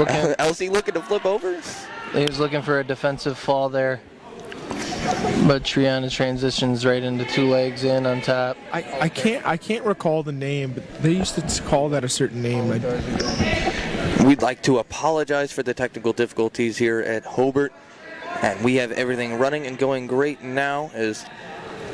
LC looking to flip over? He was looking for a defensive fall there. But Triana transitions right into 2 legs in on top. I can't recall the name, but they used to call that a certain name. We'd like to apologize for the technical difficulties here at Hobart. And we have everything running and going great now as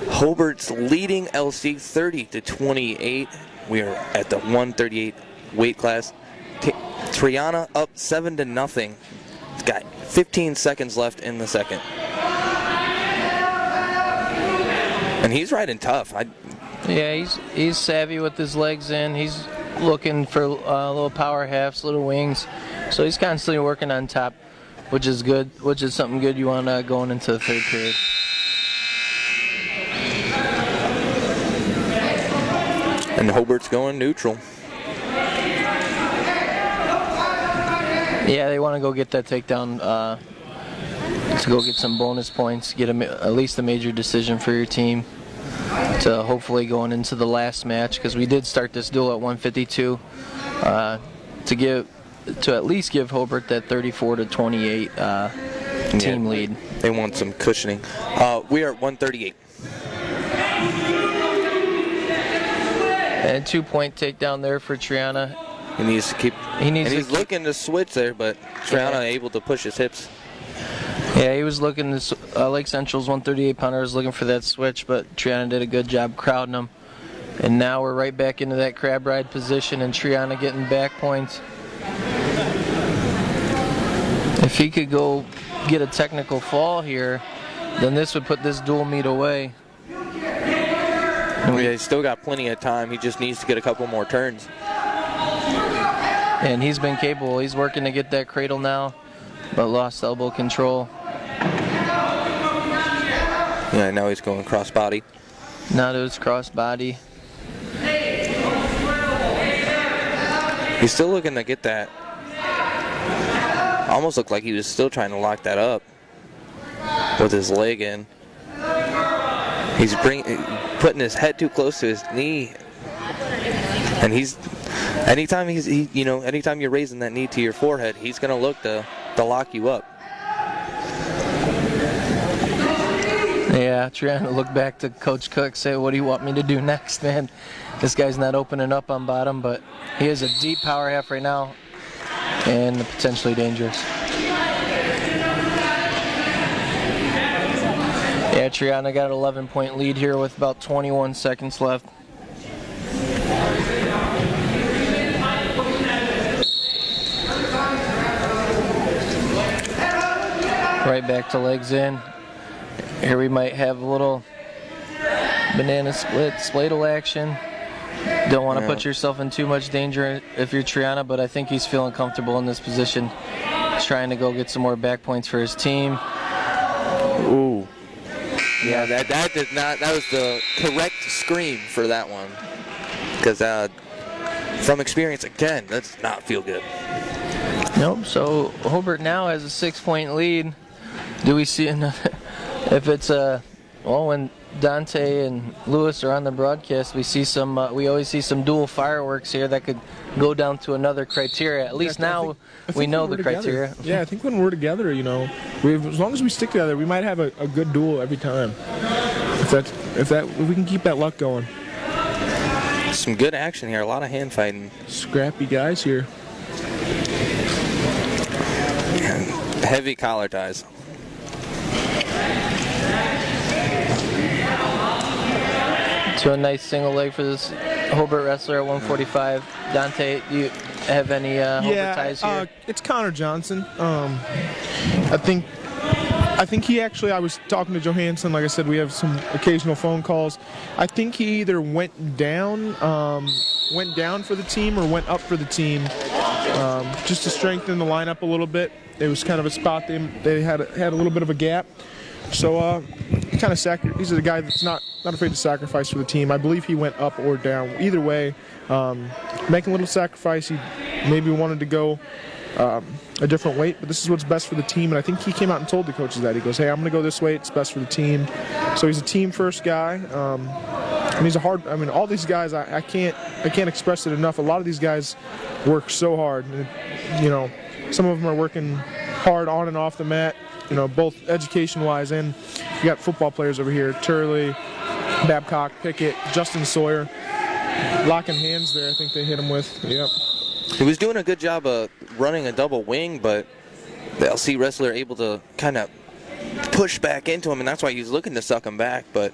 Hobart's leading LC 30-28. We are at the 138 weight class. Triana up 7-0. It's got 15 seconds left in the second. And he's riding tough. Yeah, he's savvy with his legs in. He's looking for little power halves, little wings. So he's constantly working on top, which is good, which is something good you want going into the third period. And Hobart's going neutral. Yeah, they want to go get that takedown to go get some bonus points, get at least a major decision for your team to hopefully going into the last match, because we did start this duel at 152 to at least give Hobart that 34-28 team lead. They want some cushioning. We are at 138. And 2-point takedown there for Triana. He needs to keep. He's looking to switch there, but Triana able to push his hips. Yeah, he was looking to, Lake Central's 138-pounder was looking for that switch, but Triana did a good job crowding him. And now we're right back into that crab ride position, and Triana getting back points. If he could go get a technical fall here, then this would put this dual meet away. Yeah, he's still got plenty of time. He just needs to get a couple more turns. And he's been capable. He's working to get that cradle now, but lost elbow control. Yeah, now he's going crossbody. Now to his crossbody. He's still looking to get that. Almost looked like he was still trying to lock that up with his leg in. He's putting his head too close to his knee, and anytime you're raising that knee to your forehead, he's going to look to lock you up. Yeah, trying to look back to Coach Cook, say, what do you want me to do next, man? This guy's not opening up on bottom, but he has a deep power half right now and potentially dangerous. Yeah, Triana got an 11-point lead here with about 21 seconds left. Right back to legs in. Here we might have a little banana split, spladle action. Don't want to put yourself in too much danger if you're Triana, but I think he's feeling comfortable in this position. He's trying to go get some more back points for his team. Ooh. Yeah, that did not. That was the correct scream for that one. Because from experience, again, that does not feel good. Nope. So Hobart now has a 6-point lead. Do we see another? If it's when Dante and Lewis are on the broadcast, we see some. We always see some dual fireworks here that could go down to another criteria. At least now we know the criteria. Yeah, I think when we're together, as long as we stick together, we might have a good duel every time. If we can keep that luck going. Some good action here. A lot of hand fighting. Scrappy guys here. Heavy collar ties. To a nice single leg for this Hobart wrestler at 145. Dante, do you have any Hobart ties here? It's Connor Johnson. I think he actually, I was talking to Johansson, like I said, we have some occasional phone calls. I think he either went down for the team or went up for the team just to strengthen the lineup a little bit. It was kind of a spot they had a little bit of a gap. So he kind of he's a guy that's not afraid to sacrifice for the team. I believe he went up or down. Either way, making a little sacrifice. He maybe wanted to go a different weight, but this is what's best for the team. And I think he came out and told the coaches that. He goes, hey, I'm going to go this way. It's best for the team. So he's a team-first guy. And he's all these guys, I can't express it enough. A lot of these guys work so hard. And, Some of them are working hard on and off the mat, both education-wise and you got football players over here. Turley, Babcock, Picket, Justin Sawyer. Locking hands there, I think they hit him with. Yep. He was doing a good job of running a double wing, but the LC wrestler able to kind of push back into him, and that's why he was looking to suck him back, but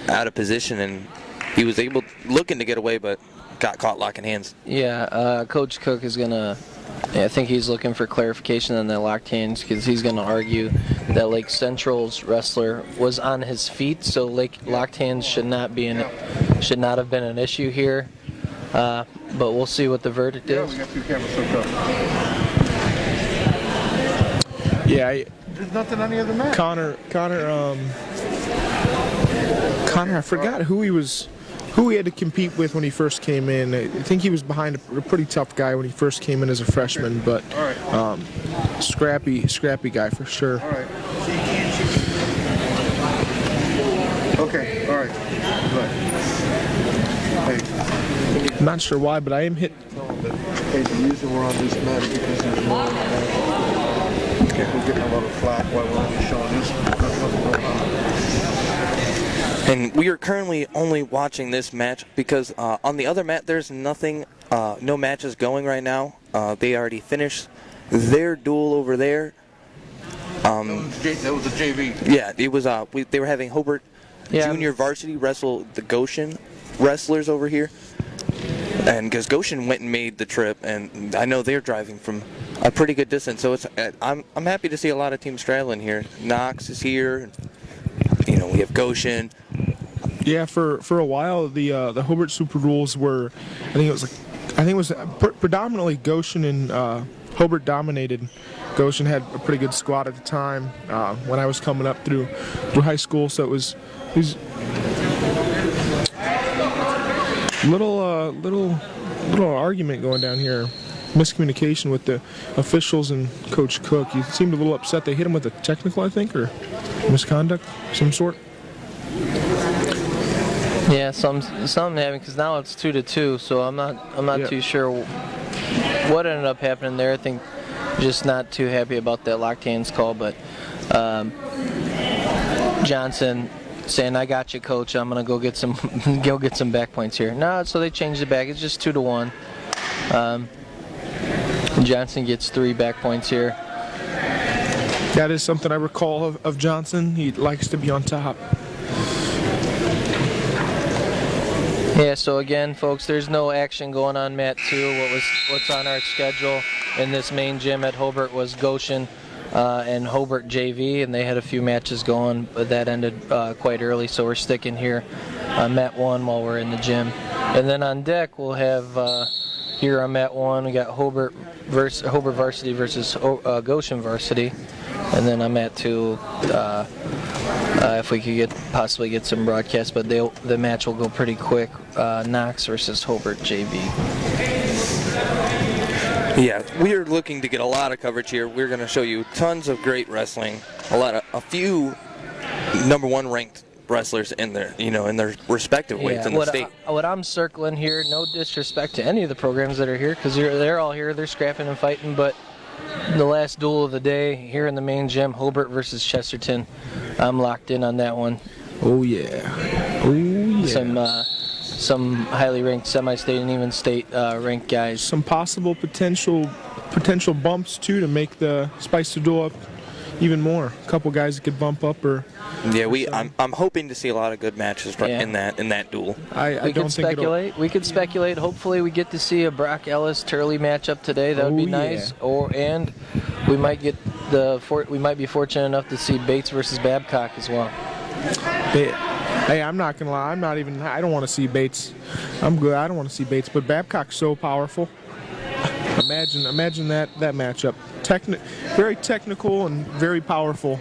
out of position, and he was looking to get away, but got caught locking hands. Yeah, Coach Cook is going to, I think he's looking for clarification on the locked hands because he's going to argue that Lake Central's wrestler was on his feet, so locked hands should not have been an issue here. But we'll see what the verdict is. We got 2 cameras hooked up. Yeah, there's nothing on the other match. Connor, I forgot who he had to compete with when he first came in. I think he was behind a pretty tough guy when he first came in as a freshman, but scrappy guy for sure. All right. Okay, all right. Good. Hey. I'm not sure why, but I am hit. Hey, the reason we're on this mat is because there's no one. We're getting a lot of flack while we're only showing this. And we are currently only watching this match because on the other mat there's nothing, no matches going right now. They already finished their duel over there. That was a JV. Yeah, it was. They were having Hobart Junior Varsity wrestle the Goshen wrestlers over here, and because Goshen went and made the trip, and I know they're driving from a pretty good distance. So I'm happy to see a lot of teams straddling here. Knox is here. We have Goshen. Yeah, for a while the Hobart Super Duals were, I think it was predominantly Goshen and Hobart dominated. Goshen had a pretty good squad at the time when I was coming up through high school, so it was little argument going down here. Miscommunication with the officials and Coach Cook. He seemed a little upset. They hit him with a technical, I think, or misconduct of some sort. Yeah, something happened because now it's 2-2. So I'm not too sure what ended up happening there. I think just not too happy about that locked hands call, but Johnson saying, "I got you, coach. I'm gonna go get some back points here." No, so they changed it back. It's just 2-1. Johnson gets 3 back points here. That is something I recall of Johnson. He likes to be on top. Yeah, so again, folks, there's no action going on mat 2. What's on our schedule in this main gym at Hobart was Goshen and Hobart JV, and they had a few matches going, but that ended quite early, so we're sticking here on mat 1 while we're in the gym. And then on deck, we'll have here on mat 1, we got Hobart Varsity versus Goshen Varsity, and then on mat 2, if we could possibly get some broadcast, but the match will go pretty quick. Knox versus Hobart JV. Yeah, we are looking to get a lot of coverage here. We're going to show you tons of great wrestling, a few #1 ranked wrestlers in their, in their respective weights in the state. What I'm circling here, no disrespect to any of the programs that are here, because they're all here, they're scrapping and fighting, but the last duel of the day here in the main gym, Hobart versus Chesterton. I'm locked in on that one. Oh yeah. Oh yeah. Some highly ranked semi-state and even state ranked guys. Some possible potential bumps too to make the spice the duel up even more. A couple guys that could bump up or. Yeah, I'm hoping to see a lot of good matches in that duel. I don't think speculate. We could speculate. Hopefully, we get to see a Brock Ellis Turley matchup today. That would be nice. Yeah. We might get we might be fortunate enough to see Bates versus Babcock as well. Hey, I'm not gonna lie. I don't want to see Bates. I'm good. I don't want to see Bates, but Babcock's so powerful. Imagine that matchup. Very technical and very powerful.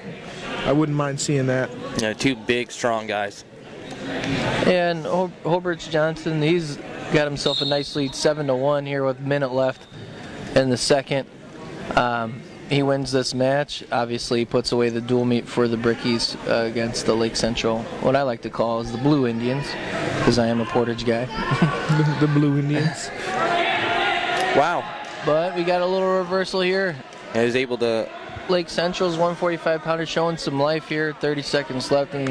I wouldn't mind seeing that. Yeah, 2 big, strong guys. And Hobart's Johnson, he's got himself a nice lead, 7-1 here with a minute left in the second. He wins this match. Obviously, he puts away the dual meet for the Brickies against the Lake Central, what I like to call is the Blue Indians, because I am a Portage guy. the Blue Indians. Wow. but we got a little reversal here. And he's able to. Lake Central's 145-pounder showing some life here. 30 seconds left in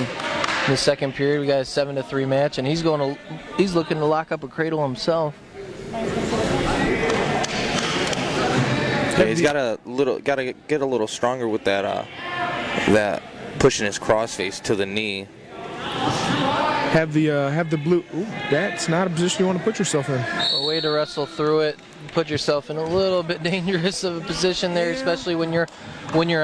the second period. We got a 7-3 match, and he's looking to lock up a cradle himself. Yeah, he's got to get a little stronger with that pushing his crossface to the knee. Have the blue. Ooh, that's not a position you want to put yourself in. A way to wrestle through it. Put yourself in a little bit dangerous of a position there, especially when you're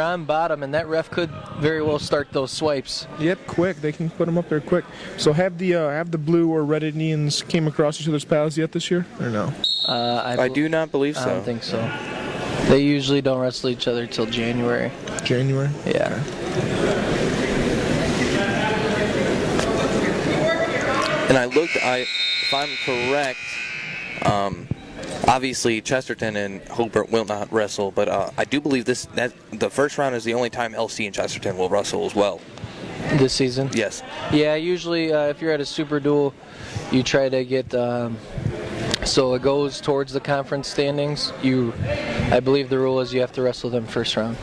on bottom, and that ref could very well start those swipes. Yep, quick. They can put them up there quick. So have the blue or red Indians came across each other's paths yet this year, or no? I do not believe so. I don't think so. They usually don't wrestle each other till January. January? Yeah. Okay. And if I'm correct, obviously Chesterton and Hobart will not wrestle, but I do believe that the first round is the only time LC and Chesterton will wrestle as well. This season? Yes. Yeah, usually if you're at a Super Dual, you try to get so it goes towards the conference standings. I believe the rule is you have to wrestle them first round.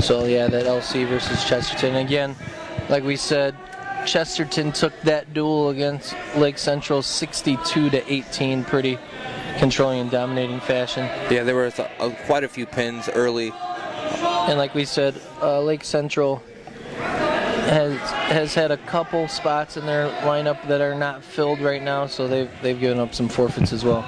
So yeah, that LC versus Chesterton. Again, like we said, Chesterton took that duel against Lake Central 62-18, pretty controlling and dominating fashion. Yeah, there were quite a few pins early. And like we said, Lake Central has had a couple spots in their lineup that are not filled right now, so they've given up some forfeits as well.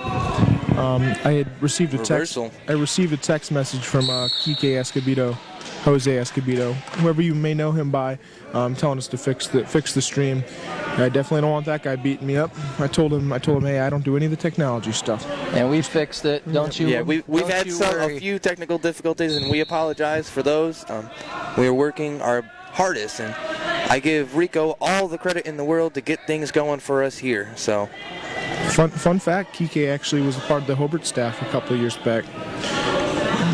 I had received a text. I received a text message from Jose Escobedo, whoever you may know him by, telling us to fix the stream. I definitely don't want that guy beating me up. I told him, hey, I don't do any of the technology stuff. And we fixed it. Don't you? Yeah, we've had a few technical difficulties, and we apologize for those. We are working our hardest, and I give Rico all the credit in the world to get things going for us here. So, fun fact: Kike actually was a part of the Hobart staff a couple of years back.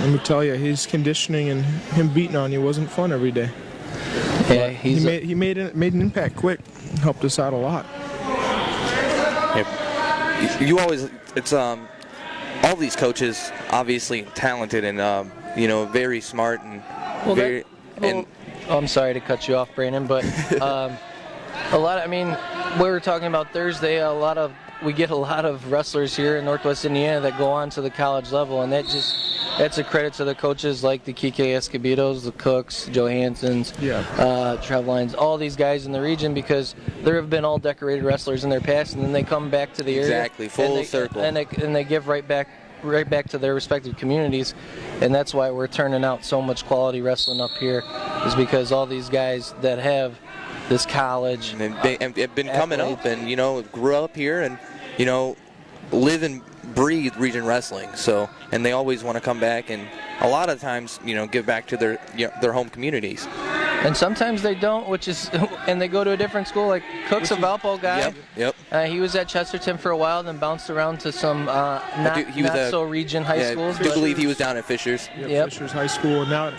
Let me tell you, his conditioning and him beating on you wasn't fun every day. Yeah, he made an impact quick. Helped us out a lot. It's all these coaches obviously talented and very smart and I'm sorry to cut you off, Brandon, but we were talking about Thursday. We get a lot of wrestlers here in Northwest Indiana that go on to the college level, and that's a credit to the coaches like the Kike Escobedos, the Cooks, Johanssons, Trev Lyons, all these guys in the region, because there have been all decorated wrestlers in their past, and then they come back to the area. Exactly, full circle. And they give right back to their respective communities, and that's why we're turning out so much quality wrestling up here, is because all these guys that have this college and they've been coming up and grew up here and live and breathe region wrestling, and they always want to come back and a lot of times give back to their home communities. And sometimes they don't, and they go to a different school. Like Cook's a Valpo guy. Yep. He was at Chesterton for a while, then bounced around to some not so region high schools. I do believe he was down at Fisher's. Yep. Fisher's High School, and now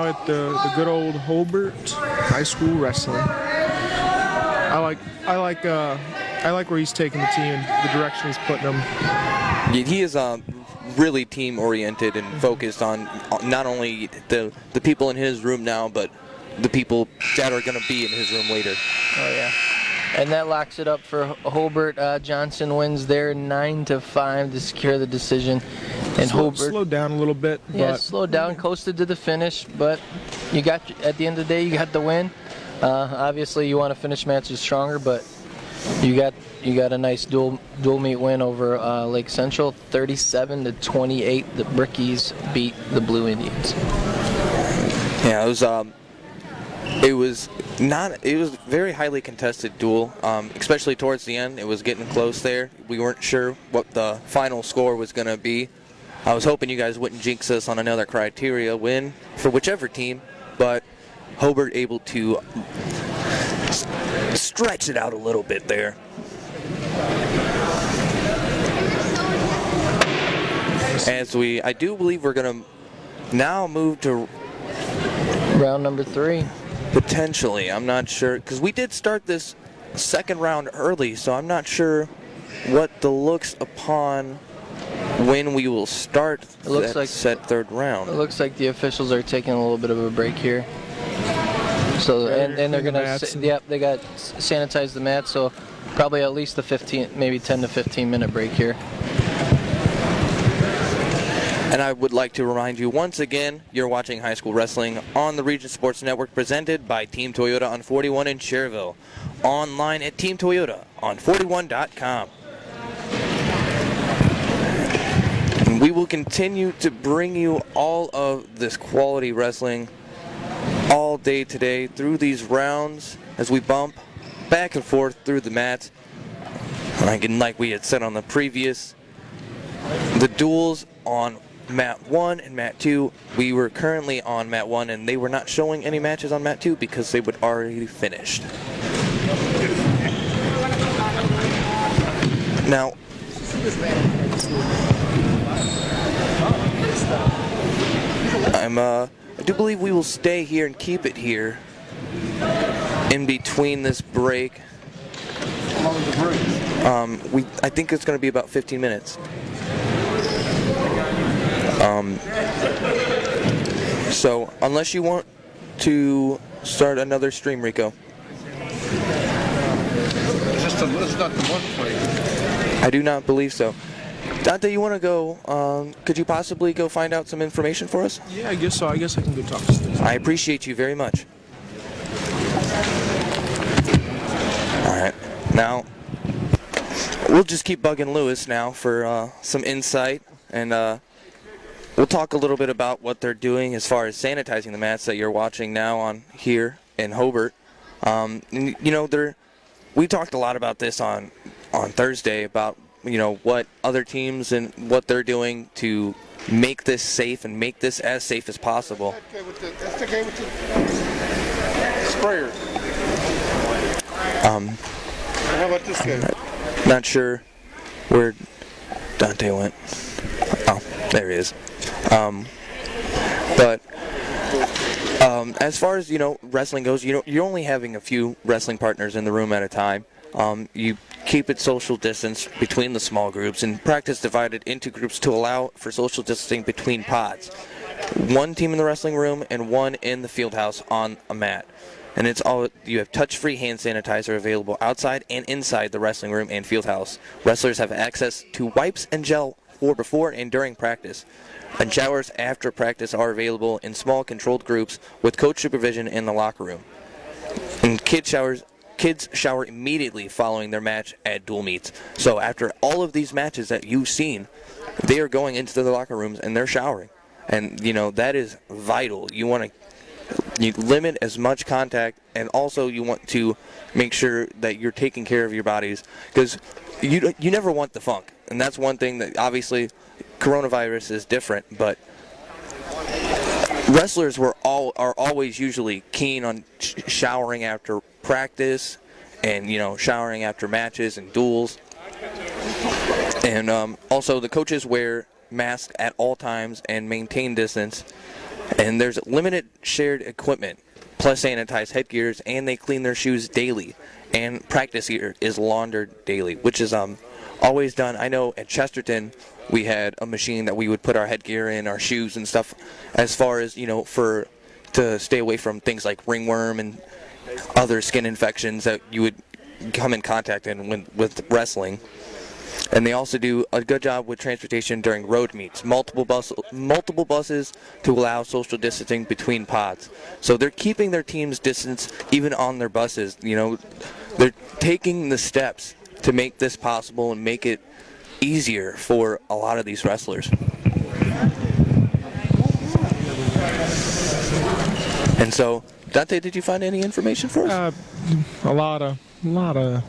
at the good old Hobart High School wrestling. I like where he's taking the team, the direction he's putting them. He is really team-oriented and focused on not only the people in his room now, but the people that are going to be in his room later. Oh, yeah. And that locks it up for Hobart. Johnson wins there 9-5 to secure the decision. And Hobart slowed down a little bit. Yeah, slowed down, coasted to the finish, but at the end of the day, you got the win. Obviously, you want to finish matches stronger, but you got a nice dual meet win over Lake Central, 37-28. The Brickies beat the Blue Indians. Yeah, it was very highly contested duel, especially towards the end. It was getting close there. We weren't sure what the final score was going to be. I was hoping you guys wouldn't jinx us on another criteria win for whichever team, but Hobart able to stretch it out a little bit there. I do believe we're going to now move to round number 3. Potentially, I'm not sure, because we did start this second round early, so I'm not sure what the looks upon when we will start looks that like- said third round. It looks like the officials are taking a little bit of a break here. So and they're clean the gonna mats and- yep, they got sanitized the mats, so probably at least a 15, maybe 10 to 15 minute break here. And I would like to remind you once again, you're watching high school wrestling on the Region Sports Network, presented by Team Toyota on 41 in Schererville. Online at Team Toyota on 41.com. And we will continue to bring you all of this quality wrestling all day today through these rounds as we bump back and forth through the mats. Like we had said on the previous, the duels on Mat 1 and Mat 2, we were currently on Mat 1 and they were not showing any matches on Mat 2 because they would already finished. Now, I do believe we will stay here and keep it here in between this break. How long is the break? I think it's going to be about 15 minutes. So, unless you want to start another stream, Rico. It's not the lunch break. I do not believe so. Dante, you want to go, could you possibly go find out some information for us? Yeah, I guess so. I guess I can go talk to Steve. I appreciate you very much. Alright, now, we'll just keep bugging Lewis now for some insight, and we'll talk a little bit about what they're doing as far as sanitizing the mats that you're watching now on here in Hobart. You know, we talked a lot about this on Thursday about, you know, what other teams and what they're doing to make this safe and make this as safe as possible. That's the guy with the sprayer. How about this guy? Not sure where Dante went. Oh, there he is. But as far as, you know, wrestling goes, you know, you're only having a few wrestling partners in the room at a time. You keep it social distance between the small groups and practice divided into groups to allow for social distancing between pods. One team in the wrestling room and one in the field house on a mat. And it's all, you have touch-free hand sanitizer available outside and inside the wrestling room and field house. Wrestlers have access to wipes and gel for before and during practice. And showers after practice are available in small controlled groups with coach supervision in the locker room. And kids shower immediately following their match at dual meets. So after all of these matches that you've seen, they are going into the locker rooms and they're showering. And, you know, that is vital. You want to limit as much contact, and also you want to make sure that you're taking care of your bodies, because you never want the funk. And that's one thing that, obviously, coronavirus is different, but wrestlers are always usually keen on showering after practice and, you know, showering after matches and duels. And also the coaches wear masks at all times and maintain distance. And there's limited shared equipment, plus sanitized headgears, and they clean their shoes daily. And practice gear is laundered daily, which is always done. I know at Chesterton we had a machine that we would put our headgear in, our shoes and stuff, as far as, you know, to stay away from things like ringworm and other skin infections that you would come in contact with wrestling. And they also do a good job with transportation during road meets, multiple buses to allow social distancing between pods. So they're keeping their team's distance even on their buses. You know, they're taking the steps to make this possible and make it easier for a lot of these wrestlers. And so, Dante, did you find any information for us? A lot of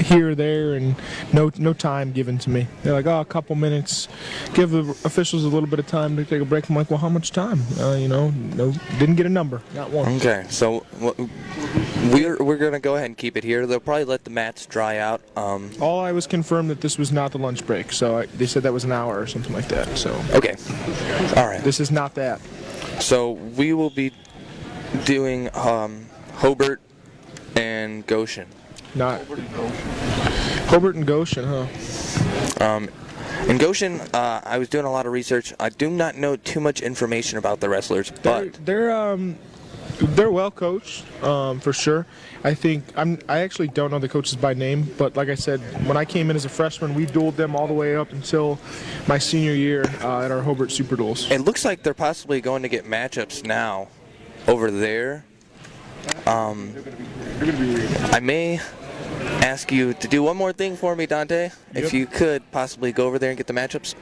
here or there, and no time given to me. They're like, oh, a couple minutes. Give the officials a little bit of time to take a break. I'm like, well, how much time? You know, no, didn't get a number, not one. Okay, so we're going to go ahead and keep it here. They'll probably let the mats dry out. All I was confirmed that this was not the lunch break, so they said that was an hour or something like that. So okay, all right. This is not that. So we will be doing Hobart and Goshen. Not Hobart and Goshen, huh? In Goshen, I was doing a lot of research. I do not know too much information about the wrestlers, but They're well coached, for sure. I actually don't know the coaches by name, but like I said, when I came in as a freshman, we dueled them all the way up until my senior year at our Hobart Super Duals. it looks like they're possibly going to get matchups now over there. I may ask you to do one more thing for me, Dante. If you could possibly go over there and get the matchups.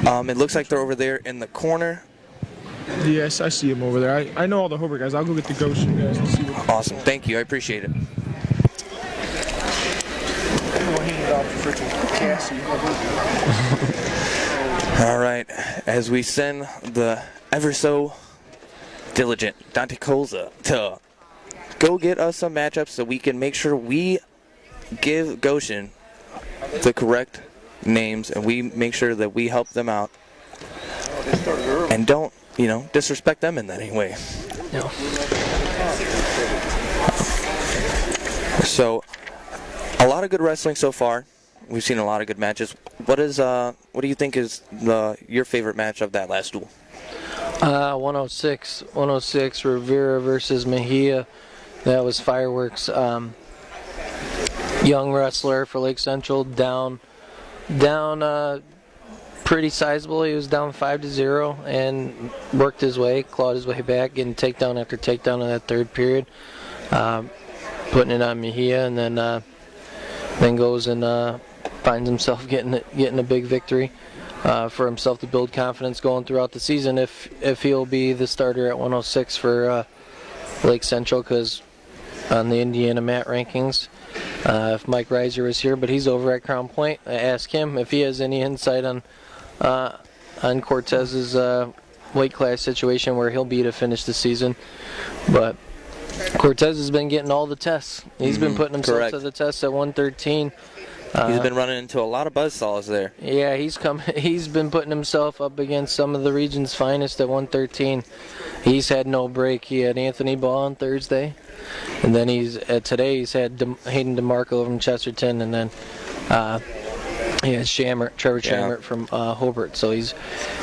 It looks like they're over there in the corner. Yes, I see them over there. I know all the Hobart guys. I'll go get the Goshen guys and see what. Awesome. Thank you. I appreciate it. All right. As we send the ever so diligent Dante Colza to go get us some matchups so we can make sure we give Goshen the correct names and we make sure that we help them out and don't, disrespect them in any way. No. So, a lot of good wrestling so far. We've seen a lot of good matches. What do you think is your favorite match of that last duel? 106 Rivera versus Mejia. That was fireworks. Young wrestler for Lake Central, down pretty sizable. He was down 5-0 and worked his way, clawed his way back, getting takedown after takedown in that third period, putting it on Mejia, and then goes and finds himself getting a big victory for himself to build confidence going throughout the season if he'll be the starter at 106 for Lake Central, because on the Indiana mat rankings, if Mike Reiser was here, but he's over at Crown Point, I asked him if he has any insight on Cortez's weight class situation where he'll be to finish the season. But Cortez has been getting all the tests. He's been putting himself to the test at 113. He's been running into a lot of buzzsaws there. Yeah, he's been putting himself up against some of the region's finest at 113. He's had no break. He had Anthony Ball on Thursday, and then today he's had Hayden DeMarco from Chesterton, and then he has Trevor Shamrock from Hobart. So he's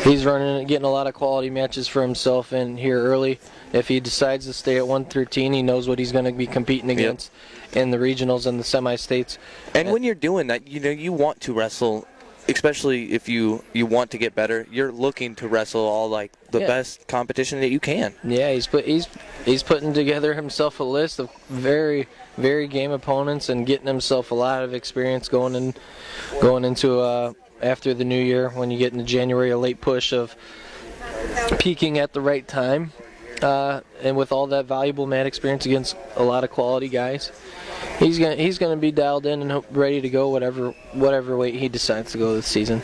running and getting a lot of quality matches for himself in here early. If he decides to stay at 113, he knows what he's going to be competing against in the regionals and the semi-states. And when you're doing that, you want to wrestle, especially if you want to get better. You're looking to wrestle all the best competition that you can. Yeah, he's putting together himself a list of very, very game opponents and getting himself a lot of experience going into after the new year, when you get into January, a late push of peaking at the right time. And with all that valuable mat experience against a lot of quality guys, he's gonna be dialed in and ready to go whatever weight he decides to go this season.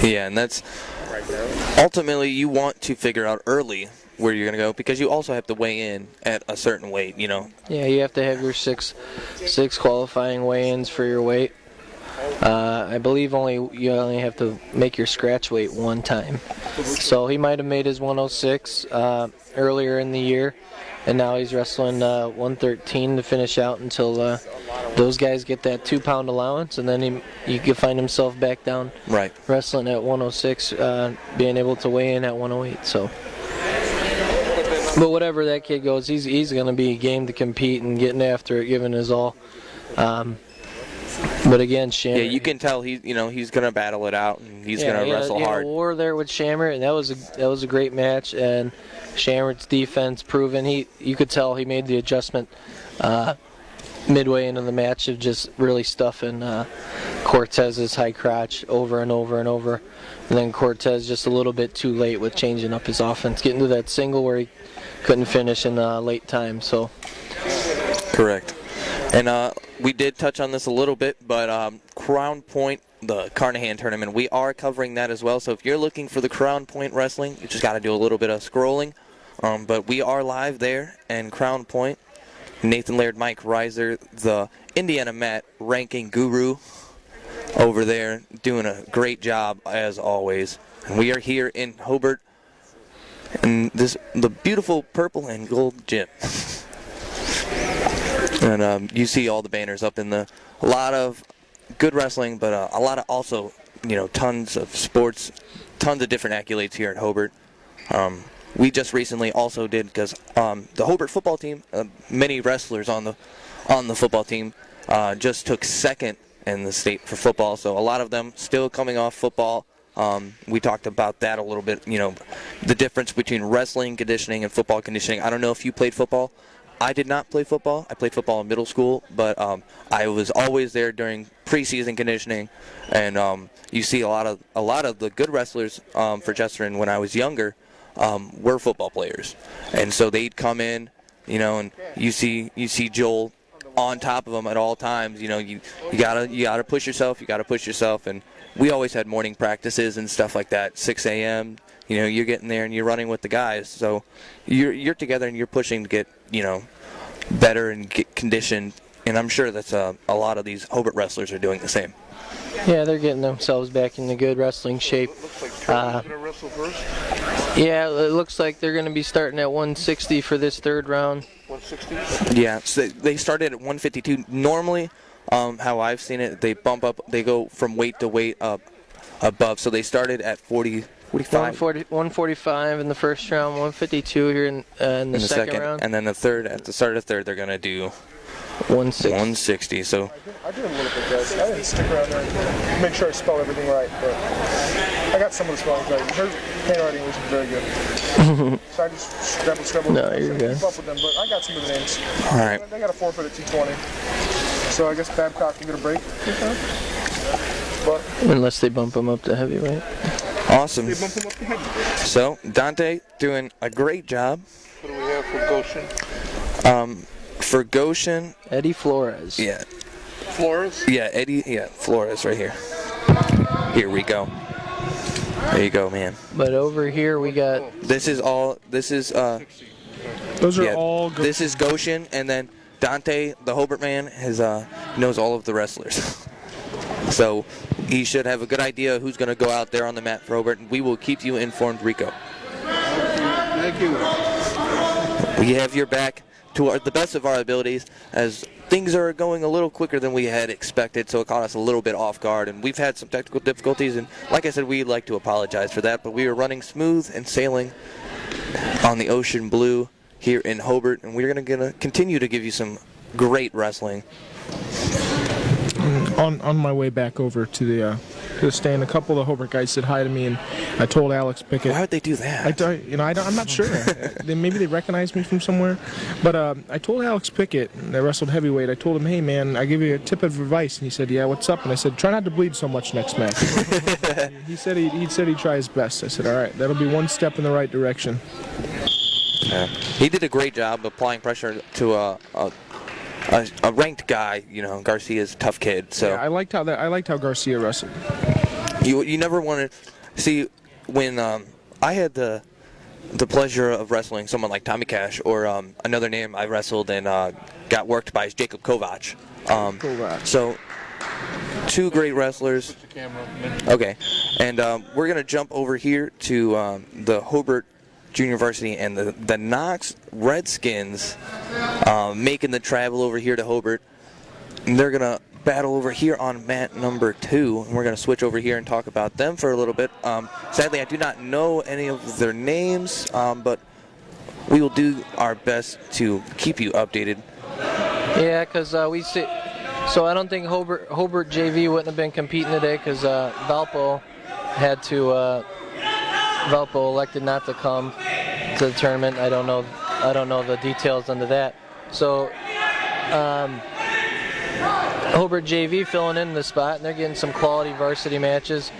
Yeah, and that's ultimately you want to figure out early where you're gonna go, because you also have to weigh in at a certain weight. Yeah, you have to have your six qualifying weigh-ins for your weight. I believe you only have to make your scratch weight one time. So he might have made his 106 earlier in the year, and now he's wrestling 113 to finish out until those guys get that 2-pound allowance, and then he can find himself back down wrestling at 106, being able to weigh in at 108. So, but whatever that kid goes, he's going to be game to compete and getting after it, giving his all. But again, Shamrock. Yeah, you can tell he's going to battle it out, and he's going to wrestle hard. Yeah, war there with Shamrock, and that was a great match. And Shamrock's defense proven. You could tell he made the adjustment midway into the match of just really stuffing Cortez's high crotch over and over and over. And then Cortez just a little bit too late with changing up his offense, getting to that single where he couldn't finish in late time. So. Correct. And we did touch on this a little bit, but Crown Point, the Carnahan tournament, we are covering that as well. So if you're looking for the Crown Point wrestling, you just got to do a little bit of scrolling. But we are live there in Crown Point. Nathan Laird, Mike Reiser, the Indiana mat ranking guru over there, doing a great job as always. And we are here in Hobart in the beautiful purple and gold gym. And you see all the banners up in a lot of good wrestling, but a lot of also tons of sports, tons of different accolades here at Hobart. We just recently also did, because the Hobart football team, many wrestlers on the football team just took second in the state for football, so a lot of them still coming off football. We talked about that a little bit, the difference between wrestling conditioning and football conditioning. I don't know if you played football. I did not play football. I played football in middle school, but I was always there during preseason conditioning, and you see a lot of the good wrestlers for Chesterton when I was younger were football players, and so they'd come in, and you see Joel on top of them at all times. You gotta push yourself, and we always had morning practices and stuff like that, 6 a.m. You're getting there and you're running with the guys, so you're together and you're pushing to get better and get conditioned, and I'm sure that's a lot of these Hobart wrestlers are doing the same. Yeah, they're getting themselves back into good wrestling shape. Looks like Trevor's going to wrestle first. Yeah, it looks like they're going to be starting at 160 for this third round. 160? Yeah, so they started at 152. Normally, how I've seen it, they bump up, they go from weight to weight up above. So they started at 45. 145 in the first round, 152 here in the second round. And then the third, at the start of the third, they're going to do 160. So I did a little bit, guys. I didn't stick around there and make sure I spell everything right, but I got some of the spellings right. Her handwriting wasn't very good. So I just scrambled. No, you're good. Keep up with them, but I got some of the names. all right. They got a forfeit at 220. So I guess Babcock can get a break. But Unless they bump them up to heavyweight. Awesome. they bump him up to heavy. So Dante doing a great job. What do we have for Goshen? For Goshen, Eddie Flores. yeah, Flores? Eddie, Flores right here. Here we go. There you go, man. But over here we got This is Those are all good. This is Goshen, and then Dante, the Hobart man, knows all of the wrestlers. So he should have a good idea who's going to go out there on the mat for Hobart, and we will keep you informed, Rico. Thank you. We have your back to the best of our abilities, as things are going a little quicker than we had expected, so it caught us a little bit off guard, and we've had some technical difficulties, and like I said, we'd like to apologize for that, but we are running smooth and sailing on the ocean blue here in Hobart, and we're going to continue to give you some great wrestling. On my way back over to the stand, a couple of the Hobart guys said hi to me, and I told Alex Picket. Why would they do that? I'm not sure. Maybe they recognized me from somewhere. But I told Alex Picket, that wrestled heavyweight, I told him, hey, man, I give you a tip of advice. And he said, yeah, what's up? And I said, try not to bleed so much next match. He said he'd try his best. I said, all right, that'll be one step in the right direction. He did a great job applying pressure to a ranked guy. Garcia's a tough kid. So Yeah, I liked how Garcia wrestled. you never want to see when I had the pleasure of wrestling someone like Tommy Cash, or another name I wrestled and got worked by is Jacob Kovac. So two great wrestlers. Put the camera in. Okay, and we're gonna jump over here to the Hobart Junior Varsity, and the Knox Redskins making the travel over here to Hobart. And they're gonna battle over here on mat number 2, and we're gonna switch over here and talk about them for a little bit. Sadly, I do not know any of their names, but we will do our best to keep you updated. Yeah, because we see. So I don't think Hobart JV wouldn't have been competing today because Valpo had to. Valpo elected not to come to the tournament. I don't know the details under that. So Hobart JV filling in the spot, and they're getting some quality varsity matches.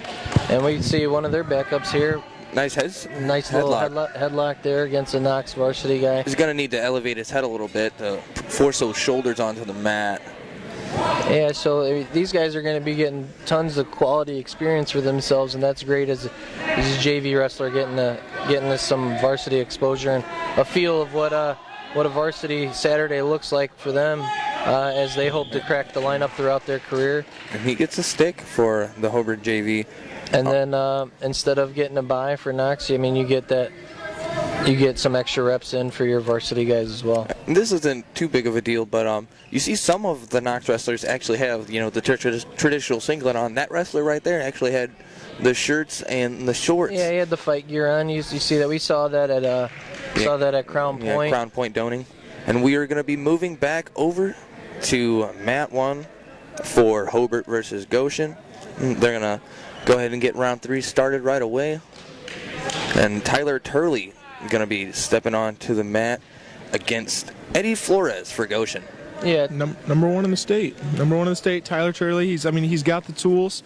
And we see one of their backups here. Nice little headlock there against the Knox varsity guy. He's going to need to elevate his head a little bit to force those shoulders onto the mat. Yeah, so these guys are going to be getting tons of quality experience for themselves, and that's great as a JV wrestler getting some varsity exposure and a feel of what a varsity Saturday looks like for them as they hope to crack the lineup throughout their career. And he gets a stick for the Hobart JV. And then instead of getting a bye for Knox, I mean, you get that you get some extra reps in for your varsity guys as well. This isn't too big of a deal, but you see some of the Knox wrestlers actually have, the traditional singlet on. That wrestler right there actually had the shirts and the shorts. Yeah, he had the fight gear on. You see that? We saw that at Crown Point. Yeah, Crown Point Doning. And we are going to be moving back over to Mat 1 for Hobart versus Goshen. They're going to go ahead and get round 3 started right away. And Tyler Turley going to be stepping on to the mat against Eddie Flores for Goshen. Yeah, number one in the state. Number one in the state, Tyler Turley. He's got the tools.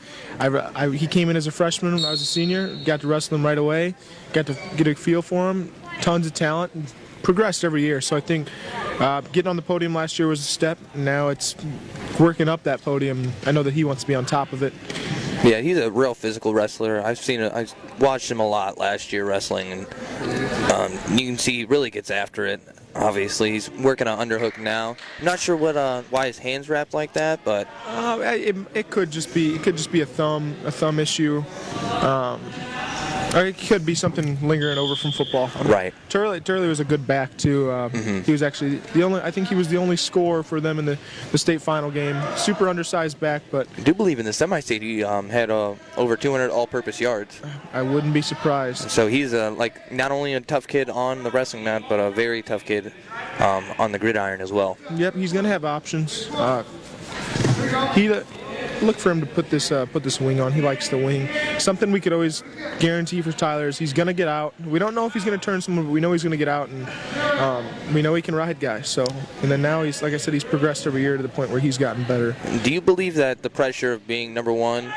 He came in as a freshman when I was a senior. Got to wrestle him right away. Got to get a feel for him. Tons of talent. Progressed every year. So I think getting on the podium last year was a step. Now it's working up that podium. I know that he wants to be on top of it. Yeah, he's a real physical wrestler. I watched him a lot last year wrestling, and you can see he really gets after it. Obviously, he's working on underhook now. I'm not sure why his hands wrapped like that, but it could just be a thumb issue. Or it could be something lingering over from football. Right. Turley was a good back too. He was actually I think he was the only scorer for them in the state final game. Super undersized back, but I do believe in the semi-state he had over 200 all-purpose yards. I wouldn't be surprised. So he's not only a tough kid on the wrestling mat, but a very tough kid on the gridiron as well. Yep, he's gonna have options. Look for him to put this wing on. He likes the wing. Something we could always guarantee for Tyler is he's going to get out. We don't know if he's going to turn someone, but we know he's going to get out, and we know he can ride guys. So, and then now he's, like I said, he's progressed every year to the point where he's gotten better. Do you believe that the pressure of being number one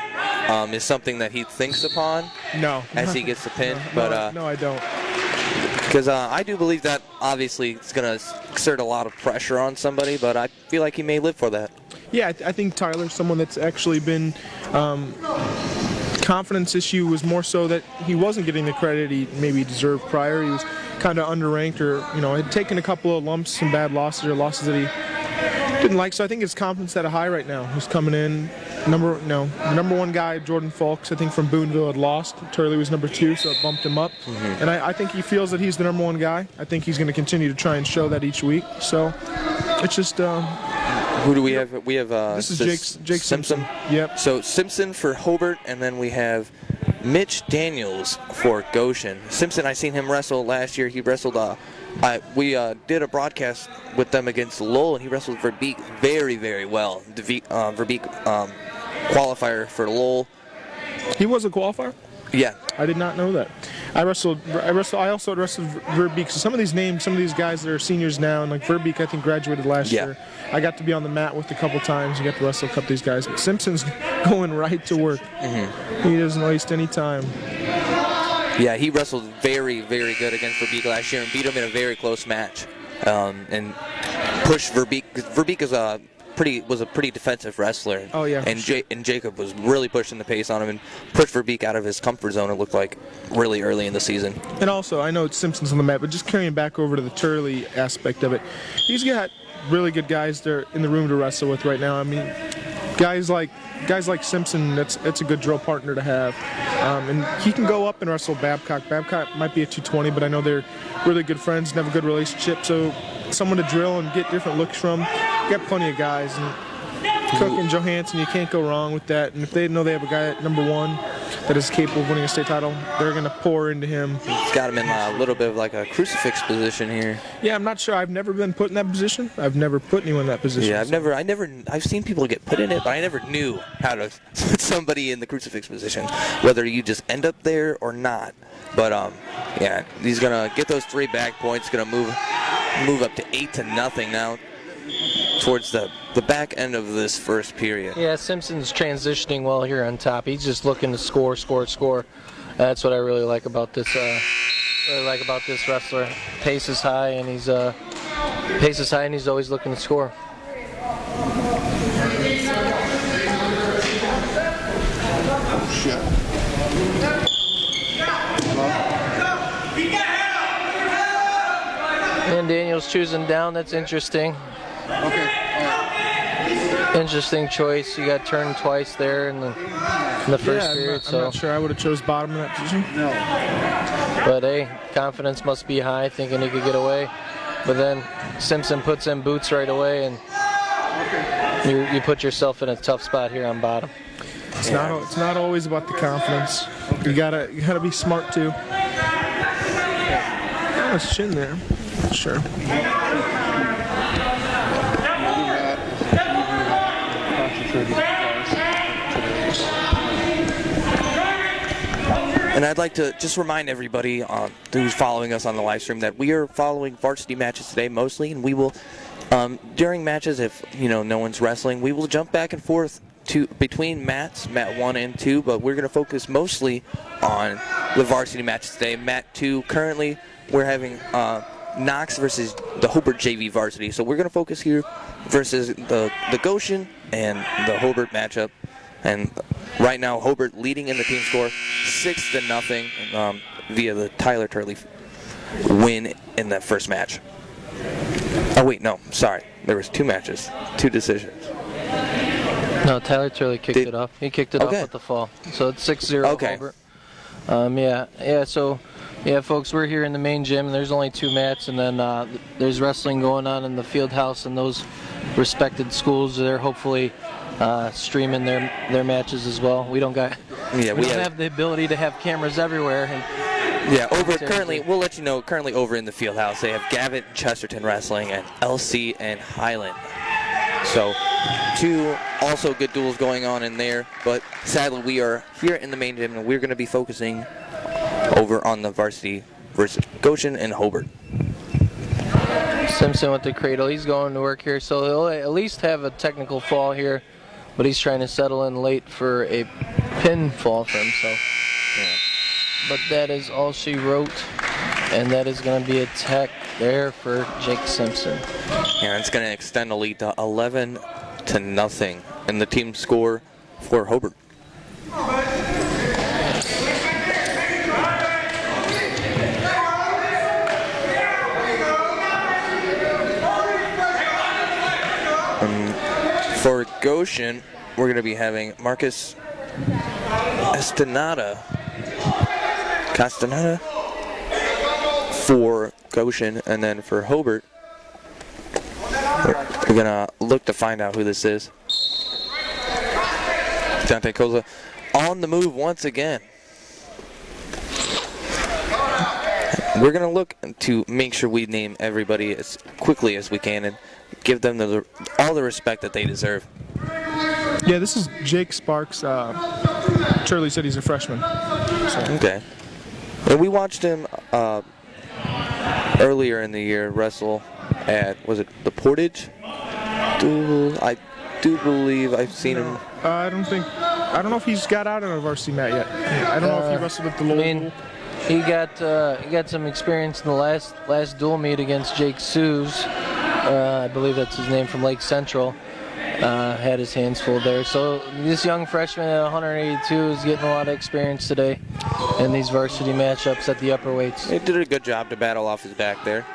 is something that he thinks upon? No. As he gets the pin? No, I don't. Because I do believe that obviously it's going to exert a lot of pressure on somebody, but I feel like he may live for that. Yeah, I think Tyler's someone that's actually been confidence issue was more so that he wasn't getting the credit he maybe deserved prior. He was kind of underranked, or had taken a couple of lumps and bad losses, or losses that he didn't like. So I think his confidence at a high right now. He's coming in. The number one guy, Jordan Fulks, I think from Boonville, had lost. Turley was number 2, so it bumped him up. And I think he feels that he's the number one guy. I think he's going to continue to try and show that each week. So it's just. Who do we have? We have. This is Jake Simpson. Yep. So Simpson for Hobart, and then we have Mitch Daniels for Goshen. Simpson, I seen him wrestle last year. He wrestled. We did a broadcast with them against Lowell, and he wrestled Verbeek very, very well. Verbeek qualifier for Lowell. He was a qualifier? Yeah. I did not know that. I also wrestled Verbeek. So some of these guys that are seniors now, and like Verbeek, I think graduated last year. I got to be on the mat with a couple times. You got to wrestle a couple of these guys. But Simpson's going right to work. He doesn't waste any time. Yeah, he wrestled very, very good against Verbeek last year and beat him in a very close match. And pushed Verbeek. Verbeek was a pretty defensive wrestler. Oh yeah. And Jacob was really pushing the pace on him and pushed Verbeek out of his comfort zone. It looked like really early in the season. And also, I know Simpson's on the mat, but just carrying back over to the Turley aspect of it, he's got really good guys there in the room to wrestle with right now. I mean, guys like Simpson, that's a good drill partner to have. And he can go up and wrestle Babcock. Babcock might be a 220, but I know they're really good friends and have a good relationship. So someone to drill and get different looks from. You got plenty of guys. And Cook and Johansson, you can't go wrong with that. And if they know they have a guy at number 1 that is capable of winning a state title, they're going to pour into him. He's got him in a little bit of like a crucifix position here. Yeah, I'm not sure. I've never been put in that position. I've never put anyone in that position. Yeah, I've seen people get put in it, but I never knew how to put somebody in the crucifix position, whether you just end up there or not. But yeah, he's gonna get those 3 back points. Gonna move up to 8-0 now towards the back end of this first period. Yeah, Simpson's transitioning well here on top. He's just looking to score. That's what I really like about this. Wrestler. Pace is high, and he's always looking to score. And Daniel's choosing down. That's interesting. Okay. interesting choice. You got turned twice there in the first period. I'm not sure I would have chose bottom in that position. No. But hey, confidence must be high, thinking he could get away. But then Simpson puts in boots right away, and you put yourself in a tough spot here on bottom. It's not always about the confidence. You gotta be smart too. Nice chin there. Sure. And I'd like to just remind everybody who's following us on the live stream that we are following varsity matches today mostly, and we will, during matches, if no one's wrestling, we will jump back and forth between mat 1 and 2, but we're going to focus mostly on the varsity matches today. Mat 2, currently we're having Knox versus the Hobart JV varsity, so we're going to focus here versus the Goshen and the Hobart matchup. And right now, Hobart leading in the team score 6-0 via the Tyler Turley win in that first match. Oh wait, no, sorry. There was 2 matches, 2 decisions. No, Tyler Turley kicked it off. He kicked it off with the fall. So it's 6-0 Hobart. So folks, we're here in the main gym. There's only 2 mats, and then there's wrestling going on in the field house, and those respected schools, they're hopefully streaming their matches as well. We don't have the ability to have cameras everywhere. Currently, we'll let you know, currently over in the field house, they have Gavitt and Chesterton wrestling and LC and Highland. So 2 also good duels going on in there, but sadly we are here in the main gym and we're going to be focusing over on the varsity versus Goshen and Hobart. Simpson with the cradle. He's going to work here, so he'll at least have a technical fall here, but he's trying to settle in late for a pin fall for himself. Yeah. But that is all she wrote, and that is going to be a tech there for Jake Simpson. Yeah, it's going to extend the lead to 11-0 in the team score for Hobart. For Goshen, we're going to be having Marcus Castaneda for Goshen, and then for Hobart, we're going to look to find out who this is. Dante Koza on the move once again. We're going to look to make sure we name everybody as quickly as we can and give them all the respect that they deserve. Yeah, this is Jake Sparks. Turley said he's a freshman. So. Okay. And we watched him earlier in the year wrestle at, was it the Portage? I do believe I've seen him. I don't know if he's got out on a varsity mat yet. I don't know if he wrestled at the local. He got some experience in the last dual meet against Jake Sues. I believe that's his name, from Lake Central. Had his hands full there. So this young freshman at 182 is getting a lot of experience today in these varsity matchups at the upper weights. He did a good job to battle off his back there.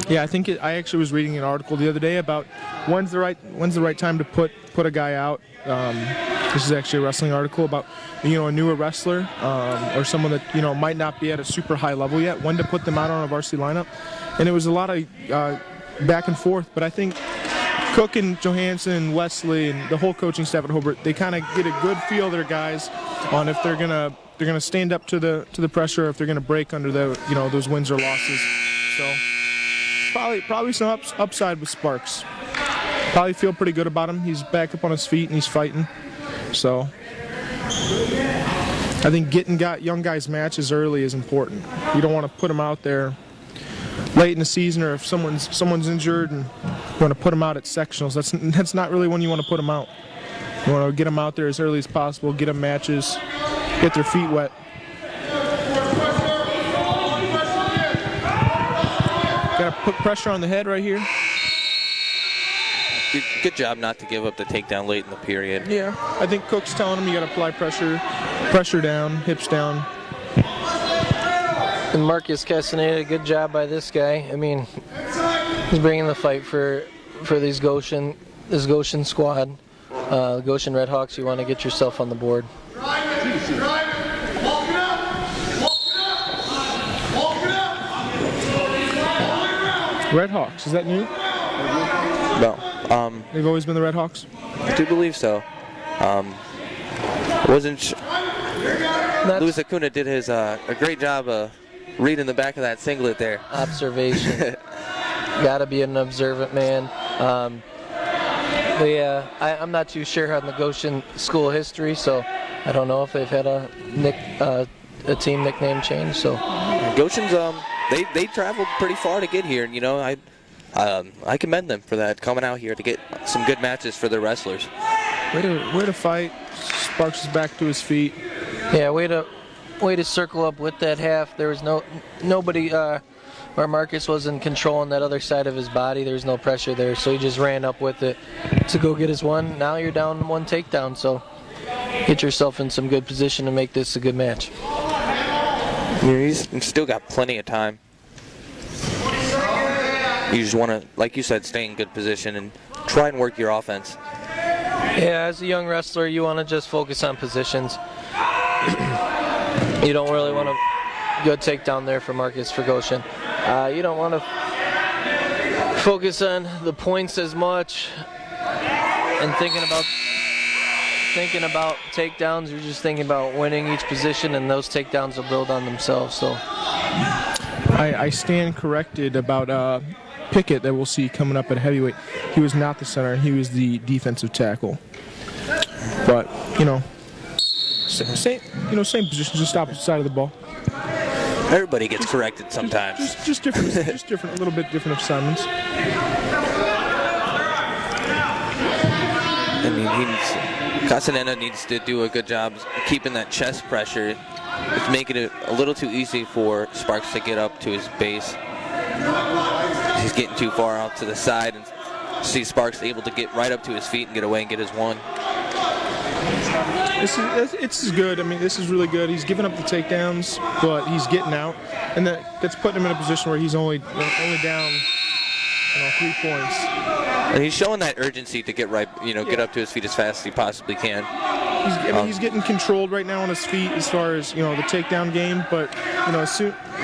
Yeah, I actually was reading an article the other day about when's the right time to put a guy out. This is actually a wrestling article about a newer wrestler or someone that might not be at a super high level yet, when to put them out on a varsity lineup. And it was a lot of back and forth, but I think Cook and Johansson and Wesley and the whole coaching staff at Hobart, they kind of get a good feel of their guys on if they're gonna stand up to the pressure, or if they're gonna break under those wins or losses. So probably some upside with Sparks. Probably feel pretty good about him. He's back up on his feet and he's fighting. So I think getting young guys matches early is important. You don't want to put them out there late in the season, or if someone's injured and you want to put them out at sectionals. That's not really when you want to put them out. You want to get them out there as early as possible, get them matches, get their feet wet. Got to put pressure on the head right here. Good job not to give up the takedown late in the period. Yeah, I think Cook's telling him you got to apply pressure down, hips down. And Marcus Castaneda, good job by this guy. I mean, He's bringing the fight for this Goshen squad. Goshen Redhawks, you want to get yourself on the board. Redhawks, is that new? No. They've always been the Redhawks? I do believe so. Wasn't Luis Acuna did his a great job of reading the back of that singlet there. Observation. Got to be an observant man. But yeah, I'm not too sure on the Goshen school history, so I don't know if they've had a team nickname change. So Goshen's they traveled pretty far to get here, and I commend them for that, coming out here to get some good matches for their wrestlers. Way to fight. Sparks is back to his feet. Yeah, way to circle up with that half. There was nobody. Where Marcus was in control on that other side of his body, there was no pressure there, so he just ran up with it to go get his one. Now you're down one takedown, so get yourself in some good position to make this a good match. He's still got plenty of time. You just want to, like you said, stay in good position and try and work your offense. Yeah, as a young wrestler, you want to just focus on positions. You don't really want to good takedown there for Marcus for Goshen. You don't want to focus on the points as much and thinking about takedowns. You're just thinking about winning each position, and those takedowns will build on themselves. So I stand corrected about Picket that we'll see coming up at heavyweight. He was not the center; he was the defensive tackle. But same position, just opposite side of the ball. Everybody gets corrected sometimes. Just different, a little bit different assignments. I mean, Castaneda needs to do a good job keeping that chest pressure. It's making it a little too easy for Sparks to get up to his base. He's getting too far out to the side, and see Sparks able to get right up to his feet and get away and get his one. It's good. I mean, this is really good. He's giving up the takedowns, but he's getting out, and that's putting him in a position where he's only down 3 points. And he's showing that urgency to get get up to his feet as fast as he possibly can. He's getting controlled right now on his feet as far as the takedown game, but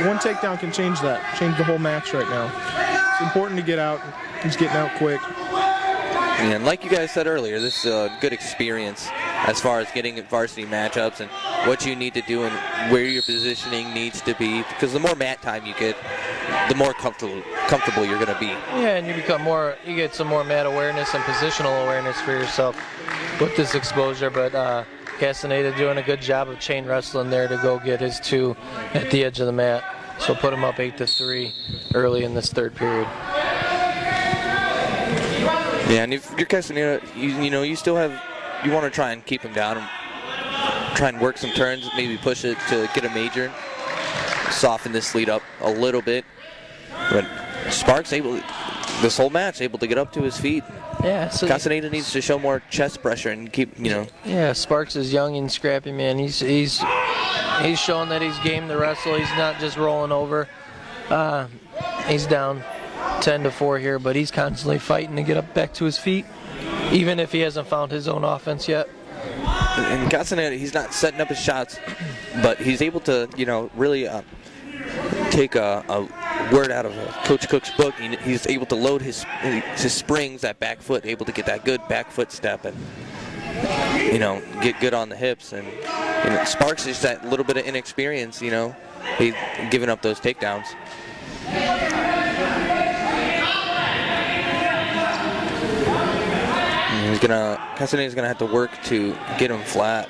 one takedown can change the whole match right now. It's important to get out. He's getting out quick. And like you guys said earlier, this is a good experience as far as getting varsity matchups and what you need to do and where your positioning needs to be. Because the more mat time you get, the more comfortable you're going to be. Yeah, and you get some more mat awareness and positional awareness for yourself with this exposure. But Castaneda doing a good job of chain wrestling there to go get his 2 at the edge of the mat. So put him up 8-3 early in this third period. Yeah, and if you're Castaneda, you still have, you want to try and keep him down and try and work some turns, maybe push it to get a major, soften this lead up a little bit. But Sparks this whole match, able to get up to his feet. Yeah, so Castaneda needs to show more chest pressure and keep, Yeah, Sparks is young and scrappy, man. He's showing that he's game to wrestle. He's not just rolling over. He's down 10-4 here, but he's constantly fighting to get up back to his feet, even if he hasn't found his own offense yet. And Castaneda, he's not setting up his shots, but he's able to, really take a word out of Coach Cook's book. He's able to load his springs, that back foot, able to get that good back foot step and, get good on the hips. And Sparks is that little bit of inexperience, he's giving up those takedowns. Castaneda's gonna have to work to get him flat.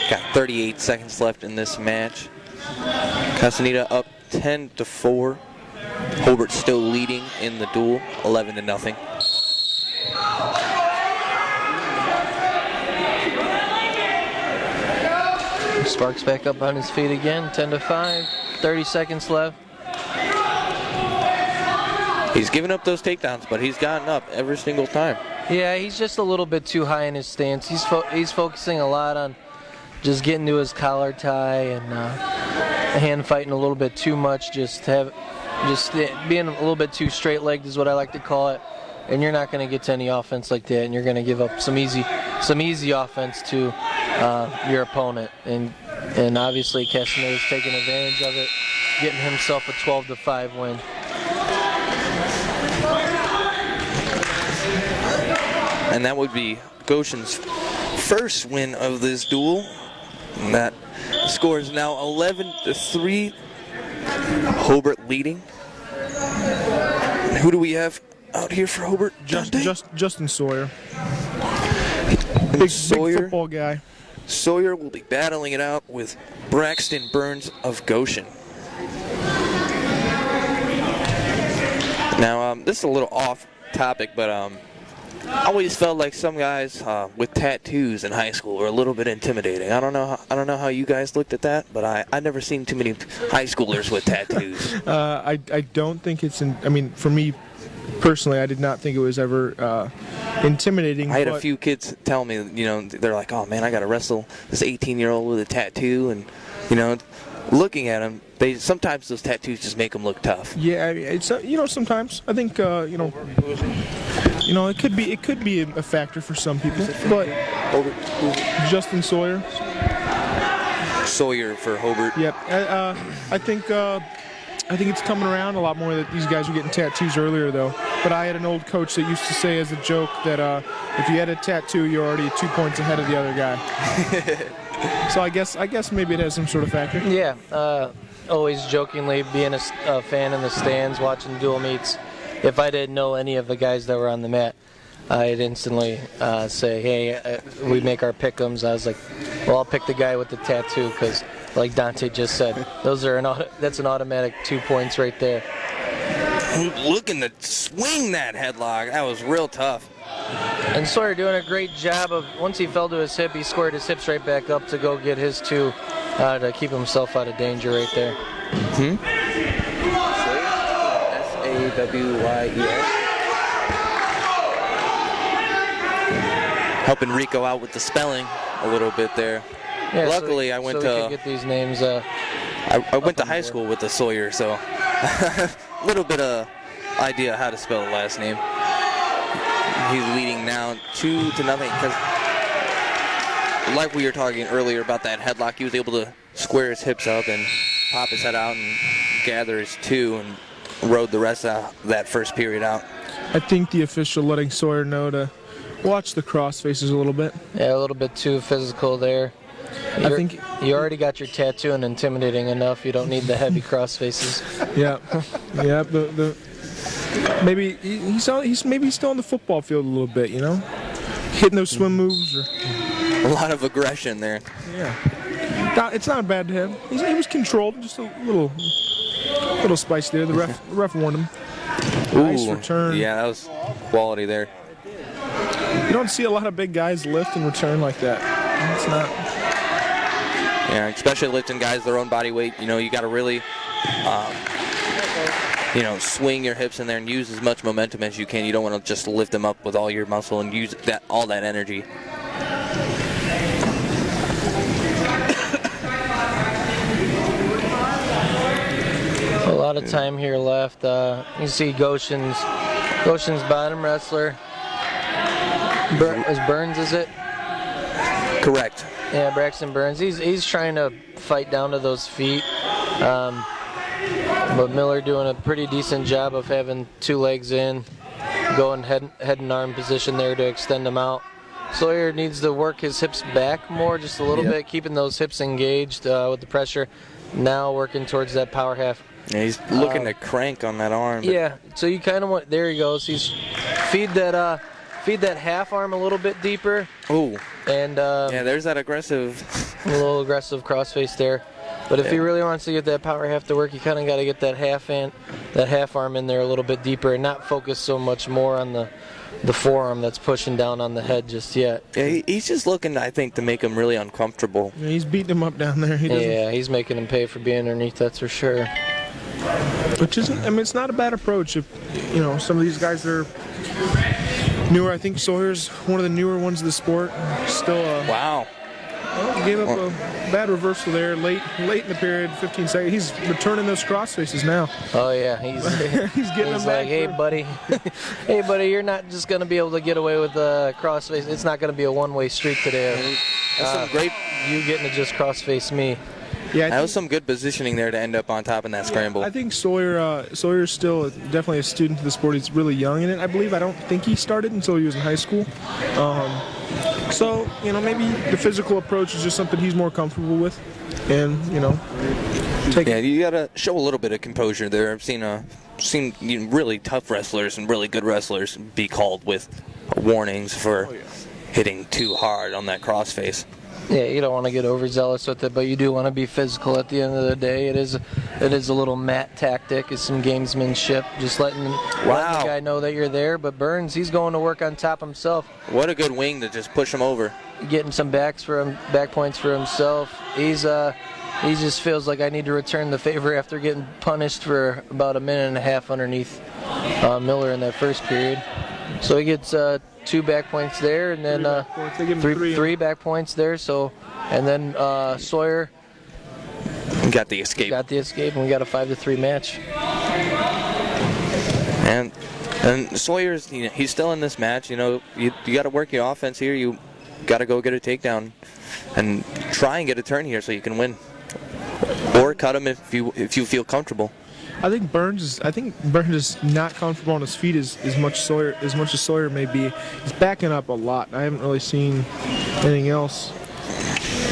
Got 38 seconds left in this match. Castaneda up 10-4. Hobart still leading in the duel, 11-0. Sparks back up on his feet again, 10-5, 30 seconds left. He's given up those takedowns, but he's gotten up every single time. Yeah, he's just a little bit too high in his stance. He's focusing a lot on just getting to his collar tie and hand fighting a little bit too much, just being a little bit too straight-legged is what I like to call it. And you're not going to get to any offense like that, and you're going to give up some easy offense to your opponent. And obviously Castaneda's taking advantage of it, getting himself a 12-5 win. And that would be Goshen's first win of this duel. And that score is now 11-3. Hobart leading. And who do we have out here for Hobart? Justin Sawyer. Big football guy. Sawyer will be battling it out with Braxton Burns of Goshen. Now, this is a little off topic, but I always felt like some guys with tattoos in high school were a little bit intimidating. I don't know how you guys looked at that, but I never seen too many high schoolers with tattoos. I don't think it's I mean, for me personally, I did not think it was ever intimidating. I had a few kids tell me, they're like, "Oh man, I got to wrestle this 18-year-old with a tattoo," and looking at him, sometimes those tattoos just make them look tough. Yeah, it's sometimes I think it could be a factor for some people, but Justin Sawyer for Hobart. Yep, I think it's coming around a lot more that these guys are getting tattoos earlier, though. But I had an old coach that used to say as a joke that if you had a tattoo, you're already 2 points ahead of the other guy. So I guess maybe it has some sort of factor. Yeah, always jokingly being a fan in the stands, watching dual meets. If I didn't know any of the guys that were on the mat, I'd instantly say, "Hey, we make our pick'ems." I was like, "Well, I'll pick the guy with the tattoo," because, like Dante just said, that's an automatic 2 points right there. Looking to swing that headlock. That was real tough. And Sawyer doing a great job of, once he fell to his hip, he squared his hips right back up to go get his two to keep himself out of danger right there. Sawyer? Helping Rico out with the spelling a little bit there. Yeah, luckily, I went to get these names. I went to high school with the Sawyer, so a little bit of idea how to spell the last name. He's leading now 2-0 because, like we were talking earlier about that headlock, he was able to square his hips up and pop his head out and gather his two and rode the rest of that first period out. I think the official letting Sawyer know to watch the cross faces a little bit. Yeah, a little bit too physical there. I think you already got your tattoo and intimidating enough. You don't need the heavy cross faces. Yeah. Maybe he's maybe still on the football field a little bit, hitting those swim moves. A lot of aggression there. Yeah. It's not bad to him. He was controlled, just a little spice there. The ref warned him. Nice return. Yeah, that was quality there. You don't see a lot of big guys lift and return like that. It's not. Yeah, especially lifting guys their own body weight. You got to really, swing your hips in there and use as much momentum as you can. You don't want to just lift them up with all your muscle and use all that energy. A lot of time here left. You see Goshen's bottom wrestler. Burns, is it? Correct. Yeah, Braxton Burns. He's trying to fight down to those feet. But Miller doing a pretty decent job of having two legs in, going head and arm position there to extend them out. Sawyer needs to work his hips back more, just a little bit, keeping those hips engaged with the pressure. Now working towards that power half. Yeah, he's looking to crank on that arm. Yeah, so you kind of want, there he goes. He's feed that half arm a little bit deeper. Ooh. And yeah, there's that aggressive. A little aggressive crossface there. But if he really wants to get that power half to work, you kind of got to get that half arm in there a little bit deeper and not focus so much more on the forearm that's pushing down on the head just yet. Yeah, he's just looking, I think, to make him really uncomfortable. Yeah, he's beating him up down there. Yeah, he's making him pay for being underneath, that's for sure. Which isn't, I mean, it's not a bad approach. If, some of these guys are newer. I think Sawyer's one of the newer ones of the sport. Still wow. He gave up a bad reversal there late in the period, 15 seconds. He's returning those cross faces now. Oh yeah, he's getting them back. like, hey buddy, hey buddy, you're not just gonna be able to get away with the cross face. It's not gonna be a one-way street today. That's some great. You getting to just cross face me. Yeah, That was some good positioning there to end up on top in that scramble. I think Sawyer's still definitely a student of the sport. He's really young in it, I believe. I don't think he started until he was in high school. So, maybe the physical approach is just something he's more comfortable with. And, Yeah, you got to show a little bit of composure there. I've seen really tough wrestlers and really good wrestlers be called with warnings for hitting too hard on that crossface. Yeah, you don't want to get overzealous with it, but you do want to be physical at the end of the day. It is a little mat tactic. It's some gamesmanship, just letting the guy know that you're there. But Burns, he's going to work on top himself. What a good wing to just push him over. Getting some back points for himself. He just feels like I need to return the favor after getting punished for about a minute and a half underneath Miller in that first period. So he gets 2 back points there, and then three back points there. So, and then Sawyer got the escape. And we got a 5-3 match. And Sawyer's, he's still in this match. You got to work your offense here. You got to go get a takedown and try and get a turn here so you can win, or cut him if you feel comfortable. I think Burns is not comfortable on his feet as much as Sawyer may be. He's backing up a lot. I haven't really seen anything else.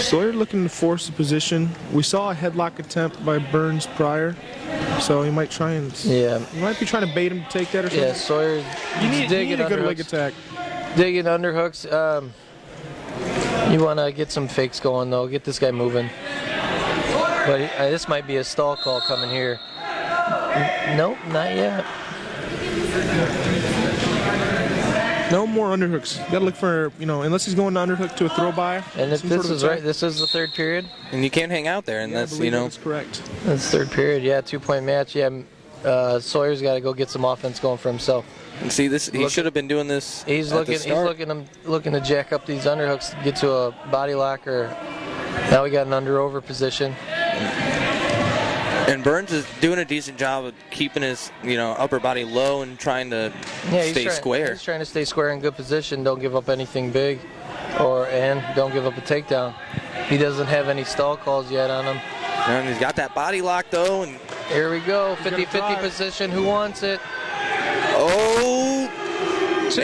Sawyer looking to force the position. We saw a headlock attempt by Burns prior, so he might try and he might be trying to bait him to take that or something. Yeah, Sawyer. You need a good leg attack. Digging underhooks. You want to get some fakes going though. Get this guy moving. But this might be a stall call coming here. Nope, not yet. No more underhooks. You gotta look for, unless he's going to underhook to a throw by. And if this is right, this is the third period. And you can't hang out there, and that's, That's correct. That's third period, 2-point match. Yeah, Sawyer's got to go get some offense going for himself. And see, he should have been doing this. He's looking to jack up these underhooks, get to a body lock, or now we got an under-over position. And Burns is doing a decent job of keeping his, upper body low and trying to stay square. He's trying to stay square in good position. Don't give up anything big, and don't give up a takedown. He doesn't have any stall calls yet on him. And he's got that body lock though, and here we go, 50-50 position. Who wants it? Oh, 2.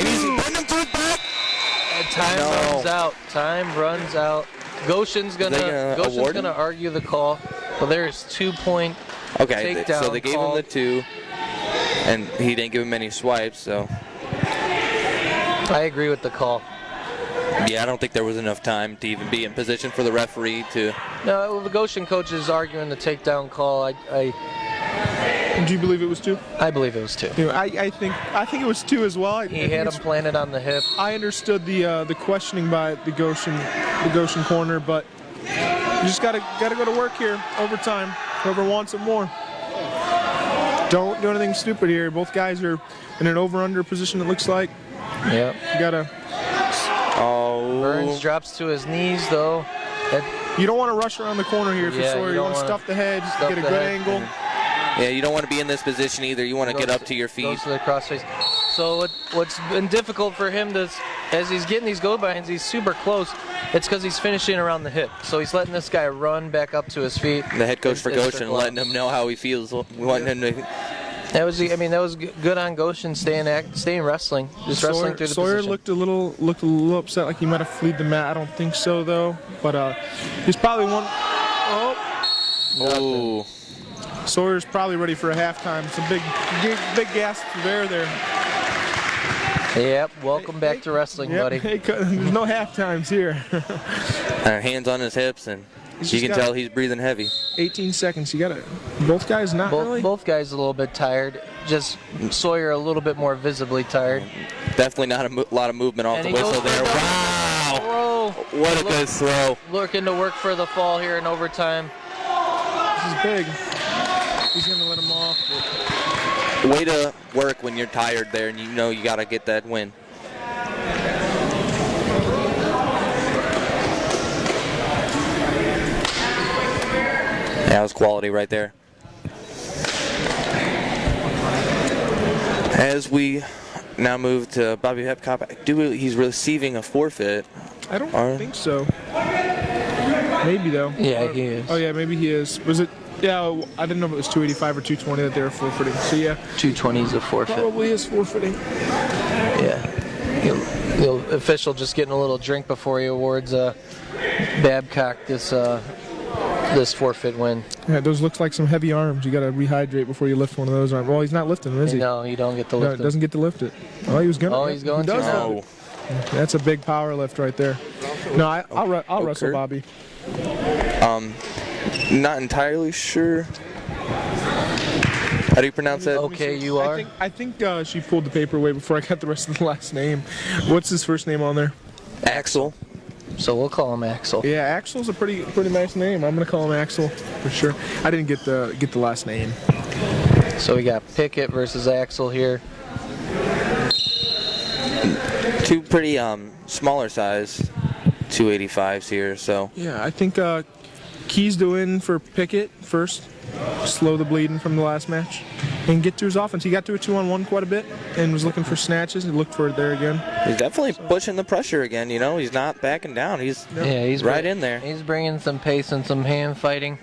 Time runs out. Goshen's gonna argue the call. Well, there's 2-point takedown. So they gave him the 2, and he didn't give him any swipes. So I agree with the call. Yeah, I don't think there was enough time to even be in position for the referee to. No, the Goshen coach is arguing the takedown call. Do you believe it was 2? I believe it was 2. I think it was 2 as well. He had him planted on the hip. I understood the questioning by the Goshen corner, but you just gotta go to work here. Overtime. Whoever wants it more. Don't do anything stupid here. Both guys are in an over/under position. It looks like. Yep. You gotta. Oh. Burns drops to his knees though. You don't want to rush around the corner here for Sawyer. You want to stuff the head, get a good angle. Yeah, you don't want to be in this position either. You want to get up to your feet. Goes to the crossface. So what's been difficult for him as he's getting these go-bys, he's super close. It's because he's finishing around the hip. So he's letting this guy run back up to his feet. The head coach for Goshen letting him know how he feels. Wanting him to. That was good on Goshen staying wrestling, just wrestling through the Sawyer position. looked a little upset, like he might have fleed the mat. I don't think so though, but he's probably one. Oh. Sawyer's probably ready for a halftime. Some big gasps of air there. Yep. Welcome back to wrestling, buddy. There's no half times here. Hands on his hips, and you can tell he's breathing heavy. 18 seconds. You gotta. Both guys not really. Both guys a little bit tired. Just Sawyer a little bit more visibly tired. Definitely not a lot of movement off the whistle there. Wow! What a good throw. Looking to work for the fall here in overtime. This is big. He's gonna let him off. Way to work when you're tired there, and you know you gotta get that win. That was quality right there. As we now move to Bobby Hepcop, he's receiving a forfeit. I don't think so. Maybe though. Yeah, he is. Oh yeah, maybe he is. Was it? Yeah, I didn't know if it was 285 or 220 that they were forfeiting. So yeah, 220 is a forfeit. probably is forfeiting. Yeah. The official just getting a little drink before he awards Babcock this forfeit win. Yeah, those looks like some heavy arms. You got to rehydrate before you lift one of those arms. Well, he's not lifting them, is he? No, you don't get to lift it. Doesn't get to lift it. Oh, he was gonna. Oh, he's going to. No. That's a big power lift right there. No, I'll wrestle Bobby. Not entirely sure. How do you pronounce that? Okay, you are. I think she pulled the paper away before I got the rest of the last name. What's his first name on there? Axel. So we'll call him Axel. Yeah, Axel's a pretty nice name. I'm gonna call him Axel for sure. I didn't get the last name. So we got Picket versus Axel here. Two pretty smaller size 285s here. So Yeah, I think keys to win for Picket first. Slow the bleeding from the last match and get to his offense. He got to a 2-on-1 quite a bit and was looking for snatches. He looked for it there again. he's definitely pushing the pressure again. You know, he's not backing down. He's right in there. He's bringing some pace and some hand fighting.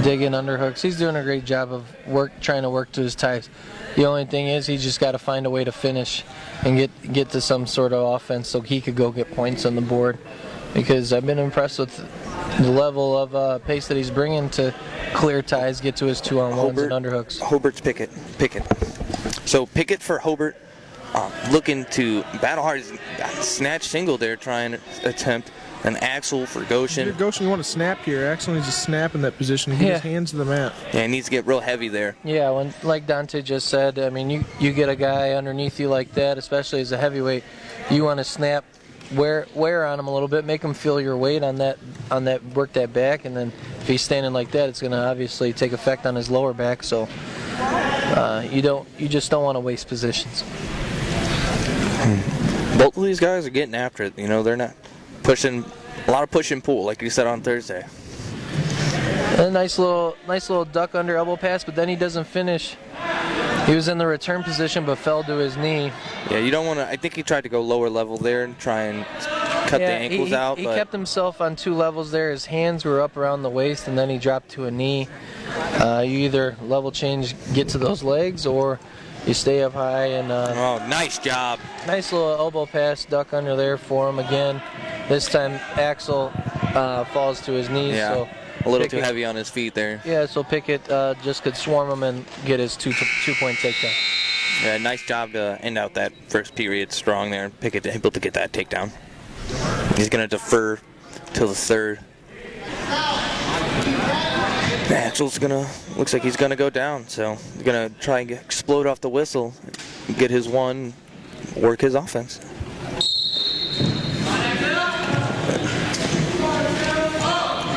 Digging underhooks. He's doing a great job of trying to work to his ties. The only thing is he's just got to find a way to finish and get to some sort of offense so he could go get points on the board. Because I've been impressed with the level of pace that he's bringing to clear ties, get to his 2-on-1s and underhooks. Hobart's Picket. So Picket for Hobart, looking to battle hard. Snatch single there, trying to attempt an Axel for Goshen. Goshen, you want to snap here. Axel needs to snap in that position and get his hands to the mat. Yeah, he needs to get real heavy there. Yeah, when like Dante just said, I mean, you get a guy underneath you like that, especially as a heavyweight, you want to snap, wear on him a little bit, make him feel your weight on that, work that back, and then if he's standing like that, it's going to obviously take effect on his lower back. So you just don't want to waste positions. Both of these guys are getting after it. You know, they're not pushing, a lot of push and pull, like you said on Thursday. And a nice little duck under elbow pass, but then he doesn't finish. He was in the return position, but fell to his knee. Yeah, you don't want to. I think he tried to go lower level there and try and cut the ankles out. He kept himself on 2 levels there. His hands were up around the waist, and then he dropped to a knee. You either level change, get to those legs, or you stay up high and. Oh, nice job! Nice little elbow pass, duck under there for him again. This time Axel falls to his knees. Yeah. So a little too heavy on his feet there. Yeah, so Picket just could swarm him and get his two-point takedown. Yeah, nice job to end out that first period strong there. Picket able to get that takedown. He's going to defer till the third. Axel's looks like he's going to go down, so he's going to try and explode off the whistle, get his one, work his offense.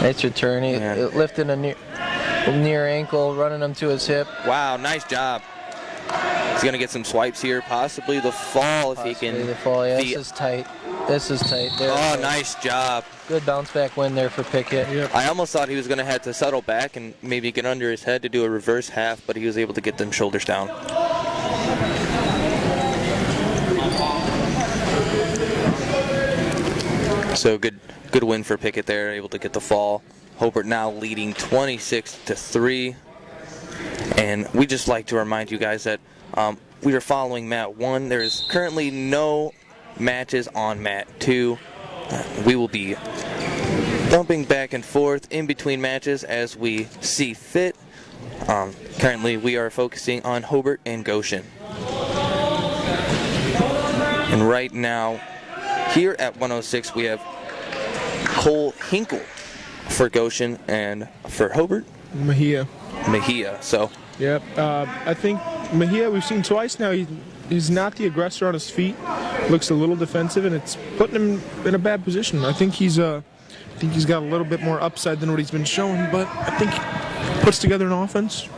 Nice return. He lifting a near ankle, running him to his hip. Wow, nice job. He's going to get some swipes here, possibly the fall if he can. The fall, yeah, this is tight. This is tight. There, oh, nice job. Good bounce back win there for Picket. Yep. I almost thought he was going to have to settle back and maybe get under his head to do a reverse half, but he was able to get them shoulders down. So good win for Picket there, able to get the fall. Hobart now leading 26-3. And we just like to remind you guys that we are following Mat 1. There is currently no matches on Mat 2. We will be bumping back and forth in between matches as we see fit. Currently we are focusing on Hobart and Goshen. And right now, here at 106, we have Cole Hinkle for Goshen and for Hobart, Mejia. So, Yep. I think Mejia, we've seen twice now. He's not the aggressor on his feet. Looks a little defensive, and it's putting him in a bad position. I think he's got a little bit more upside than what he's been showing, but I think he puts together an offense.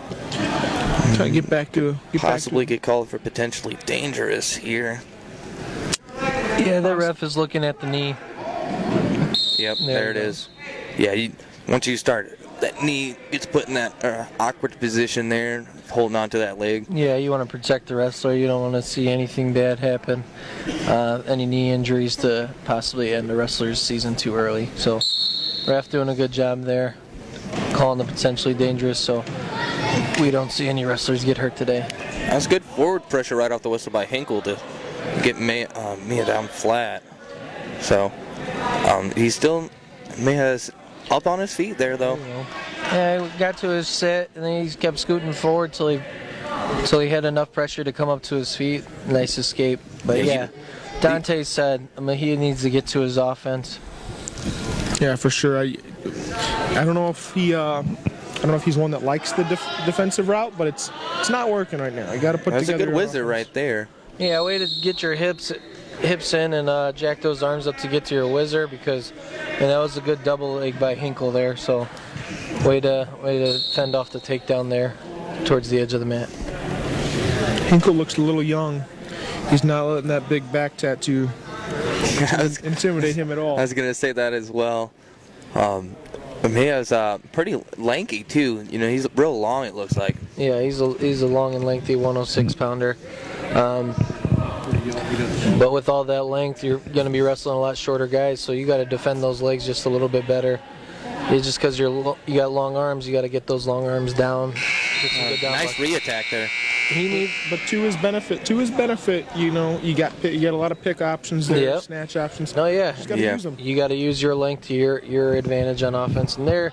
Try to get back to get called for potentially dangerous here. Yeah, the ref is looking at the knee. Yep, There there you it go. is. Yeah, once you start, that knee gets put in that awkward position there, holding on to that leg. Yeah, you want to protect the wrestler. You don't want to see anything bad happen, any knee injuries to possibly end the wrestler's season too early. So, ref doing a good job there, calling the potentially dangerous, so we don't see any wrestlers get hurt today. That's good forward pressure right off the whistle by Hinkle to get Mia down flat. So, he's still, Mia's up on his feet there, though. Yeah, he got to his set, and then he kept scooting forward till he had enough pressure to come up to his feet. Nice escape. But yeah, Dante said he needs to get to his offense. Yeah, for sure. I don't know if he I don't know if he's one that likes the defensive route, but it's not working right now. You got to put That's a together good an wizard offense. right there. Yeah, way to get your hips in and jack those arms up to get to your whizzer, because that was a good double leg by Hinkle there. So way to fend off the takedown there towards the edge of the mat. Hinkle looks a little young. He's not letting that big back tattoo intimidate him at all. I was going to say that as well. Mia's pretty lanky, too. You know, he's real long, it looks like. Yeah, he's a long and lengthy 106 pounder. But with all that length, you're going to be wrestling a lot shorter guys, so you got to defend those legs just a little bit better. It's just because you got long arms, you got to get those long arms down. Get some good down Nice luck. re-attack there. But to his benefit, you know, you got a lot of pick options there, Yep. snatch options. No, yeah. Just got to use them. You got to use your length to your advantage on offense. And there,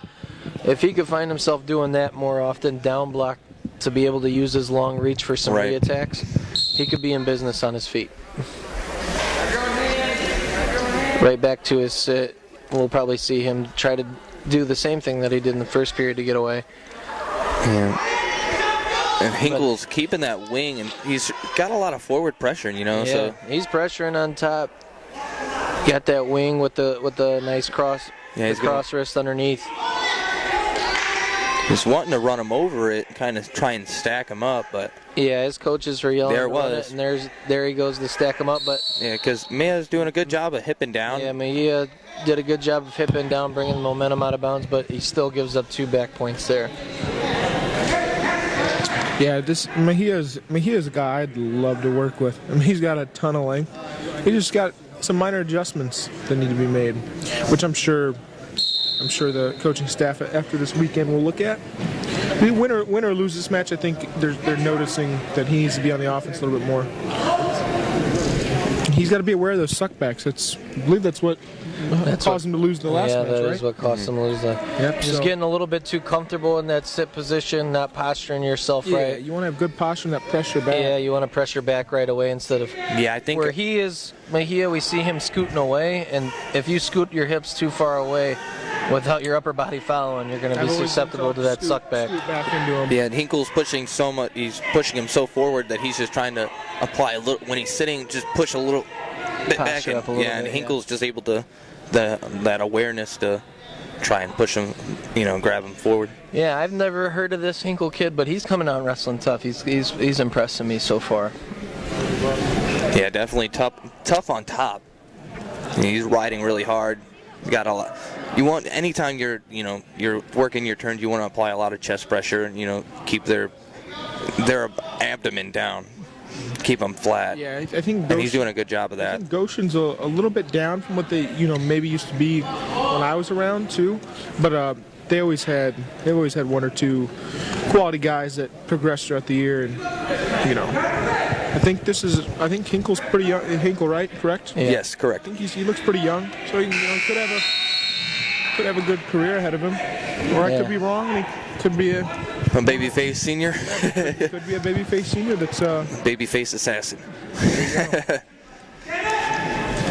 if he could find himself doing that more often, down block, to be able to use his long reach for some Right. re-attacks, he could be in business on his feet. Right back to his sit. We'll probably see him try to do the same thing that he did in the first period to get away. Yeah. And Hinkle's keeping that wing, and he's got a lot of forward pressure, you know. Yeah, So he's pressuring on top. Got that wing with the nice cross, Yeah, the he's gonna- cross wrist underneath. he's wanting to run him over it, kind of try and stack him up, but Yeah, his coaches were yelling. There it to run was. it, and there he goes to stack him up. But yeah, because Mia's doing a good job of hipping down. yeah, Mejia did a good job of hipping down, bringing the momentum out of bounds. But he still gives up 2 back points there. Yeah, Mejia's a guy I'd love to work with. I mean, he's got a ton of length. He just got some minor adjustments that need to be made, which I'm sure the coaching staff after this weekend will look at. Win or lose this match, I think they're noticing that he needs to be on the offense a little bit more. He's got to be aware of those suckbacks. I believe that's what caused him to lose the last yeah, match, that right? is what cost him to lose the. Yep, Just so- getting a little bit too comfortable in that sit position, not posturing yourself Yeah, right. you want to have good posture and that pressure back. Yeah, you want to pressure back right away instead of Yeah, I think where he is. Mejia, we see him scooting away, and if you scoot your hips too far away without your upper body following, you're going to I've be always been susceptible told to that scoot suck back. back into him. Yeah, and Hinkle's pushing so much. He's pushing him so forward that he's just trying to apply a little. When he's sitting, just push a little bit back. Posture And, up a little yeah, and bit, Hinkle's just able to that awareness to try and push him, grab him forward. Yeah, I've never heard of this Hinkle kid, but he's coming out wrestling tough. He's impressing me so far. Yeah, definitely tough on top. He's riding really hard. You got a lot. You want anytime you're working your turns, you want to apply a lot of chest pressure and keep their abdomen down, keep them flat. Yeah, I think And he's doing a good job of I that. think Goshen's a little bit down from what they maybe used to be when I was around too, but they always had 1 or 2 quality guys that progressed throughout the year, and I think Hinkle's pretty young. Hinkle, right? Correct? Yeah. Yes, I correct. think he looks pretty young, so he could have a good career ahead of him. Or I Yeah. could be wrong, and he could be a Babyface senior, babyface senior that's babyface assassin.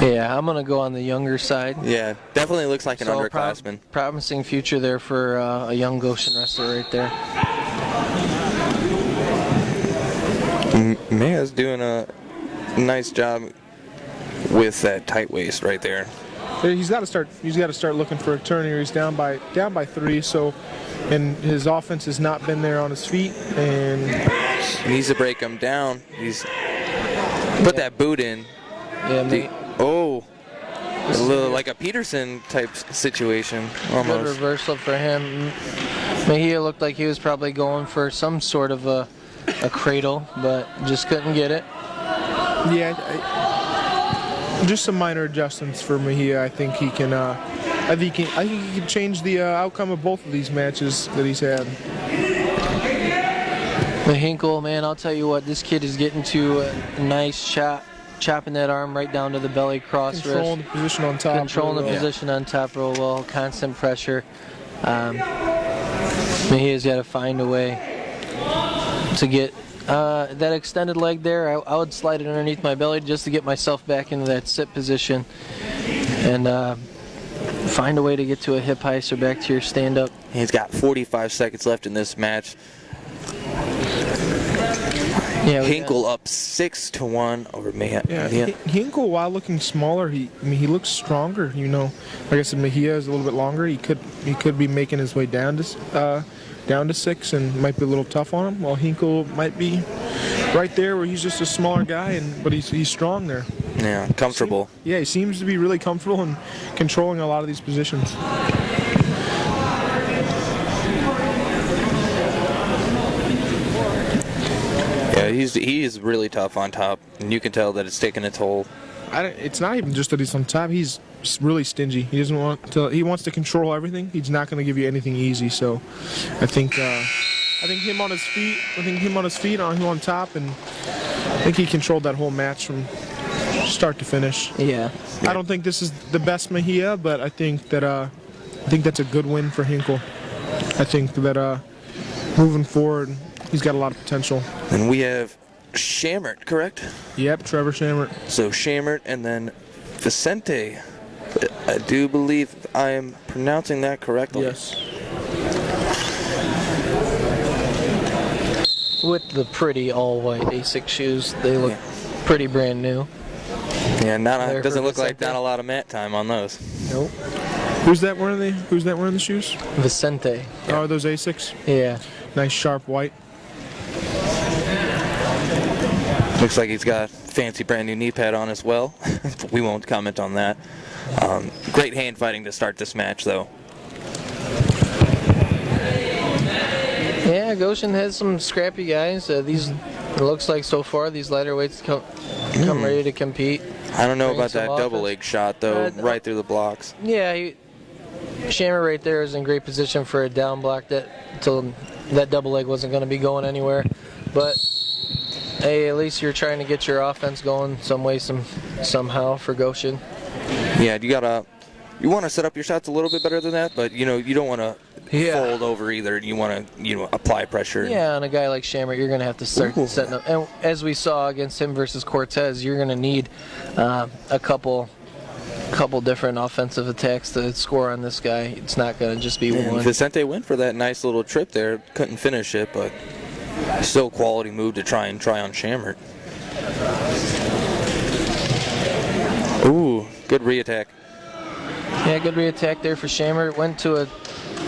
Yeah, I'm gonna go on the younger side. Yeah, definitely looks like an So, underclassman. promising future there for a young Goshen wrestler right there. Mia's doing a nice job with that tight waist right there. he's got to start looking for a turn here. He's down by 3, so and his offense has not been there on his feet, and Needs to break him down. He's put that boot in. Yeah, Oh, A little like a Peterson type situation, Good almost. reversal for him. Mejia looked like he was probably going for some sort of a cradle, but just couldn't get it. Yeah, just some minor adjustments for Mejia. I think he can. I think he can change the outcome of both of these matches that he's had. The Hinkle, man, I'll tell you what, this kid is getting to a nice chop, chopping that arm right down to the belly, cross Controlling wrist. the position on top. Controlling the really well. position on top real well, constant pressure. Mejia's got to find a way to get that extended leg there. I would slide it underneath my belly just to get myself back into that sit position and find a way to get to a hip heist or back to your stand-up. He's got 45 seconds left in this match. Yeah, Hinkle up 6-1 over Mejia. Yeah, Hinkle, while looking smaller, he looks stronger. You know, like I said, Mejia is a little bit longer. He could be making his way down to 6 and might be a little tough on him. While Hinkle might be right there where he's just a smaller guy, but he's strong there. Yeah, comfortable. Yeah, he seems to be really comfortable in controlling a lot of these positions. Yeah, he is really tough on top, and you can tell that it's taking a toll. It's not even just that he's on top. He's really stingy. He doesn't want to. He wants to control everything. He's not going to give you anything easy. So, I think him on his feet. I think him on his feet, on him on top, and I think he controlled that whole match from start to finish. Yeah. I don't think this is the best Mejia, but I think that's a good win for Hinkle. I think that moving forward, he's got a lot of potential. And we have Shamrock, correct? Yep, Trevor Shamrock. So Shamrock and then Vicente. I do believe I am pronouncing that correctly. Yes. With the pretty all-white ASIC shoes, they look pretty brand new. Yeah, There doesn't for look like Vicente. not a lot of mat time on those. Nope. Who's that wearing the shoes? Vicente. Oh, are those Asics? Yeah. Nice sharp white. Looks like he's got fancy brand new knee pad on as well. We won't comment on that. Great hand fighting to start this match, though. Yeah, Goshen has some scrappy guys. It looks like so far these lighter weights come ready to compete. I don't know Bring about some that double offense. leg shot, though, right through the blocks. Yeah, Shammer right there is in great position for a down block till that double leg wasn't going to be going anywhere. But hey, at least you're trying to get your offense going some way, somehow for Goshen. Yeah, you want to set up your shots a little bit better than that, but you don't want to fold over either. You want to apply pressure. Yeah, on a guy like Shamrock, you're going to have to start setting up. And as we saw against him versus Cortez, you're going to need a couple different offensive attacks to score on this guy. It's not going to just be one. Vicente went for that nice little trip there. Couldn't finish it, but still a quality move to try on Shamrock. Ooh, good re-attack. Yeah, good re-attack there for Shamrock. Went to a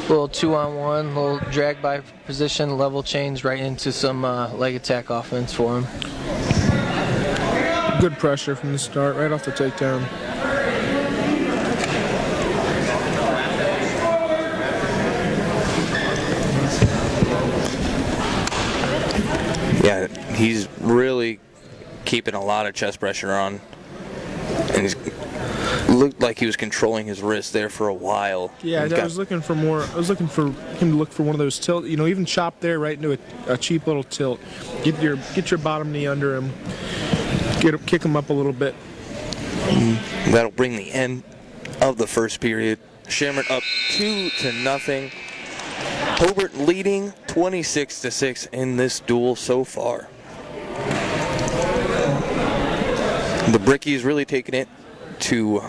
little 2-on-1, little drag by position, level change right into some leg attack offense for him. Good pressure from the start, right off the takedown. Yeah, he's really keeping a lot of chest pressure on, and he's looked like he was controlling his wrist there for a while. Yeah, I was looking for more. I was looking for him to look for one of those tilt. Even chop there right into a cheap little tilt. Get your bottom knee under him. Kick him up a little bit. That'll bring the end of the first period. Shamrock up 2-0. Hobart leading 26-6 in this duel so far. The Brickies really taking it to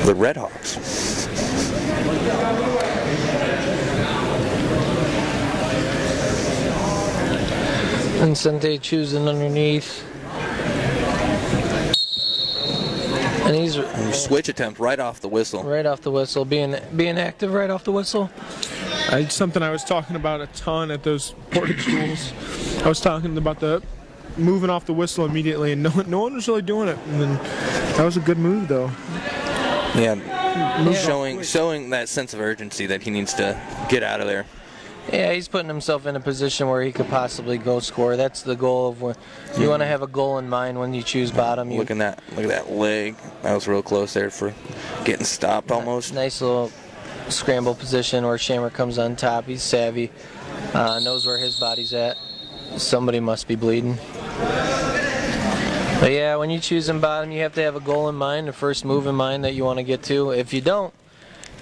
the Red Hawks. Vicente choosing underneath. And he's Switch attempt right off the whistle. right off the whistle, being active right off the whistle. It's something I was talking about a ton at those portage duels. I was talking about the moving off the whistle immediately, and no one was really doing it. And then That was a good move, though. Yeah, showing that sense of urgency that he needs to get out of there. Yeah, he's putting himself in a position where he could possibly go score. That's the goal of when you want to have a goal in mind when you choose bottom. Look at that leg. That was real close there for getting stopped almost. Nice little scramble position where Shamrock comes on top. He's savvy, knows where his body's at. Somebody must be bleeding. But yeah, when you choose in bottom, you have to have a goal in mind, a first move in mind that you want to get to. If you don't,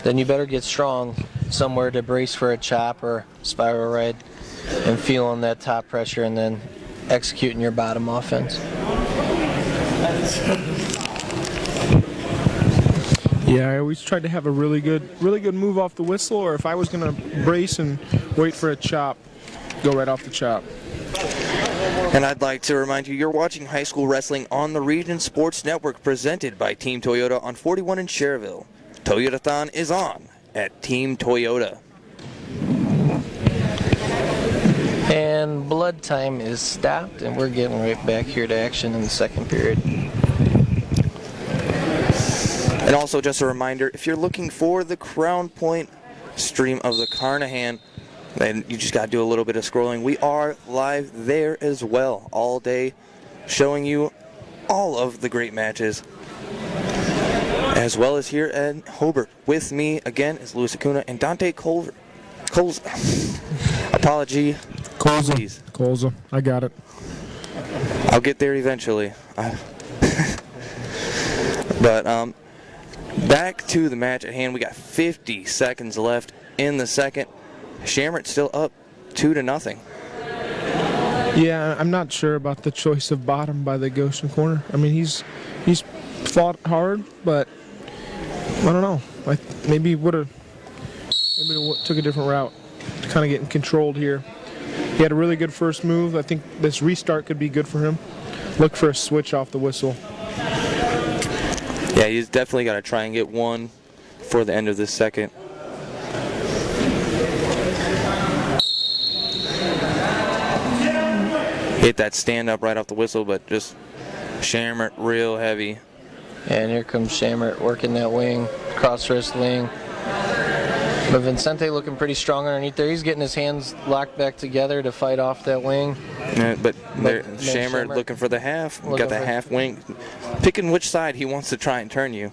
then you better get strong somewhere to brace for a chop or spiral ride and feeling that top pressure and then executing your bottom offense. Yeah, I always tried to have a really good move off the whistle, or if I was going to brace and wait for a chop, go right off the chop. And I'd like to remind you, you're watching high school wrestling on the Region Sports Network, presented by Team Toyota on 41 in Schererville. Toyotathon is on at Team Toyota. And blood time is stopped, and we're getting right back here to action in the second period. And also just a reminder, if you're looking for the Crown Point stream of the Carnahan, then you just got to do a little bit of scrolling. We are live there as well all day, showing you all of the great matches, as well as here at Hobart. With me again is Luis Acuna and Dante Colza. Apology. Colza. I got it. I'll get there eventually. But back to the match at hand. We got 50 seconds left in the second. Shamrock still up 2-0. Yeah, I'm not sure about the choice of bottom by the Goshen corner. I mean, he's fought hard, but I don't know. Maybe took a different route. Kind of getting controlled here. He had a really good first move. I think this restart could be good for him. Look for a switch off the whistle. Yeah, he's definitely got to try and get one for the end of this second. Hit that stand up right off the whistle, but just Shamrock real heavy. And here comes Shamrock working that wing, cross wrist wing. But Vincente looking pretty strong underneath there. He's getting his hands locked back together to fight off that wing. Yeah, but Shamrock looking for the half. Got the half wing. Picking which side he wants to try and turn you.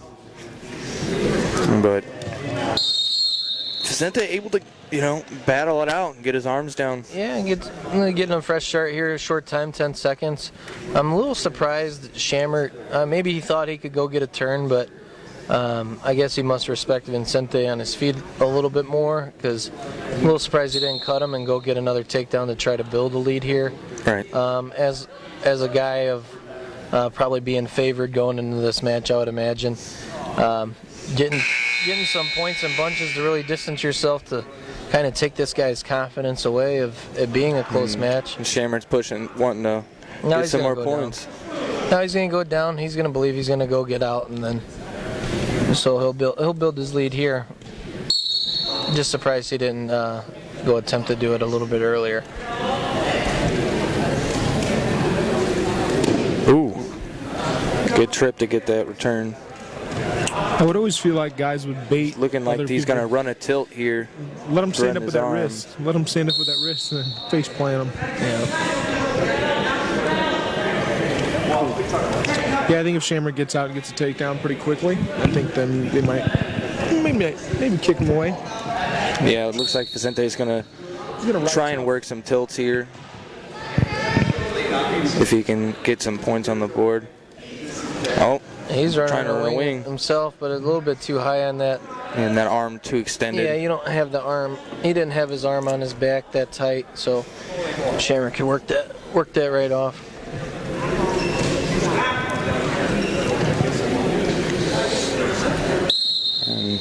But Vincente able to, battle it out and get his arms down. Yeah, getting a fresh start here, a short time, 10 seconds. I'm a little surprised that Shamrock, maybe he thought he could go get a turn, but I guess he must respect Vincente on his feet a little bit more, because I'm a little surprised he didn't cut him and go get another takedown to try to build a lead here. Right. As a guy of probably being favored going into this match, I would imagine. Getting some points and bunches to really distance yourself to kind of take this guy's confidence away of it being a close match. And Shamrock's wanting to get some more points. Now he's going to go down. He's going to believe he's going to go get out, and then so he'll build his lead here. Just surprised he didn't go attempt to do it a little bit earlier. Ooh, good trip to get that return. I would always feel like guys would bait. Looking like he's going to run a tilt here. Let him stand up with that wrist. Let him stand up with that wrist and then face plant him. Yeah, I think if Shamrock gets out and gets a takedown pretty quickly, I think then they might maybe kick him away. Yeah, it looks like Vicente's going to try and work some tilts here. If he can get some points on the board. Oh. He's running a wing himself, but a little bit too high on that. And that arm too extended. Yeah, you don't have the arm. He didn't have his arm on his back that tight, so Shamrock can work that right off. And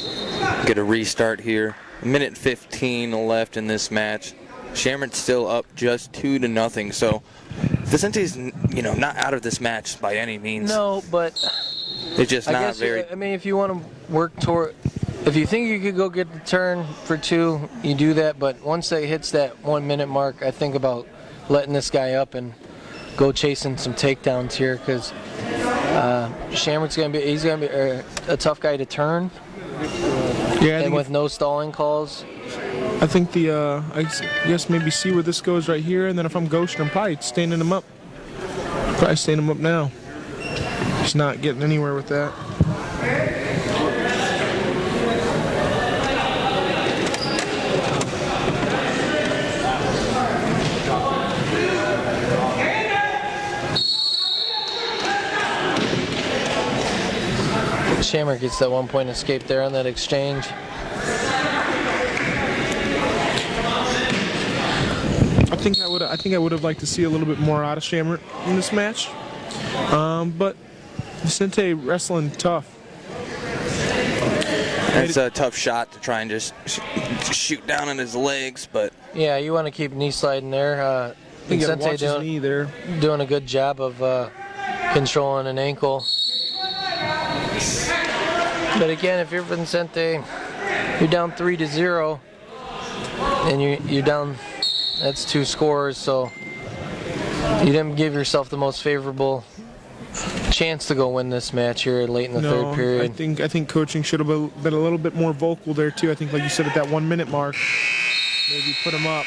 get a restart here. A minute 15 left in this match. Shamrock's still up just 2-0. So Vicente's, not out of this match by any means. No, but it's just not very. I mean, if you want to work toward, if you think you could go get the turn for 2, you do that. But once it hits that 1 minute mark, I think about letting this guy up and go chasing some takedowns here, because Shamrock's he's gonna be a tough guy to turn, Yeah, and with no stalling calls. I think I guess maybe see where this goes right here, and then if I'm Goshen, I'm probably standing him up. Probably standing him up now. Just not getting anywhere with that. Shamrock gets that 1 point escape there on that exchange. I think I would have liked to see a little bit more out of Shamrock in this match. But Vicente wrestling tough. It's a tough shot to try and just shoot down on his legs, but Yeah, you want to keep knee sliding there. You gotta Vicente watch his knee there. doing a good job of controlling an ankle. But again, if you're Vicente, you're down 3-0, and you're down. That's 2 scores, so you didn't give yourself the most favorable chance to go win this match here late in the third period. I think coaching should have been a little bit more vocal there too. I think, like you said, at that 1 minute mark, maybe put him up.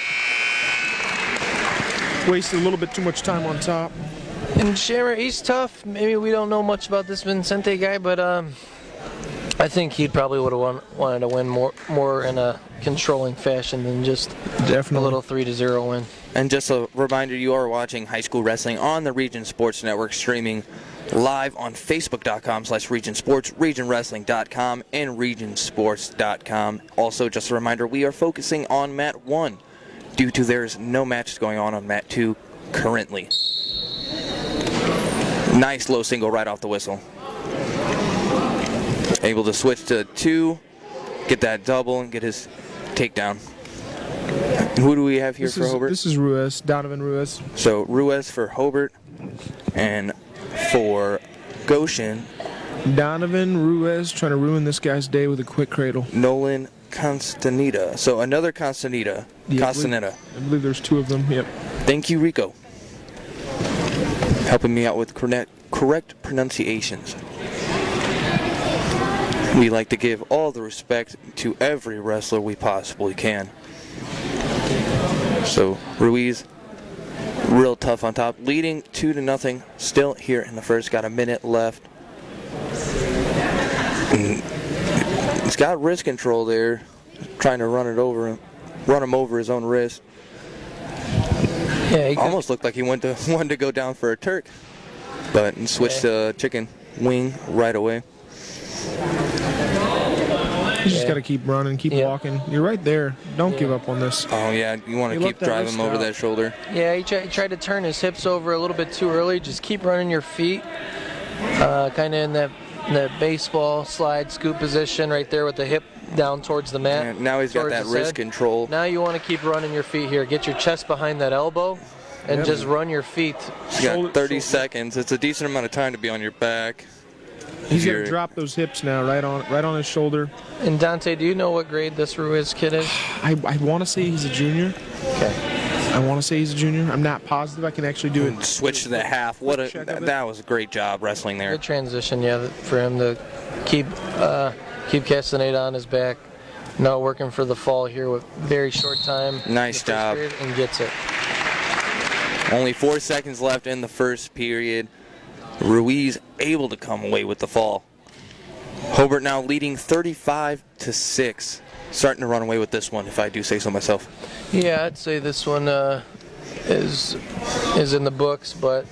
Wasted a little bit too much time on top. And Shamrock, he's tough. Maybe we don't know much about this Vicente guy, but I think he probably would have wanted to win more in a controlling fashion than just Definitely. a little 3-0 win. And just a reminder, you are watching high school wrestling on the Region Sports Network, streaming live on Facebook.com/Region Sports, RegionWrestling.com, and RegionSports.com. Also, just a reminder, we are focusing on Mat 1 due to there's no matches going on Mat 2 currently. Nice low single right off the whistle. Able to switch to 2, get that double, and get his takedown. Who do we have here for Hobart? This is Ruiz, Donovan Ruiz. So Ruiz for Hobart, and for Goshen, Donovan Ruiz trying to ruin this guy's day with a quick cradle. Nolan Constanita. So another Constanita. Yeah, Constanita. I believe there's 2 of them. Yep. Thank you, Rico. Helping me out with correct pronunciations. We like to give all the respect to every wrestler we possibly can. So Ruiz, real tough on top, leading 2-0. Still here in the first. Got a minute left. And he's got wrist control there, trying to run him over his own wrist. Yeah, he Almost looked like he wanted to go down for a Turk, but switched to chicken wing right away. You just got to keep running, keep walking. You're right there. Don't give up on this. Oh, yeah, you want to keep driving him over that shoulder. Yeah, he tried to turn his hips over a little bit too early. Just keep running your feet, kind of in that baseball slide scoop position right there with the hip down towards the mat. Yeah, now he's got that wrist control. Now you want to keep running your feet here. Get your chest behind that elbow and just run your feet. You got 30 seconds. It's a decent amount of time to be on your back. He's going to drop those hips now, right on his shoulder. And Dante, do you know what grade this Ruiz kid is? I want to say he's a junior. Okay. I want to say he's a junior. I'm not positive. I can actually do it. Switch to the half. That was a great job wrestling there. Good transition, yeah, for him to keep Castaneda on his back. Now working for the fall here with very short time. Nice job. And gets it. Only 4 seconds left in the first period. Ruiz able to come away with the fall. Hobart now leading 35-6. Starting to run away with this one, if I do say so myself. Yeah, I'd say this one is in the books, but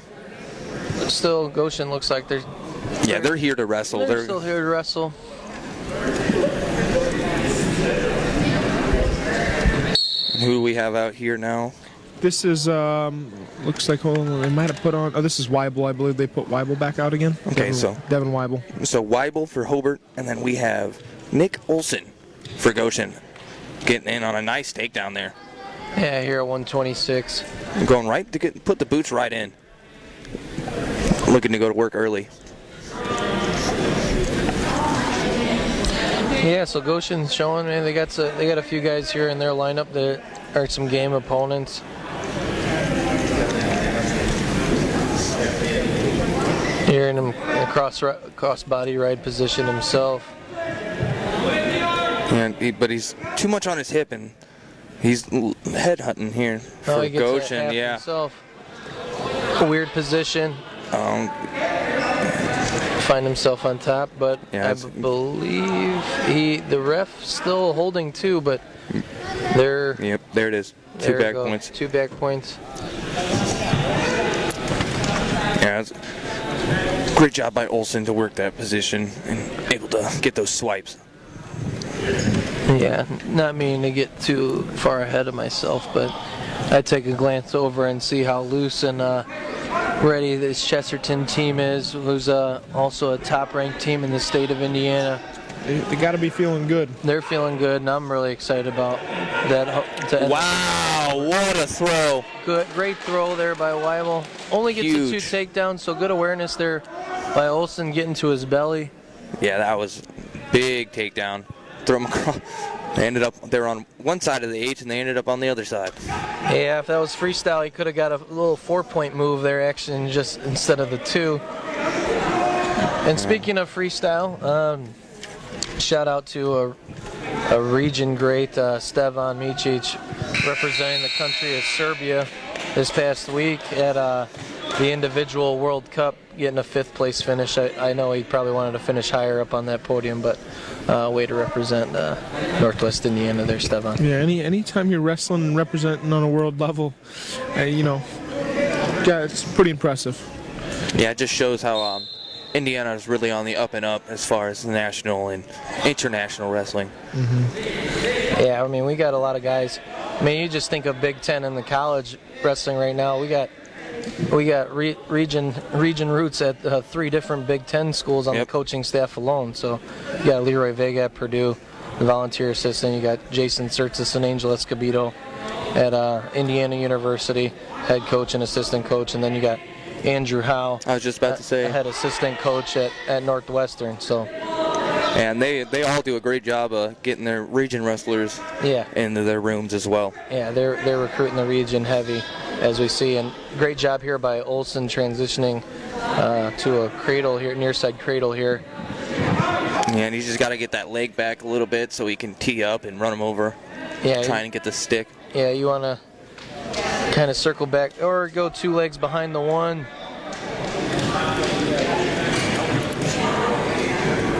still, Goshen looks like they're here to wrestle. They're still here to wrestle. Who do we have out here now? This is, looks like, hold on, they might have put on, this is Weibel. I believe they put Weibel back out again. Okay, Devin Weibel. So Weibel for Hobart, and then we have Nick Olson for Goshen. Getting in on a nice takedown there. Yeah, here at 126. Going right to put the boots right in. Looking to go to work early. Yeah, so Goshen's showing, man, they got a few guys here in their lineup that are some game opponents. Here Carrying him in a cross body ride position himself. But he's too much on his hip, and he's head hunting here for he gets Goshen. that half Yeah. himself. A weird position. Find himself on top, but Yeah, I believe the ref still holding two, but they're Yep, there it is. Two back points. 2 back points. Yeah, it's great job by Olsen to work that position and able to get those swipes. Yeah, not meaning to get too far ahead of myself, but I take a glance over and see how loose and ready this Chesterton team is, who's also a top-ranked team in the state of Indiana. They got to be feeling good. They're feeling good, and I'm really excited about that. Wow, what a throw. Great throw there by Weibel. Only gets the 2 takedowns, so good awareness there by Olsen getting to his belly. Yeah, that was big takedown. Throw him across. They were on one side of the H, and they ended up on the other side. Yeah, if that was freestyle, he could have got a little 4-point move there, actually, just instead of the 2. And speaking of freestyle, shout out to a region great, Stevan Micic, representing the country of Serbia this past week at the individual World Cup, getting a 5th place finish. I know he probably wanted to finish higher up on that podium, but way to represent Northwest Indiana there, Stevan. Yeah, anytime you're wrestling and representing on a world level, yeah, it's pretty impressive. Yeah, it just shows how Indiana is really on the up and up as far as national and international wrestling. Mm-hmm. Yeah, I mean, we got a lot of guys. I mean, you just think of Big Ten and the college wrestling right now. We got region roots at 3 different Big Ten schools on the coaching staff alone. So you got Leroy Vega at Purdue, the volunteer assistant. You got Jason Sertzis and Angel Escobedo at Indiana University, head coach and assistant coach. And then you got Andrew Howe. I was just about to say. Head assistant coach at Northwestern. So. And they all do a great job of getting their region wrestlers into their rooms as well. Yeah, they're recruiting the region heavy, as we see, and great job here by Olsen transitioning to a cradle here, near side cradle here. Yeah, and he's just got to get that leg back a little bit so he can tee up and run him over. Yeah, trying to get the stick. Yeah, you want to kind of circle back or go 2 legs behind the one.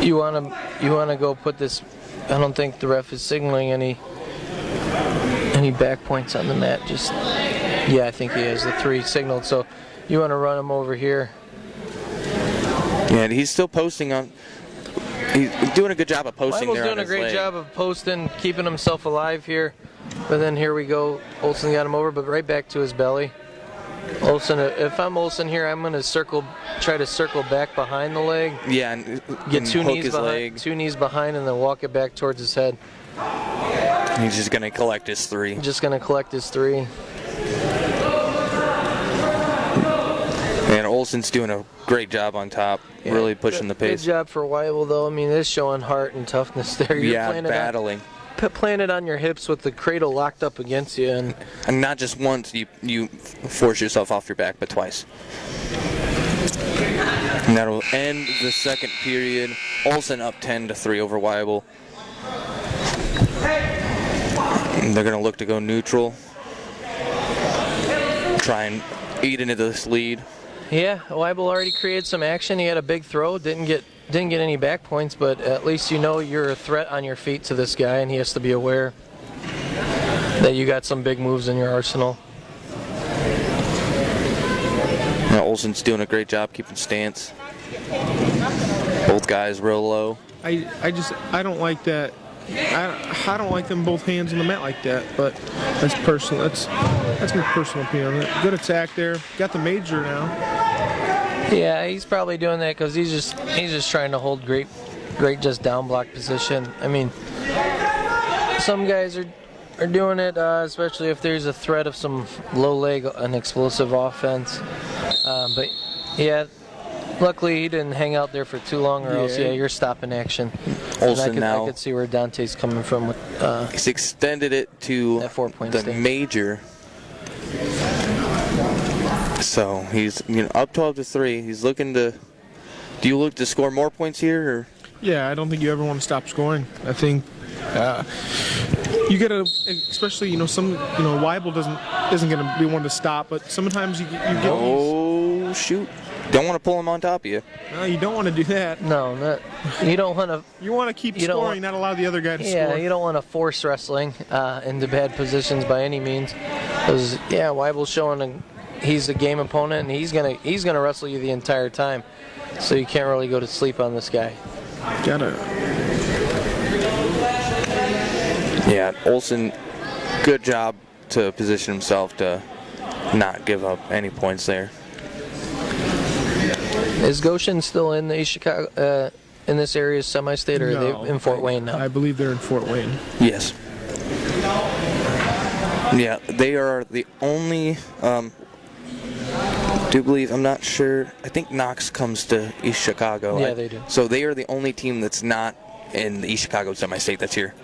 You want to go put this. I don't think the ref is signaling any back points on the mat. Yeah, I think he has the 3 signaled. So you want to run him over here. Yeah, and he's still posting on. He's doing a good job of posting. Weibel's doing a great job of posting, keeping himself alive here. But then here we go. Olsen got him over, but right back to his belly. Olsen, if I'm Olsen here, I'm going to try to circle back behind the leg. Yeah, and get 2 knees behind, 2 knees behind, and then walk it back towards his head. He's just going to collect his 3. Just going to collect his 3. And Olsen's doing a great job on top, really pushing the pace. Good job for Weibel, though. I mean, it's showing heart and toughness there. You're battling. Planted on your hips with the cradle locked up against you, and not just once you force yourself off your back, but twice. And that'll end the second period. Olsen up 10-3 over Weibel. And they're going to look to go neutral. Try and eat into this lead. Yeah, Weibel already created some action. He had a big throw, didn't get any back points, but at least you know you're a threat on your feet to this guy, and he has to be aware that you got some big moves in your arsenal. Now Olsen's doing a great job keeping stance. Both guys real low. I don't like that. I don't like them both hands on the mat like that, but that's personal. That's my personal opinion. Good attack there. Got the major now. Yeah, he's probably doing that because he's just trying to hold great just down block position. I mean, some guys are doing it, especially if there's a threat of some low leg and explosive offense. But yeah, luckily he didn't hang out there for too long, or else you're stopping action. Olsen I could see where Dante's coming from with. He's extended it to that 4-point the stance. major. So he's up 12-3. He's looking to Do you look to score more points here? Or? Yeah, I don't think you ever want to stop scoring. I think you gotta, especially Weibel isn't gonna be one to stop, but sometimes you get these. Oh shoot! Don't want to pull him on top of you. No, you don't want to do that. No, you don't want to. You want to keep scoring, not allow the other guy to score. Yeah, you don't want to force wrestling into bad positions by any means. Because Weibel's showing he's a game opponent, and he's gonna wrestle you the entire time. So you can't really go to sleep on this guy. Yeah, Olsen, good job to position himself to not give up any points there. Is Goshen still in the East Chicago, in this area semi-state, or are they in Fort Wayne now? I believe they're in Fort Wayne. Yes. Yeah, they are the only. Do believe, I'm not sure. I think Knox comes to East Chicago. Yeah, they do. So they are the only team that's not in the East Chicago semi-state that's here.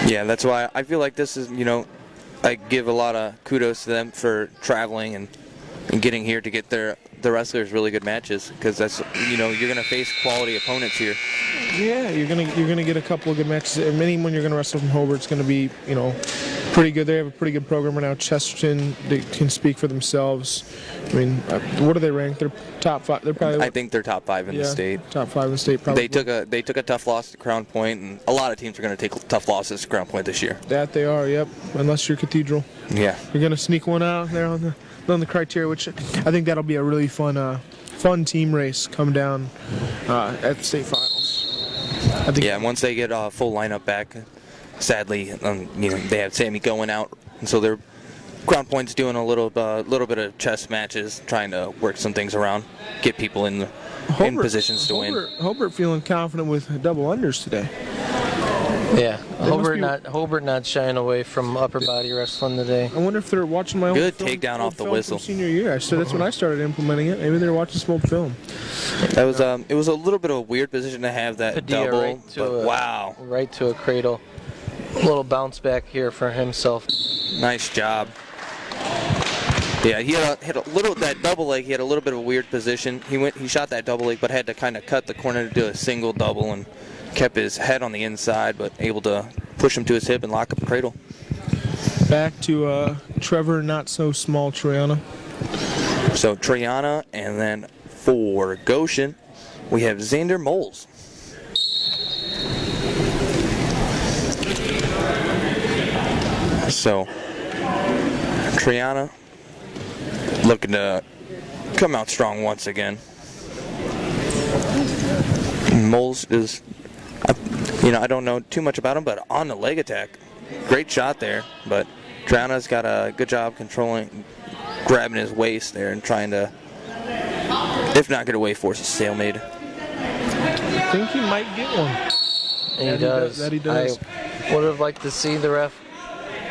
Yeah, that's why I feel like this is, I give a lot of kudos to them for traveling and getting here to get the wrestlers really good matches, because that's, you're going to face quality opponents here. Yeah, you're gonna get a couple of good matches. Anyone you're gonna wrestle from Hobart's gonna be, pretty good. They have a pretty good program right now. Chesterton, they can speak for themselves. I mean, what are they ranked? They're top 5. They're probably. I think they're top 5 in the state. Top 5 in the state. Probably. They took a tough loss to Crown Point, and a lot of teams are going to take tough losses to Crown Point this year. That they are. Yep. Unless you're Cathedral. Yeah. You're gonna sneak one out there on the criteria, which I think that'll be a really fun team race come down at the state finals. Yeah, and once they get a full lineup back, sadly, they have Sammy going out, and so they're Crown Point's doing a little bit of chess matches, trying to work some things around, get people in positions to win. Hobart feeling confident with double unders today. Yeah, Hobart not shying away from upper body wrestling today. I wonder if they're watching my old good film, takedown off the film whistle. From senior year. So that's when I started implementing it. Maybe they're watching some old film. That was it was a little bit of a weird position to have that Padilla double, but wow, right to a cradle. A little bounce back here for himself. Nice job. Yeah, he had a little that double leg. He had a little bit of a weird position. He shot that double leg, but had to kind of cut the corner to do a single double, and kept his head on the inside, but able to push him to his hip and lock up the cradle. Back to Trevor, not so small Triana. So Triana, and then for Goshen, we have Xander Moles. So Triana looking to come out strong once again. Moles is, I don't know too much about him, but on the leg attack, great shot there. But Triana's got a good job controlling, grabbing his waist there and trying to, if not get away, force a stalemate. I think he might get one. And he does. That he does. I would have liked to see the ref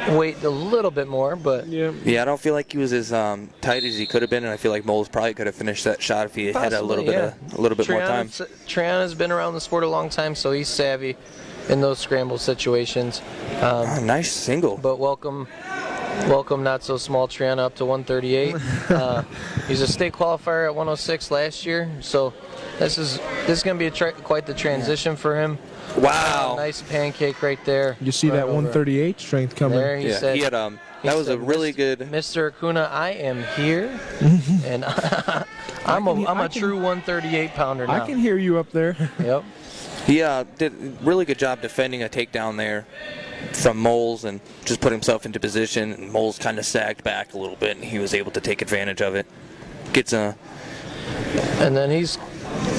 wait a little bit more, but yeah, I don't feel like he was as tight as he could have been, and I feel like Moles probably could have finished that shot if he had a little bit more time. Triana's been around the sport a long time, so he's savvy in those scramble situations. Nice single. But welcome, not so small Triana up to 138. He's a state qualifier at 106 last year, so this is going to be quite the transition for him. Wow. Nice pancake right there. You see that 138 strength coming. There he said, he had that was a really good. Mr. Acuna, I am here, and I'm a true 138 pounder now. I can hear you up there. Yep. He did a really good job defending a takedown there from Moles and just put himself into position. And Moles kind of sagged back a little bit, and he was able to take advantage of it. And then he's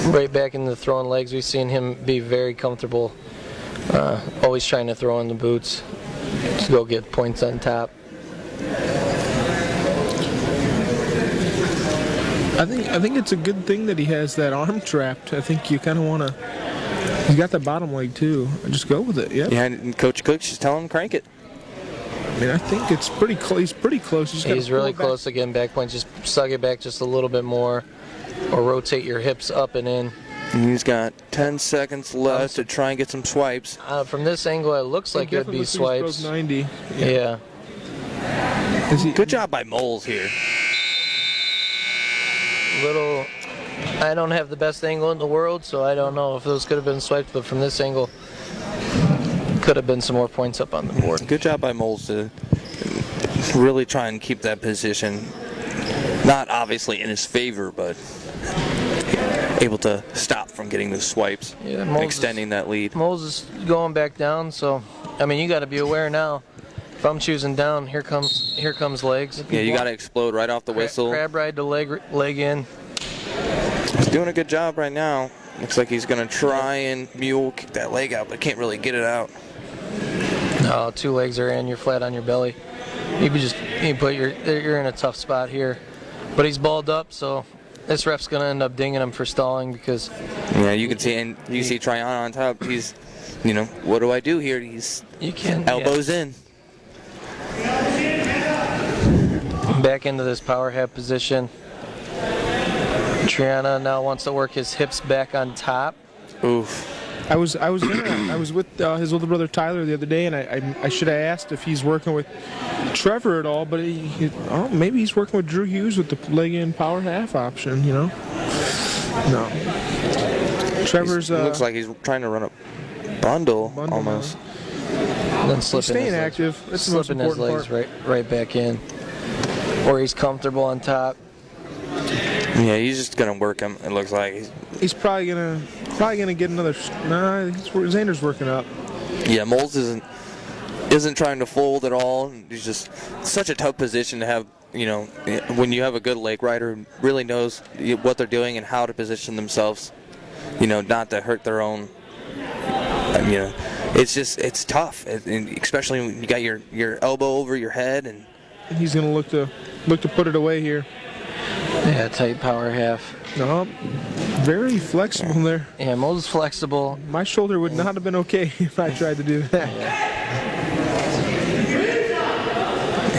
right back into throwing legs. We've seen him be very comfortable, always trying to throw in the boots to go get points on top. I think it's a good thing that he has that arm trapped. I think you kind of want to. He's got the bottom leg too. Just go with it. Yeah, and Coach Cook's just telling him crank it. I mean, I think it's pretty close. He's pretty close. He's really close again. Back point. Just suck it back just a little bit more, or rotate your hips up and in. He's got 10 seconds left to try and get some swipes. From this angle, it looks like it would be swipes. 90. Yeah. Good job by Moles here. I don't have the best angle in the world, so I don't know if those could have been swiped, but from this angle, could have been some more points up on the board. Good job by Moles to really try and keep that position. Not obviously in his favor, but able to stop from getting the swipes, extending that lead. Moles is going back down, so I mean you got to be aware now. If I'm choosing down, here comes legs. Yeah, you got to explode right off the whistle. Crab ride the leg in. He's doing a good job right now. Looks like he's going to try and mule kick that leg out, but can't really get it out. No, 2 legs are in. You're flat on your belly. You're in a tough spot here, but he's balled up, so this ref's going to end up dinging him for stalling because. Yeah, you can see, and you see Tryon on top. He's, what do I do here? He's elbows in. Back into this power half position. Triana now wants to work his hips back on top. Oof. I was with his older brother Tyler the other day, and I should have asked if he's working with Trevor at all, but maybe he's working with Drew Hughes with the leg in power half option. No. Trevor's looks like he's trying to run a bundle almost. Then staying active. That's the most slipping his important legs part. right back in, or he's comfortable on top. Yeah, he's just gonna work him. It looks like he's probably gonna get another. Nah, Xander's working up. Yeah, Moles isn't trying to fold at all. He's just such a tough position to have. When you have a good leg rider who really knows what they're doing and how to position themselves. Not to hurt their own. It's tough, especially when you got your elbow over your head and he's gonna look to put it away here. Yeah, tight power half. No, very flexible there. Yeah, Moles is flexible. My shoulder would not have been okay if I tried to do that.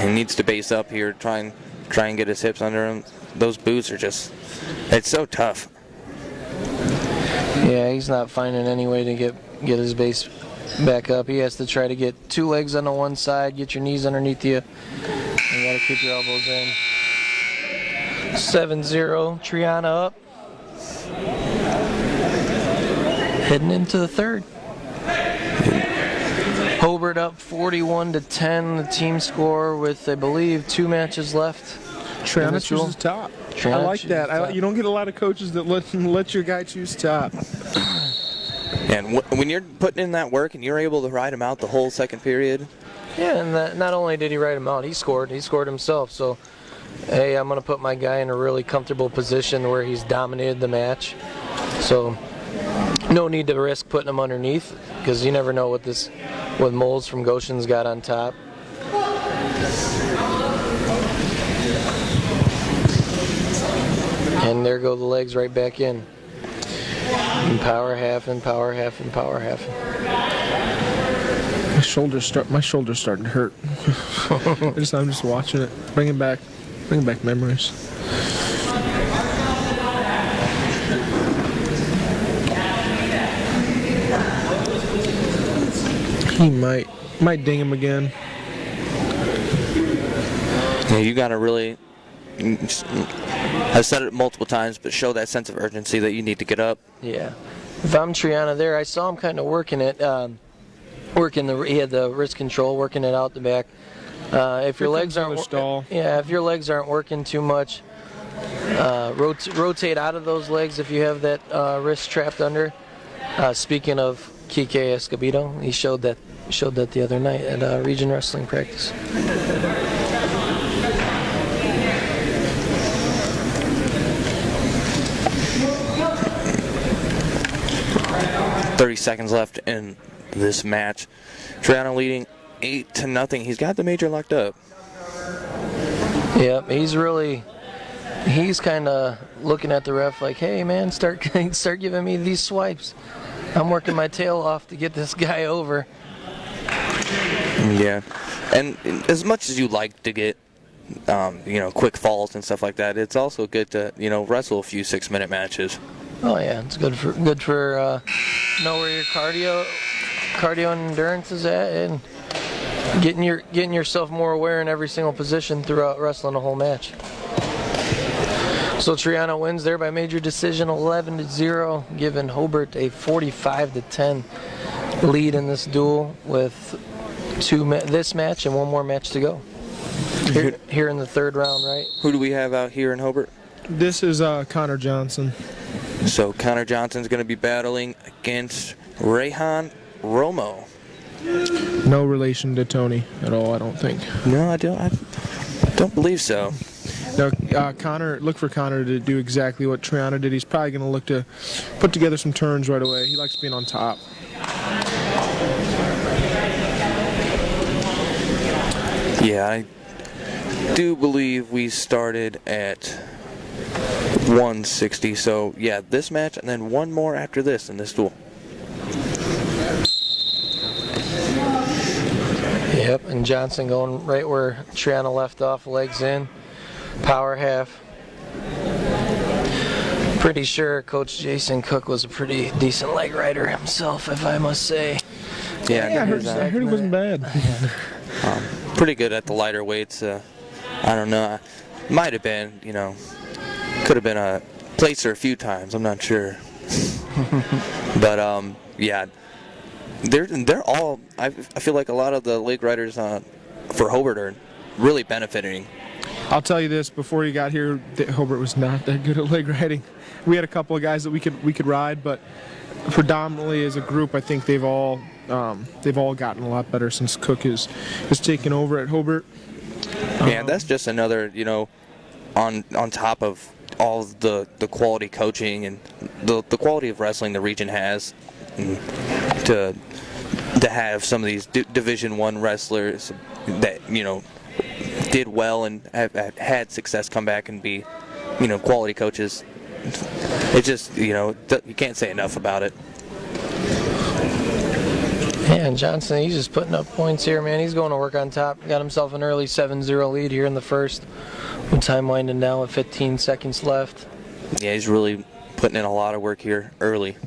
He needs to base up here, try and get his hips under him. Those boots are it's so tough. Yeah, he's not finding any way to get his base back up. He has to try to get 2 legs on the one side, get your knees underneath you, and you got to keep your elbows in. 7-0, Triana up. Heading into the third. Hobart up 41-10, the team score with, I believe, 2 matches left. Triana chooses top. I like that. You don't get a lot of coaches that let your guy choose top. And when you're putting in that work and you're able to ride him out the whole second period. Yeah, and not only did he ride him out, he scored himself. So, hey, I'm going to put my guy in a really comfortable position where he's dominated the match. So, no need to risk putting him underneath because you never know what Moles from Goshen's got on top. And there go the legs right back in. And power half and power half and power half. My shoulder's starting to hurt. I'm just watching it, bringing back memories. He might ding him again. Yeah, you got to really. I've said it multiple times, but show that sense of urgency that you need to get up. Yeah. If I'm Triana there, I saw him kind of working it. He had the wrist control, working it out the back. If your legs aren't working too much, rotate out of those legs if you have that wrist trapped under. Speaking of Kike Escobedo, he showed that the other night at region wrestling practice. Seconds left in this match. Triana leading 8-0. He's got the major locked up. Yep, he's kind of looking at the ref like, hey man, start giving me these swipes. I'm working my tail off to get this guy over. Yeah, and as much as you like to get quick falls and stuff like that, it's also good to wrestle a few 6-minute matches. Oh yeah, it's good for know where your cardio and endurance is at, and getting yourself more aware in every single position throughout wrestling a whole match. So Triano wins there by major decision, 11-0, giving Hobart a 45-10 lead in this duel with this match and one more match to go. Here in the third round, right? Who do we have out here in Hobart? This is Connor Johnson. So Connor Johnson's going to be battling against Rehan Romo. No relation to Tony at all, I don't think. No, I don't believe so. No, look for Connor to do exactly what Triano did. He's probably going to look to put together some turns right away. He likes being on top. Yeah, I do believe we started at 160. So, yeah, this match and then one more after this in this duel. Yep, and Johnson going right where Triano left off, legs in, power half. Pretty sure Coach Jason Cook was a pretty decent leg rider himself, if I must say. Yeah, I heard he wasn't bad. Pretty good at the lighter weights. I don't know. Might have been, could have been a placer a few times. I'm not sure. But yeah, they're all. I feel like a lot of the leg riders for Hobart are really benefiting. I'll tell you this: before you got here, Hobart was not that good at leg riding. We had a couple of guys that we could ride, but predominantly as a group, I think they've all gotten a lot better since Cook has taken over at Hobart. Yeah, that's just another, on top of all the quality coaching and the quality of wrestling the region has, and to have some of these Division I wrestlers that did well and have had success come back and be quality coaches. It just you can't say enough about it. Yeah, and Johnson, he's just putting up points here, man. He's going to work on top. Got himself an early 7-0 lead here in the first. With time winding down with 15 seconds left. Yeah, he's really putting in a lot of work here early.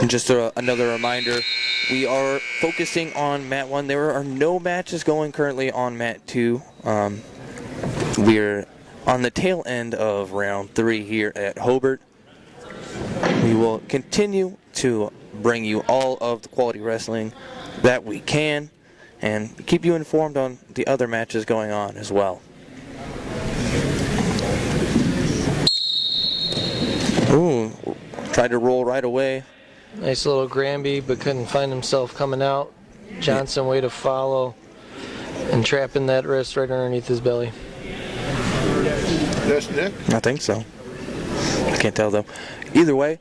And just another reminder, we are focusing on Mat 1. There are no matches going currently on Mat 2. We're on the tail end of round 3 here at Hobart. We will continue to bring you all of the quality wrestling that we can and keep you informed on the other matches going on as well. Ooh, tried to roll right away. Nice little Granby, but couldn't find himself coming out. Johnson, way to follow and trapping that wrist right underneath his belly. That's Nick? I think so. I can't tell though. Either way,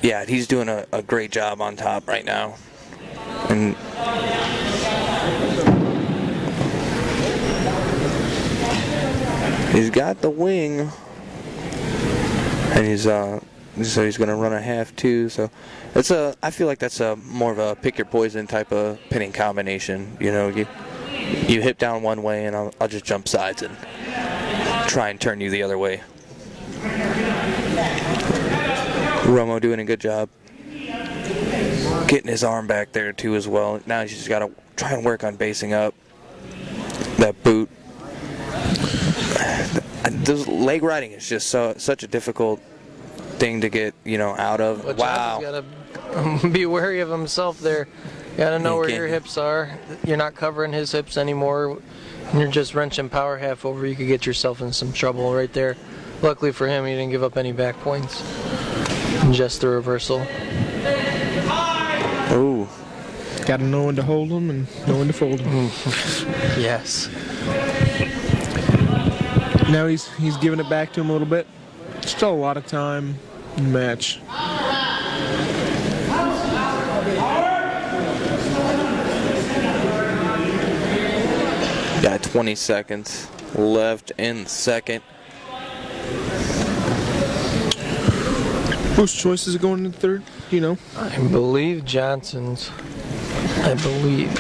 yeah, he's doing a great job on top right now. And he's got the wing. And he's going to run a half too. So I feel like that's more of a pick your poison type of pinning combination. You hip down one way and I'll just jump sides and try and turn you the other way. Romo doing a good job getting his arm back there too as well. Now he's just got to try and work on basing up that boot. This leg riding is just such a difficult thing to get out of. But wow. Johnson's got to be wary of himself there. Got to know where your hips are. You're not covering his hips anymore. And you're just wrenching power half over. You could get yourself in some trouble right there. Luckily for him, he didn't give up any back points. And just the reversal. Ooh. Got to know when to hold them and know when to fold them. Yes. Now he's giving it back to him a little bit. Still a lot of time in the match. Got 20 seconds left in the second. Whose choice is it going in the third? Do you know? I believe Johnson's. I believe.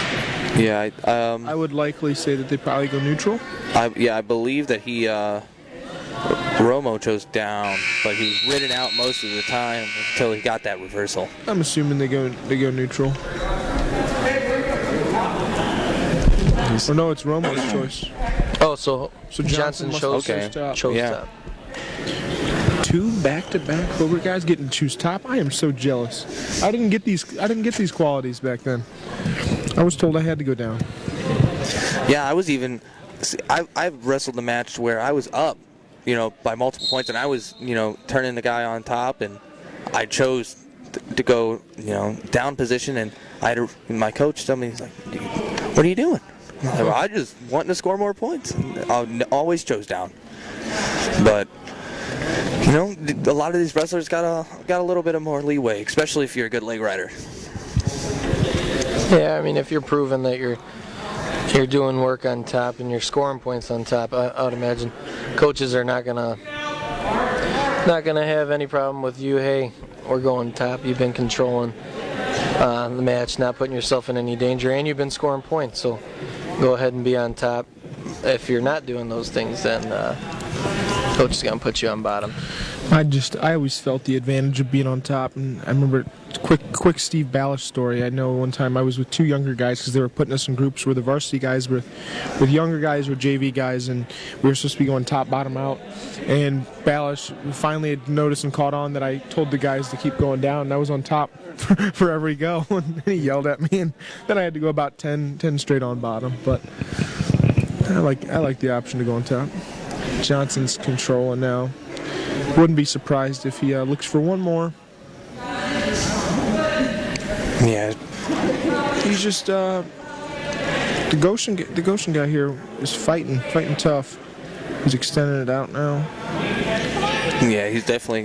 Yeah, I would likely say that they probably go neutral. I believe that he Romo chose down, but he was ridden out most of the time until he got that reversal. I'm assuming they go neutral. Or no, it's Romo's choice. Oh, so Johnson must chose have top. chose Yeah. top. 2 back-to-back Hobart guys getting to choose top. I am so jealous. I didn't get these qualities back then. I was told I had to go down. Yeah, I was even. I've wrestled a match where I was up, by multiple points, and I was, turning the guy on top, and I chose to go, down position, and my coach told me, he's like, "What are you doing?" I'm like, "Well, I just wanting to score more points." I always chose down, but. A lot of these wrestlers got a little bit of more leeway, especially if you're a good leg rider. Yeah, I mean, if you're proving that you're doing work on top and you're scoring points on top, I would imagine coaches are not gonna have any problem with you. Hey, we're going top. You've been controlling the match, not putting yourself in any danger, and you've been scoring points. So go ahead and be on top. If you're not doing those things, then coach is gonna put you on bottom. I always felt the advantage of being on top, and I remember quick Steve Ballish story. I know one time I was with 2 younger guys because they were putting us in groups where the varsity guys were with younger guys or JV guys, and we were supposed to be going top, bottom out. And Ballish finally had noticed and caught on that I told the guys to keep going down, and I was on top for every go, and he yelled at me, and then I had to go about 10 straight on bottom. But I like the option to go on top. Johnson's controlling now. Wouldn't be surprised if he looks for one more. Yeah. He's just the Goshen guy here is fighting tough. He's extending it out now. Yeah, he's definitely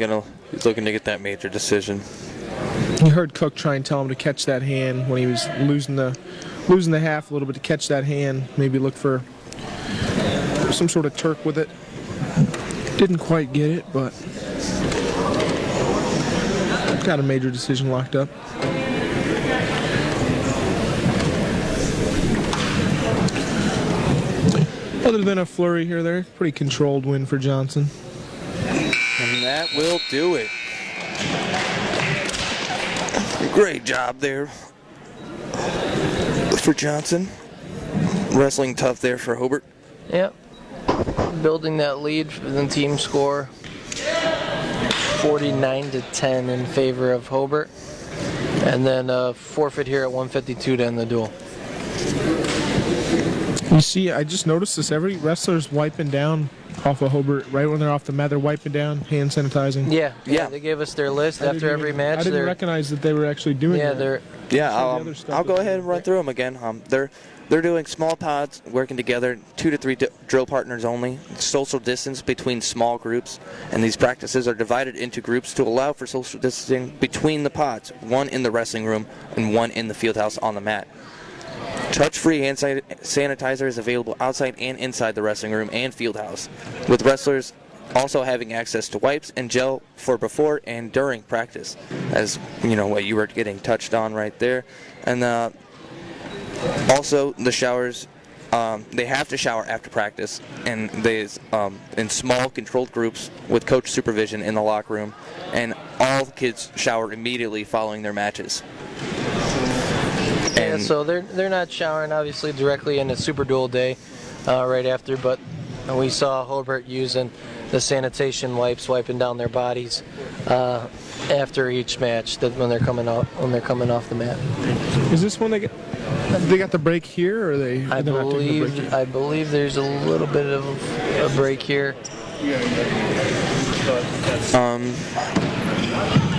he's looking to get that major decision. You heard Cook try and tell him to catch that hand when he was losing the half a little bit, to catch that hand, maybe look for some sort of Turk with it. Didn't quite get it, but got a major decision locked up. Other than a flurry here, there, pretty controlled win for Johnson. And that will do it. Great job there for Johnson. Wrestling tough there for Hobart. Yep. Building that lead for the team score 49-10 in favor of Hobart. And then forfeit here at 152 to end the duel. You see, I just noticed this. Every wrestler's wiping down off of Hobart. Right when they're off the mat, they're wiping down, hand sanitizing. Yeah. They gave us their list after every match. I didn't recognize that they were actually doing that. I'll go ahead and run through them again. They're doing small pods, working together, 2 to 3 drill partners only, social distance between small groups, and these practices are divided into groups to allow for social distancing between the pods, 1 in the wrestling room and 1 in the field house on the mat. Touch-free hand sanitizer is available outside and inside the wrestling room and field house, with wrestlers also having access to wipes and gel for before and during practice, as what you were getting touched on right there. And also the showers, they have to shower after practice, and they in small controlled groups with coach supervision in the locker room, and all the kids shower immediately following their matches. Yeah, so they're not showering obviously directly in a Super Dual day right after, but we saw Hobart using the sanitation wipes, wiping down their bodies after each match when they're coming off the mat. Is this when they got the break here, or are they? I believe there's a little bit of a break here.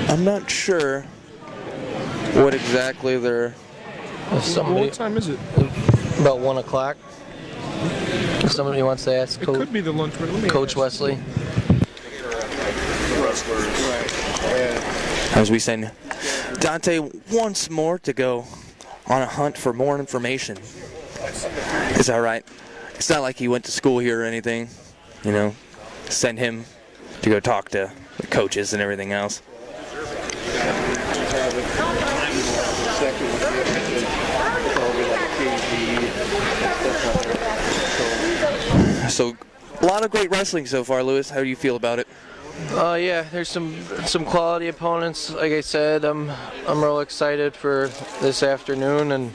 I'm not sure what exactly they're. What time is it? About 1 o'clock. If somebody wants to ask could be the lunch break. Coach Wesley. As we send Dante once more to go on a hunt for more information. Is that right? It's not like he went to school here or anything. Send him to go talk to the coaches and everything else. So, a lot of great wrestling so far, Lewis. How do you feel about it? Yeah, there's some quality opponents. Like I said, I'm real excited for this afternoon, and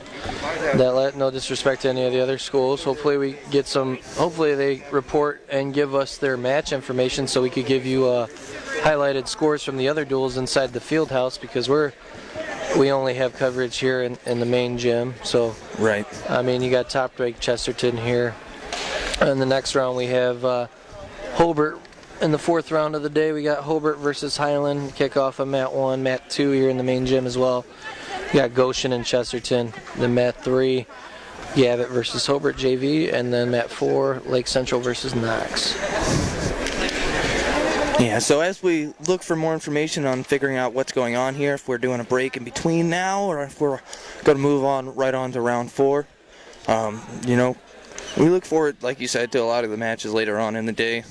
no disrespect to any of the other schools. Hopefully we get some. Hopefully they report and give us their match information so we could give you highlighted scores from the other duels inside the field house, because we only have coverage here in the main gym. So right. I mean, you got top-ranked Chesterton here. And the next round we have Hobart. In the fourth round of the day, we got Hobart versus Highland. Kick off on mat 1, mat 2 here in the main gym as well. We got Goshen and Chesterton. Then mat 3, Gavitt versus Hobart JV. And then mat 4, Lake Central versus Knox. Yeah, so as we look for more information on figuring out what's going on here, if we're doing a break in between now, or if we're going to move on right on to round 4, we look forward, like you said, to a lot of the matches later on in the day.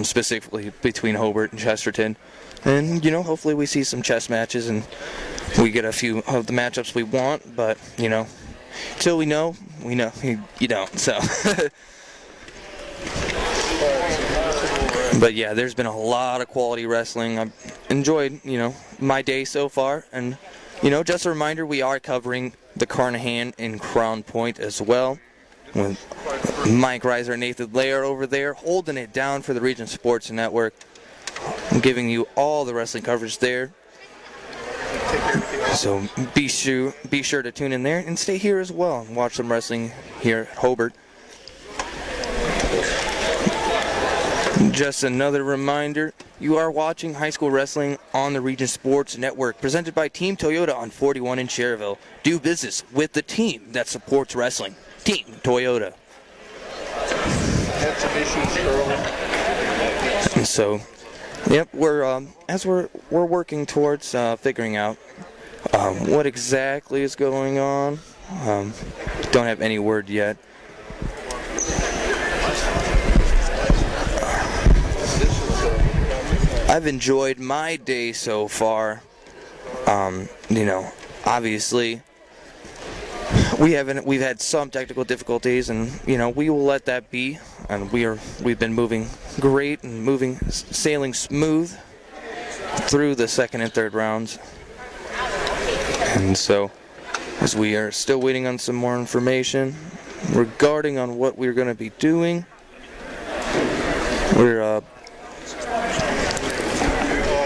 Specifically between Hobart and Chesterton. And, hopefully we see some chess matches and we get a few of the matchups we want, but, till we know, you don't, so. But yeah, there's been a lot of quality wrestling. I've enjoyed, my day so far, and, just a reminder, we are covering the Carnahan in Crown Point as well, with Mike Reiser and Nathan Lair over there holding it down for the Region Sports Network. I'm giving you all the wrestling coverage there. So be sure to tune in there and stay here as well and watch some wrestling here at Hobart. Just another reminder, you are watching high school wrestling on the Region Sports Network, presented by Team Toyota on 41 in Schererville. Do business with the team that supports wrestling. Team Toyota. Had some issues early. So, yep, we're working towards figuring out what exactly is going on. Don't have any word yet. I've enjoyed my day so far. Obviously, we've had some technical difficulties, and we will let that be. And we've been moving great and sailing smooth through the second and third rounds. And so, as we are still waiting on some more information regarding on what we're going to be doing, we're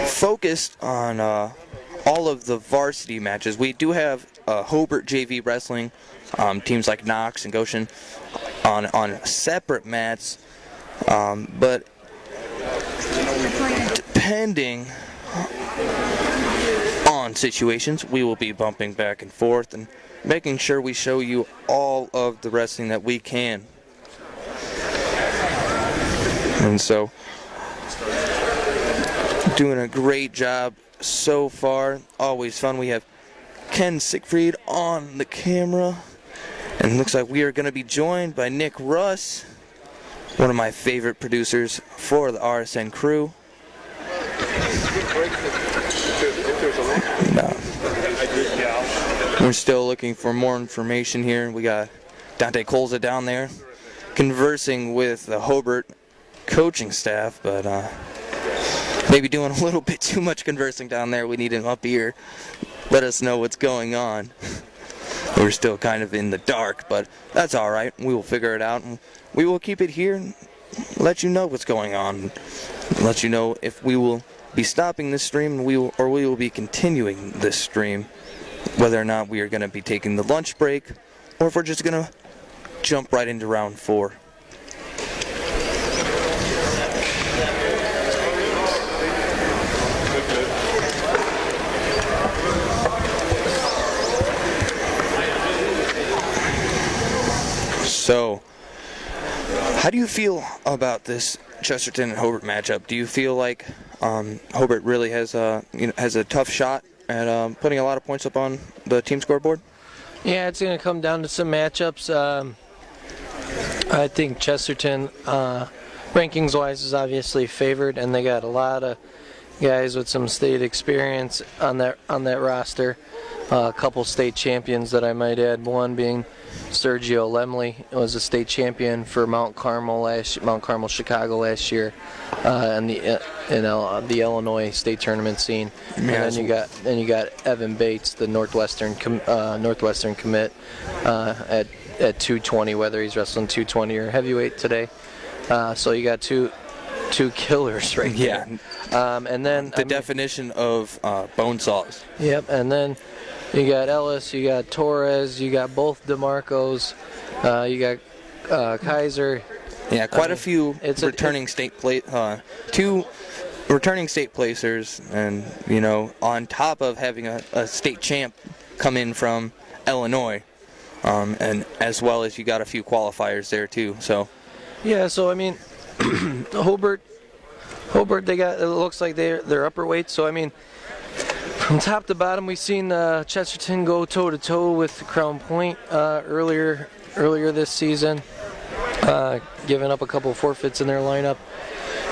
focused on all of the varsity matches. We do have Hobart JV wrestling, teams like Knox and Goshen on separate mats, but depending on situations, we will be bumping back and forth and making sure we show you all of the wrestling that we can. And so, doing a great job so far. Always fun. We have Ken Siegfried on the camera, and it looks like we are going to be joined by Nick Russ, one of my favorite producers for the RSN crew. We're still looking for more information here. We got Dante Colza down there conversing with the Hobart coaching staff, but maybe doing a little bit too much conversing down there. We need him up here. Let us know what's going on. We're still kind of in the dark, but that's all right. We will figure it out, and we will keep it here and let you know what's going on. Let you know if we will be stopping this stream, we will be continuing this stream, whether or not we are going to be taking the lunch break, or if we're just going to jump right into round 4. So, how do you feel about this Chesterton and Hobart matchup? Do you feel like Hobart really has a tough shot at putting a lot of points up on the team scoreboard? Yeah, it's going to come down to some matchups. I think Chesterton, rankings-wise, is obviously favored, and they got a lot of guys with some state experience on that roster. A couple state champions that I might add. One being Sergio Lemley, was a state champion for Mount Carmel Chicago last year, and the Illinois state tournament scene. And then you got Evan Bates, the Northwestern commit at 220, whether he's wrestling 220 or heavyweight today. So you got two killers right there. And then the definition of bone saws. Yep, and then you got Ellis, you got Torres, you got both DeMarcos, you got Kaiser. Yeah, quite a few returning two returning state placers, and on top of having a state champ come in from Illinois, and as well as you got a few qualifiers there too. So yeah, so I mean, Hobart, they got, it looks like they're upper weight. So I mean, from top to bottom, we've seen Chesterton go toe-to-toe with Crown Point earlier this season, giving up a couple of forfeits in their lineup.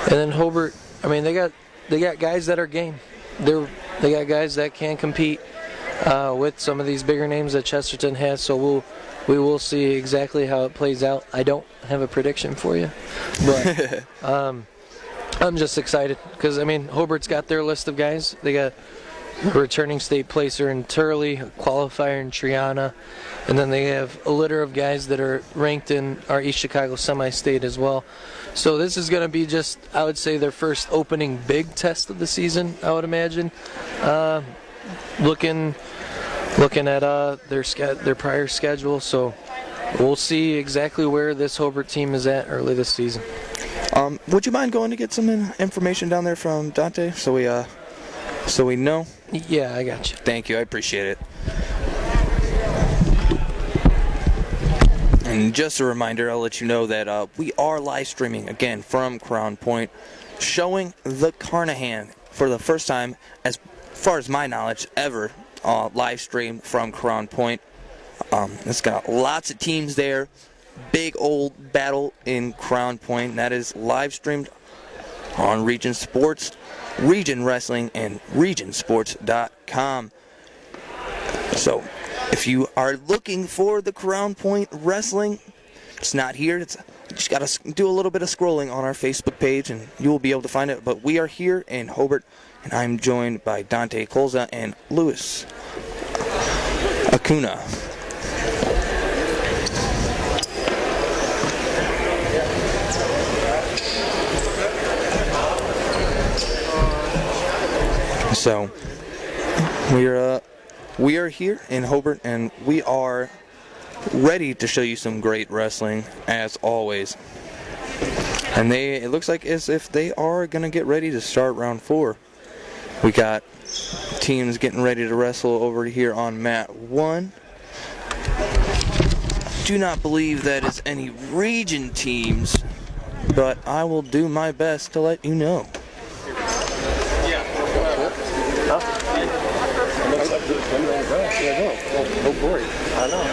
And then Hobart, I mean, they got guys that are game. They got guys that can compete with some of these bigger names that Chesterton has. So we will see exactly how it plays out. I don't have a prediction for you, but I'm just excited because I mean, Hobart's got their list of guys. They got a returning state placer in Turley, a qualifier in Triana, and then they have a litter of guys that are ranked in our East Chicago semi-state as well. So this is going to be just, I would say, their first opening big test of the season, I would imagine. Looking at their prior schedule, so we'll see exactly where this Hobart team is at early this season. Would you mind going to get some information down there from Dante so we know? Yeah, I got you. Thank you, I appreciate it. And just a reminder, I'll let you know that we are live streaming again from Crown Point, showing the Carnahan for the first time, as far as my knowledge, ever live stream from Crown Point. It's got lots of teams there. Big old battle in Crown Point. That is live streamed on Region Sports, Region Wrestling, and regionsports.com. So if you are looking for the Crown Point Wrestling, it's not here. You just got to do a little bit of scrolling on our Facebook page, and you will be able to find it. But we are here in Hobart, and I'm joined by Dante Colza and Luis Acuna. So we are here in Hobart, and we are ready to show you some great wrestling as always. And it looks like as if they are going to get ready to start round 4. We got teams getting ready to wrestle over here on mat 1. Do not believe that is any region teams, but I will do my best to let you know. Oh boy, I know.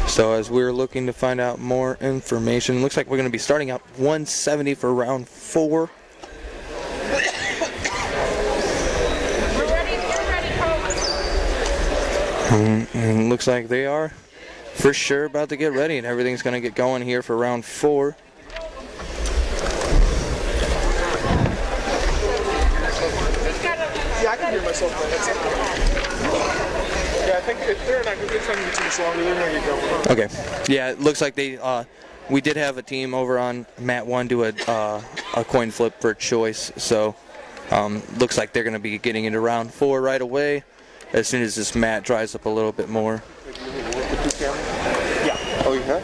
So as we're looking to find out more information, looks like we're going to be starting out 170 for round 4. And looks like they are for sure about to get ready, and everything's going to get going here for round 4. Yeah, I can hear myself. Yeah, I think if they're not going to get too much longer, they're going to get going. Okay. Yeah, it looks like we did have a team over on mat 1 do a coin flip for choice, so looks like they're going to be getting into round 4 right away as soon as this mat dries up a little bit more. Yeah. Oh, you have?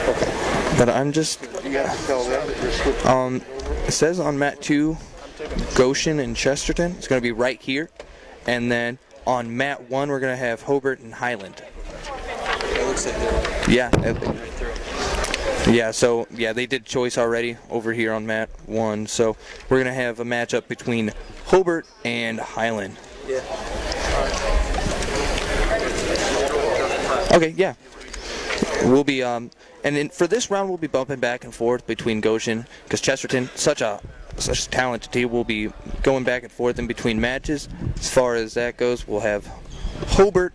Okay. But I'm just... You have to tell them that you're switching. It says on mat 2, Goshen and Chesterton. It's going to be right here. And then on mat 1, we're going to have Hobart and Highland. It looks like they're Yeah, so, they did choice already over here on mat 1. So we're going to have a matchup between Hobart and Highland. Yeah. Okay, yeah. we'll be for this round we'll be bumping back and forth between Goshen, because Chesterton, such a talented team, will be going back and forth in between matches. As far as that goes, we'll have Hobart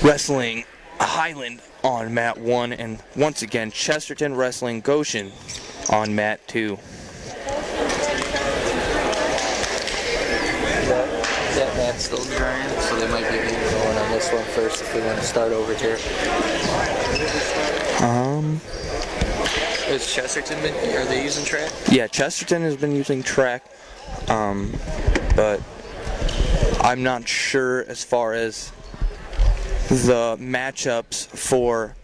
wrestling Highland on mat 1, and once again Chesterton wrestling Goshen on mat 2. That mat's still drying, so they might be going on this one first if we want to start over here. Is Chesterton are they using track? Yeah, Chesterton has been using track, but I'm not sure as far as the matchups for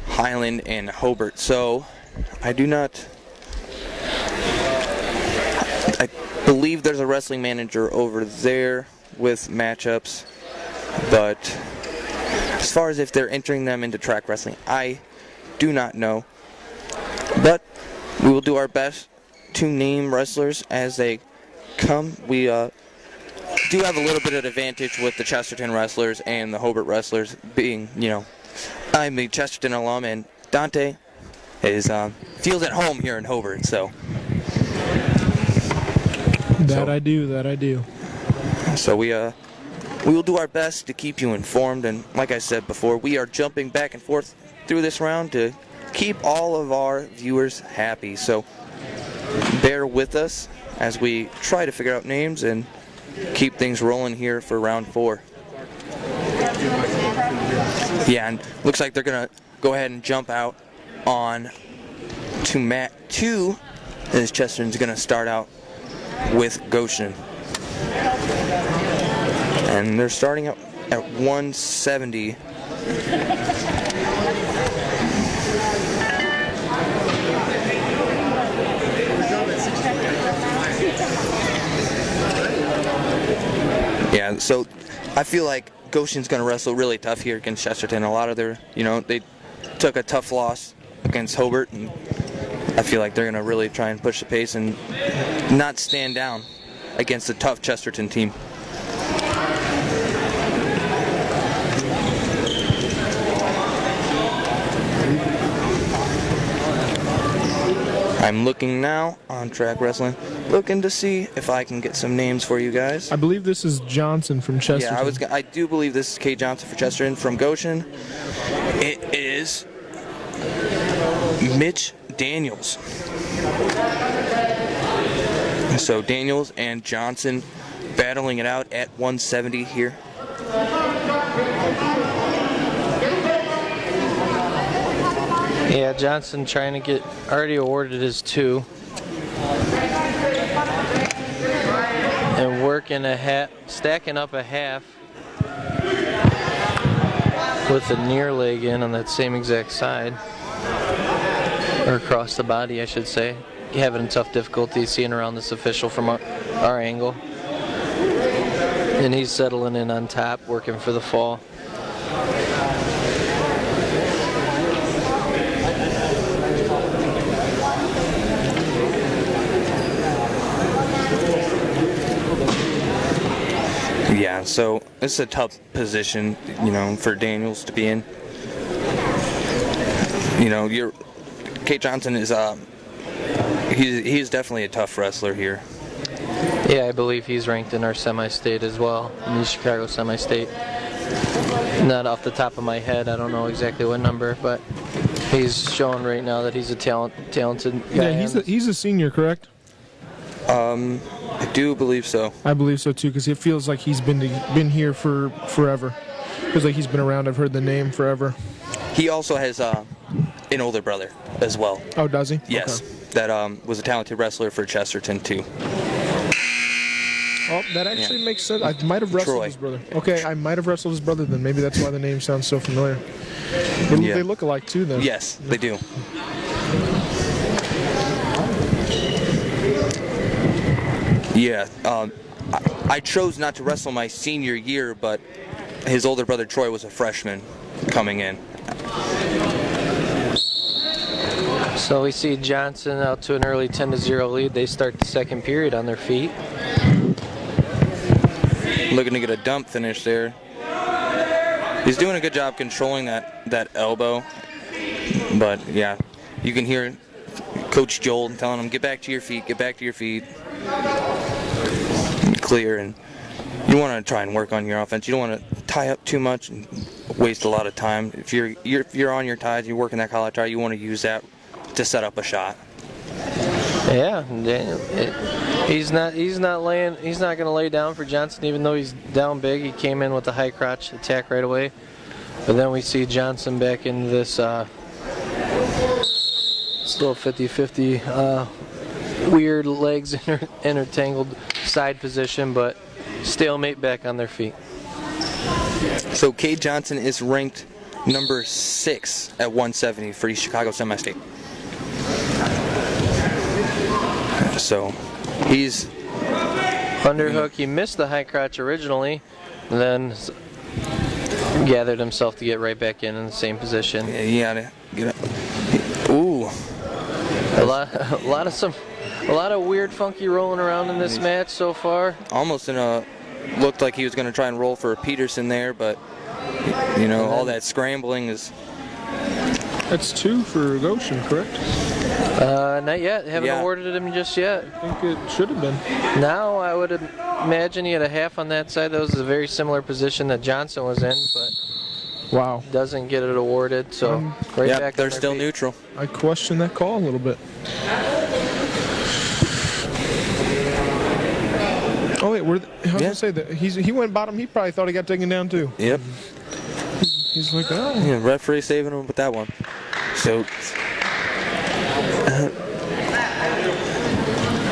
Highland and Hobart. So I believe there's a wrestling manager over there with matchups, but as far as if they're entering them into track wrestling, I do not know. But we will do our best to name wrestlers as they come. We do have a little bit of advantage with the Chesterton wrestlers and the Hobart wrestlers being, I'm a Chesterton alum, and Dante is feels at home here in Hobart, so. That I do. So we will do our best to keep you informed, and like I said before, we are jumping back and forth through this round to keep all of our viewers happy. So bear with us as we try to figure out names and keep things rolling here for round 4. Yeah, and looks like they're gonna go ahead and jump out on to mat 2 as Chesterton's gonna start out with Goshen. And they're starting out at 170. Yeah, so I feel like Goshen's going to wrestle really tough here against Chesterton. A lot of their, they took a tough loss against Hobart, and I feel like they're going to really try and push the pace and not stand down against a tough Chesterton team. I'm looking now on Track Wrestling, looking to see if I can get some names for you guys. I believe this is Johnson from Chesterton. Yeah, I do believe this is Kay Johnson for Chesterton. From Goshen, it is Mitch Daniels. So Daniels and Johnson battling it out at 170 here. Yeah, Johnson trying to get already awarded his 2. And working stacking up a half with a near leg in on that same exact side. Or across the body, I should say. Having tough difficulty seeing around this official from our angle. And he's settling in on top, working for the fall. Yeah, so it's a tough position, for Daniels to be in. Kate Johnson is he's definitely a tough wrestler here. Yeah, I believe he's ranked in our semi-state as well, in the Chicago semi-state. Not off the top of my head, I don't know exactly what number, but he's showing right now that he's a talented guy. Yeah, he's a senior, correct? I do believe so. I believe so too, because it feels like he's been here for forever. Feels like he's been around. I've heard the name forever. He also has an older brother as well. Oh, does he? Yes, okay. That was a talented wrestler for Chesterton too. Oh, that actually makes sense. I might have wrestled his brother. Okay, I might have wrestled his brother then. Maybe that's why the name sounds so familiar. They look alike too, then. Yes, they do. Yeah, I chose not to wrestle my senior year, but his older brother Troy was a freshman coming in. So we see Johnson out to an early 10-0 lead. They start the second period on their feet. Looking to get a dump finish there. He's doing a good job controlling that that elbow. But yeah, you can hear Coach Joel telling him, get back to your feet, get back to your feet. Clear, and you want to try and work on your offense. You don't want to tie up too much and waste a lot of time. If you're on your ties, you're working that collar tie, you want to use that to set up a shot. Yeah, he's not going to lay down for Johnson, even though he's down big. He came in with a high crotch attack right away. But then we see Johnson back into this still 50-50 weird legs intertangled side position, but stalemate back on their feet. So Cade Johnson is ranked number 6 at 170 for East Chicago Semi-State. So he's underhook. He missed the high crotch originally, and then gathered himself to get right back in the same position. Yeah, he had to get up. Ooh, a lot of weird, funky rolling around in this match so far. Almost looked like he was going to try and roll for a Peterson there, but you know, all that scrambling is. That's 2 for Goshen, correct? Not yet. Haven't awarded him just yet. I think it should have been. Now I would imagine he had a half on that side. That was a very similar position that Johnson was in, but wow, doesn't get it awarded. So right back. They're still neutral. I question that call a little bit. Oh wait, I was gonna say that he went bottom. He probably thought he got taken down too. Yep. He's like, oh. Yeah, referee saving him with that one. So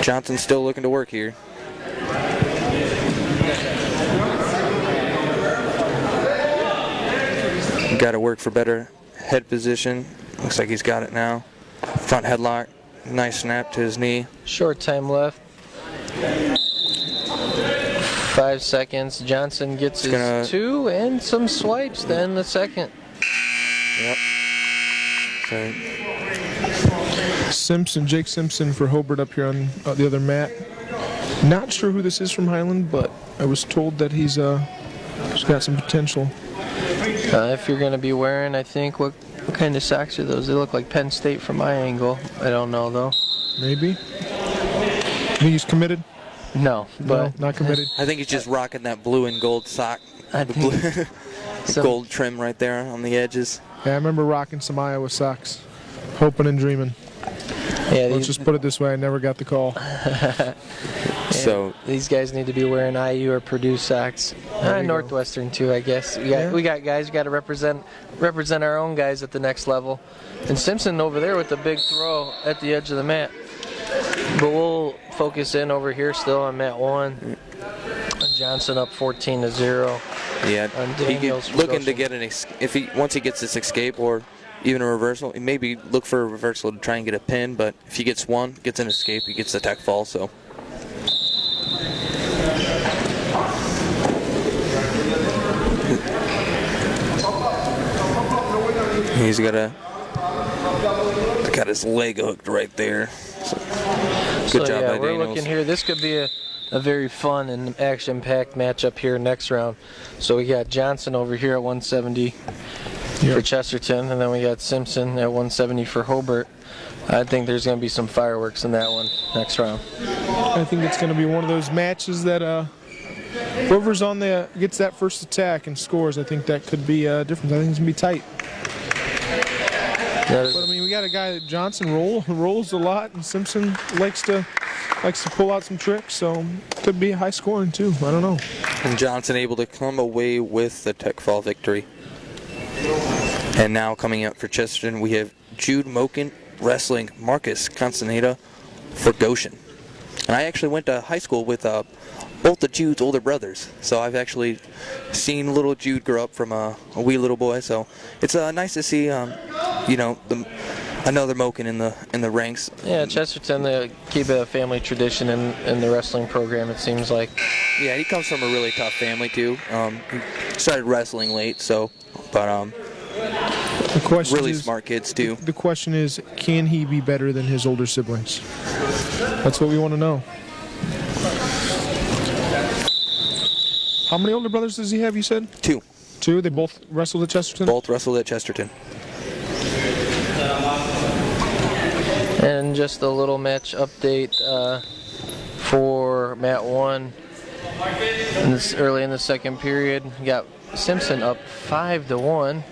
Johnson's still looking to work here. Got to work for better head position. Looks like he's got it now. Front headlock. Nice snap to his knee. Short time left. 5 seconds. Johnson gets his 2 and some swipes then the second. Yep. So Jake Simpson for Hobart up here on the other mat. Not sure who this is from Highland, but I was told that he's got some potential. If you're going to be wearing, I think, what kind of socks are those? They look like Penn State from my angle. I don't know, though. Maybe. Think he's committed? No, but no, not committed. I think he's just rocking that blue and gold sock. The gold trim right there on the edges. Yeah, I remember rocking some Iowa socks, hoping and dreaming. Yeah, let's just put it this way: I never got the call. So these guys need to be wearing IU or Purdue socks. Northwestern too, I guess. We got guys. We got to represent our own guys at the next level. And Simpson over there with the big throw at the edge of the mat. But we'll focus in over here still on mat 1. Johnson up 14-0. Yeah, looking to get once he gets this escape or even a reversal, maybe look for a reversal to try and get a pin. But if he gets an escape, he gets the tech fall. So. He's got his leg hooked right there. So, good job by we're Daniels. looking here. This could be a very fun and action-packed matchup here next round. So we got Johnson over here at 170 for Chesterton, and then we got Simpson at 170 for Hobart. I think there's going to be some fireworks in that one next round. I think it's going to be one of those matches that whoever's on gets that first attack and scores. I think that could be different. I think it's going to be tight. But I mean, we got a guy that Johnson rolls a lot, and Simpson likes to pull out some tricks. So could be high scoring too. I don't know. And Johnson able to come away with the tech fall victory. And now coming up for Chesterton, we have Jude Moken wrestling Marcus Constaneta for Goshen. And I actually went to high school with both of Jude's older brothers, so I've actually seen little Jude grow up from a wee little boy. So it's nice to see, another Moken in the ranks. Yeah, Chesterton, they keep a family tradition in the wrestling program. It seems like. Yeah, he comes from a really tough family too. He started wrestling late, but the question really is, smart kids too. The question is, can he be better than his older siblings? That's what we want to know. How many older brothers does he have, you said? 2. 2. They both wrestled at Chesterton? Both wrestled at Chesterton. And just a little match update for Mat 1. Early in the second period, you got Simpson up 5-1.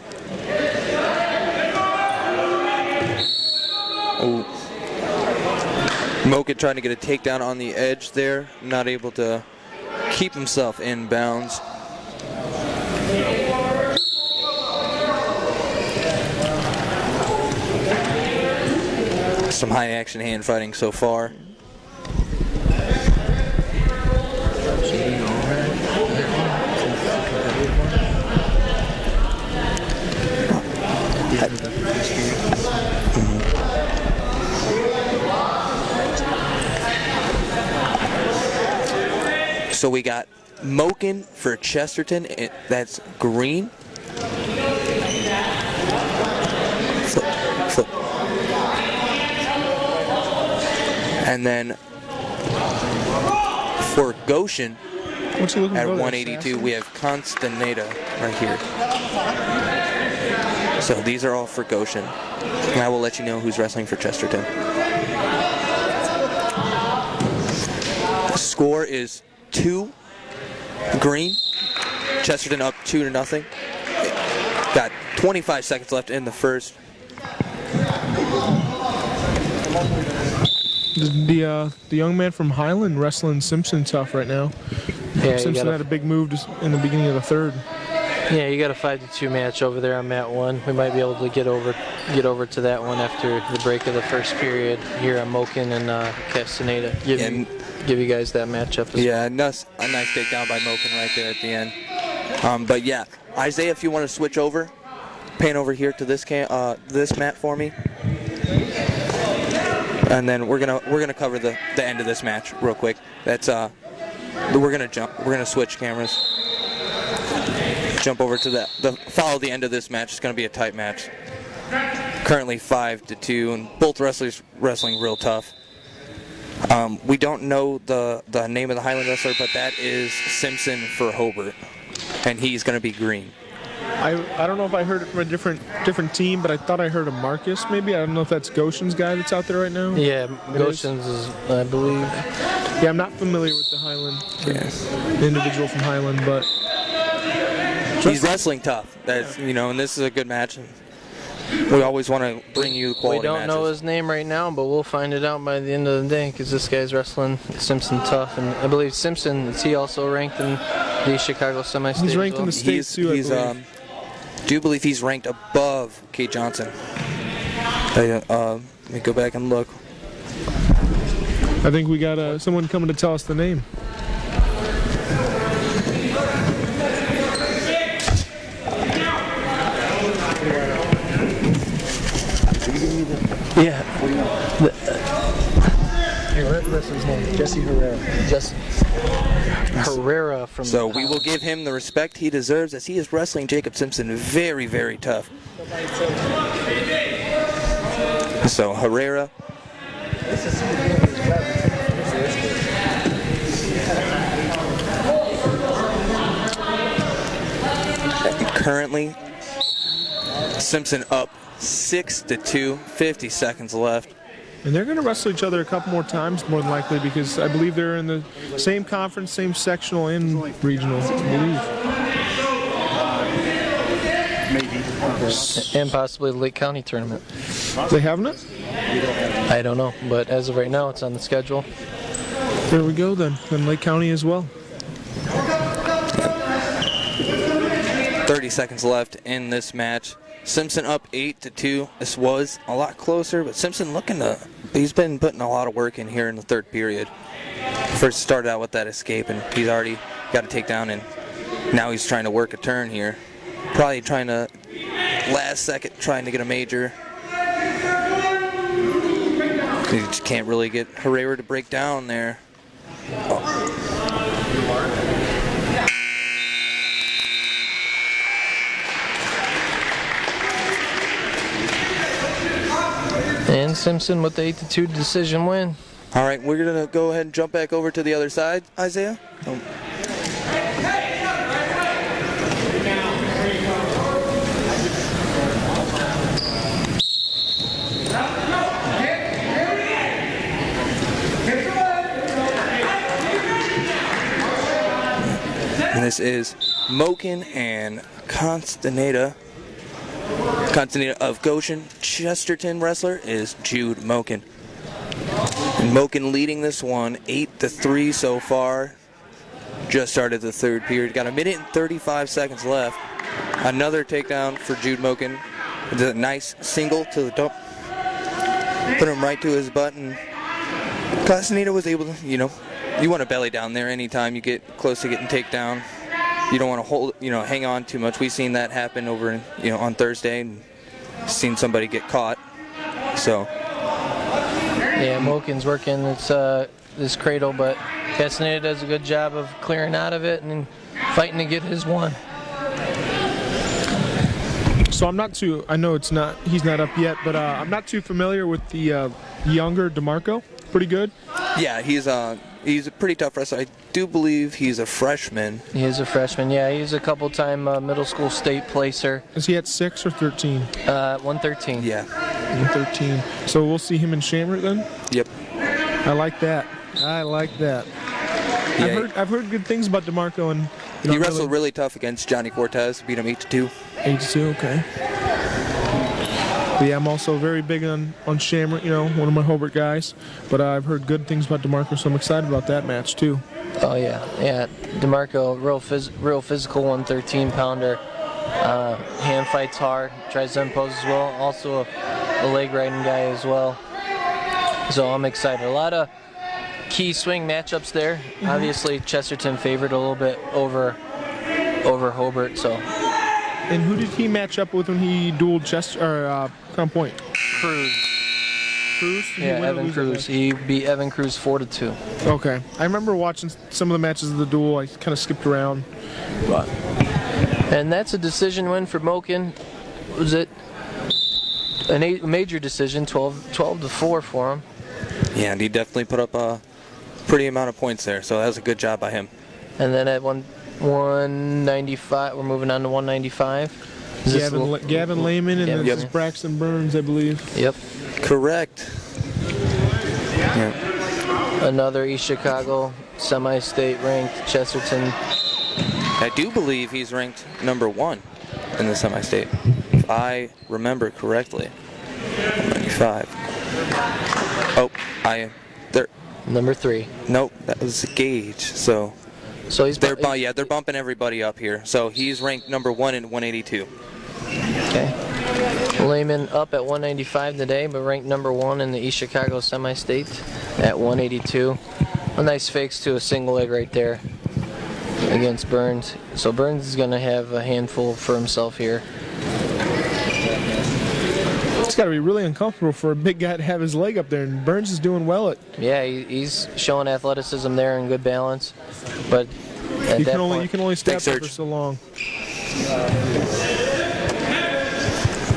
Moken trying to get a takedown on the edge there, not able to keep himself in bounds. Some high action hand fighting so far. So we got Moken for Chesterton, that's green. Flip. And then for Goshen at 182, we have Constaneta right here. So these are all for Goshen. And I will let you know who's wrestling for Chesterton. The score is 2 green. Chesterton up 2-0. Got 25 seconds left in the first. The young man from Highland wrestling Simpson tough right now. Yeah, Simpson had a big move in the beginning of the third. Yeah, you got a 5-2 match over there on Mat 1. We might be able to get over to that one after the break of the first period here on Moken and Castaneda. Give you guys that matchup as well. Yeah, a nice takedown by Moken right there at the end. But yeah, Isaiah, if you want to switch over, pan over here to this mat for me, and then we're gonna cover the end of this match real quick. That's we're gonna switch cameras. Jump over to follow the end of this match. It's gonna be a tight match. Currently 5-2, and both wrestlers wrestling real tough. We don't know the name of the Highland wrestler, but that is Simpson for Hobart, and he's going to be green. I don't know if I heard it from a different team, but I thought I heard a Marcus maybe. I don't know if that's Goshen's guy that's out there right now. Yeah, Goshen's is, I believe. Yeah, I'm not familiar with the Highland, the individual from Highland, but he's wrestling tough. That's and this is a good match. We always want to bring you quality matches. We don't know his name right now, but we'll find it out by the end of the day because this guy's wrestling Simpson tough. And I believe Simpson, is he also ranked in the Chicago semi-state? He's ranked in the states too, I believe. Do believe he's ranked above Kate Johnson. Let me go back and look. I think we got someone coming to tell us the name. Yeah. That's his name. Jesse Herrera. Herrera from. So we will give him the respect he deserves as he is wrestling Jacob Simpson very, very tough. So Herrera. Currently, Simpson up 6-2, 50 seconds left. And they're going to wrestle each other a couple more times, more than likely, because I believe they're in the same conference, same sectional and regional, I believe. And possibly the Lake County tournament. They haven't it? I don't know, but as of right now, it's on the schedule. There we go then. And Lake County as well. 30 seconds left in this match. Simpson up 8-2. This was a lot closer, but Simpson he's been putting a lot of work in here in the third period. First started out with that escape, and he's already got a takedown, and now he's trying to work a turn here. Probably trying to, last second, trying to get a major. He just can't really get Herrera to break down there. And Simpson with the 8-2 decision win. All right, we're going to go ahead and jump back over to the other side, Isaiah. This is Moken and Constantina of Goshen. Chesterton wrestler is Jude Moken. And Moken leading this one 8-3 so far. Just started the third period. Got 1 minute and 35 seconds left. Another takedown for Jude Moken. It's a nice single to the top. Put him right to his butt, and Constantina was able to, you want to belly down there anytime you get close to getting takedown. You don't want to hold, hang on too much. We've seen that happen over, on Thursday, and seen somebody get caught. So. Yeah, Moken's working this cradle, but Castaneda does a good job of clearing out of it and fighting to get his one. So I know he's not up yet, but I'm not too familiar with the younger DeMarco. Pretty good. Yeah, he's a pretty tough wrestler. I do believe he's a freshman. He is a freshman, yeah. He's a couple-time middle school state placer. Is he at 6 or 13? 113. Yeah. 113. So we'll see him in Shamrock then? Yep. I like that. Yeah, I've heard good things about DeMarco, and he wrestled really tough against Johnny Cortez, beat him 8-2. 8-2, okay. But yeah, I'm also very big on Shamrock, one of my Hobart guys. But I've heard good things about DeMarco, so I'm excited about that match too. Oh yeah. DeMarco, real physical 113-pounder. Hand fights hard, tries to impose as well. Also a leg riding guy as well. So I'm excited. A lot of key swing matchups there. Mm-hmm. Obviously, Chesterton favored a little bit over Hobart. So. And who did he match up with when he dueled Crown Point? Cruz. Yeah, Evan Cruz. He beat Evan Cruz 4-2. Okay. I remember watching some of the matches of the duel. I kind of skipped around. And that's a decision win for Moken. Was it a major decision, 12-4 for him? Yeah, and he definitely put up a pretty amount of points there, so that was a good job by him. And then at 195, we're moving on to 195. Gavin Lehman and this is Braxton Burns, I believe. Yep. Correct. Yeah. Another East Chicago semi-state ranked Chesterton. I do believe he's ranked number 1 in the semi-state, if I remember correctly. 195. Oh, they're number 3. Nope, that was Gage. So they're bumping everybody up here. So he's ranked number 1 in 182. Okay. Lehman up at 195 today, but ranked number 1 in the East Chicago semi-state at 182. A nice fakes to a single leg right there against Burns. So Burns is going to have a handful for himself here. It's got to be really uncomfortable for a big guy to have his leg up there, and Burns is doing well at. Yeah, he's showing athleticism there and good balance, but you can only step there for so long.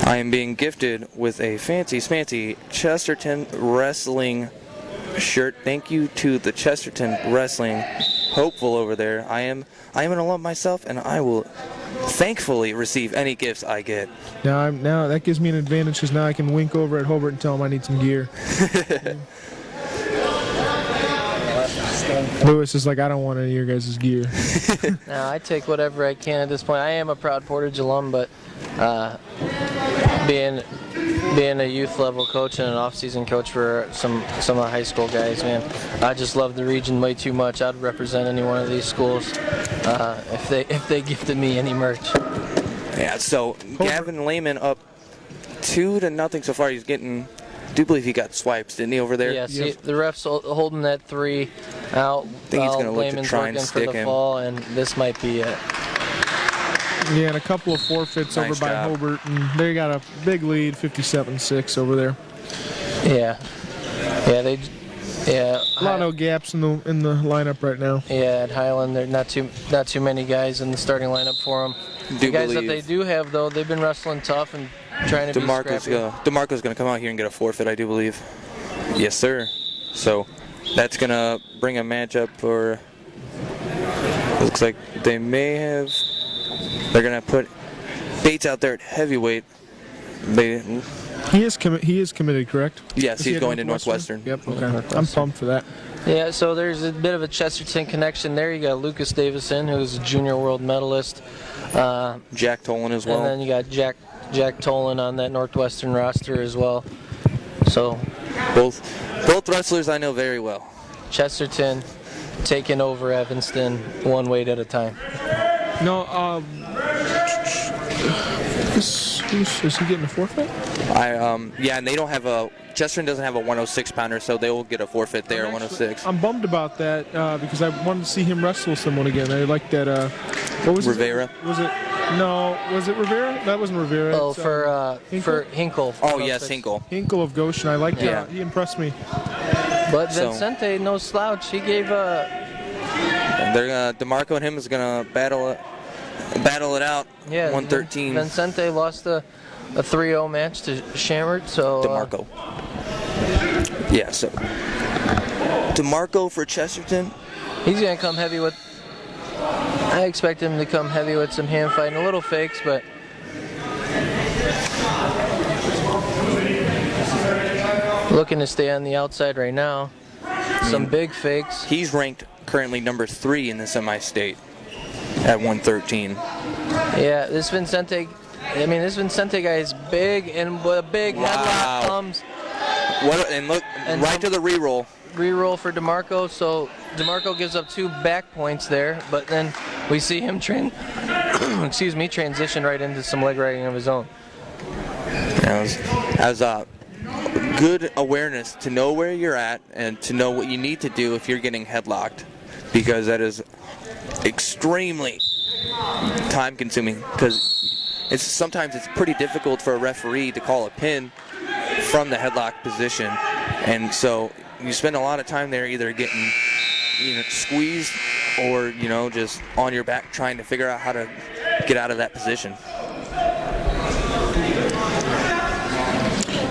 I am being gifted with a fancy smancy Chesterton wrestling shirt. Thank you to the Chesterton Wrestling hopeful over there. I am an alum myself, and I will thankfully receive any gifts I get. Now that gives me an advantage, because now I can wink over at Hobart and tell him I need some gear. Lewis is like, I don't want any of your guys' gear. Now I take whatever I can at this point. I am a proud Portage alum, but being a youth level coach and an off-season coach for some of the high school guys, man, I just love the region way too much. I'd represent any one of these schools if they gifted me any merch. Yeah. So Gavin Lehman up 2-0 so far. He's getting. I do believe he got swipes, didn't he, over there? Yeah, see, the ref's holding that 3 out. I think he's going to look to try and stick for the him. Fall, and this might be it. Yeah, and a couple of forfeits over by Hobart, and they got a big lead, 57-6 over there. Yeah. A lot of gaps in the lineup right now. Yeah, at Highland, there are not too many guys in the starting lineup for them. The guys that they do have, though, they've been wrestling tough and trying to be scrappy. DeMarco's going to come out here and get a forfeit, I do believe. Yes, sir. So that's going to bring a matchup for. Looks like they may have. They're going to put Bates out there at heavyweight. He is committed, correct? Yes, he's going to Northwestern. Yep. Okay. I'm pumped for that. Yeah, so there's a bit of a Chesterton connection there. You got Lucas Davison, who's a junior world medalist. Jack Tolan as well. And then you got Jack Tolan on that Northwestern roster as well. So both wrestlers I know very well. Chesterton taking over Evanston one weight at a time. No, is he getting a forfeit? Yeah, and they don't have Chesterton doesn't have a 106 pounder, so they will get a forfeit there, 106. I'm bummed about that because I wanted to see him wrestle someone again. I like that. What was Rivera? Was it? No, was it Rivera? That wasn't Rivera. Oh, for Hinkle. Oh yes, Hinkle. Hinkle of Goshen. I liked Yeah. He impressed me. But Vincente, no slouch. He gave And they're DeMarco and him is gonna battle it out. Yeah, 113. Vincente lost a 3-0 match to Shamrock, so DeMarco. Yeah, so DeMarco for Chesterton. he's gonna come heavy with. I expect him to come heavy with some hand fighting, a little fakes, but looking to stay on the outside right now. Some big fakes. He's ranked currently number 3 in the semi-state at 113. Yeah, this Vincente guy is big, and with a big headlock comes. Look, right to the re-roll. Re-roll for DeMarco, so DeMarco gives up 2 back points there, but then we see him transition right into some leg riding of his own. As good awareness to know where you're at and to know what you need to do if you're getting headlocked, because that is extremely time consuming, because sometimes it's pretty difficult for a referee to call a pin from the headlock position, and so you spend a lot of time there either getting squeezed or just on your back trying to figure out how to get out of that position.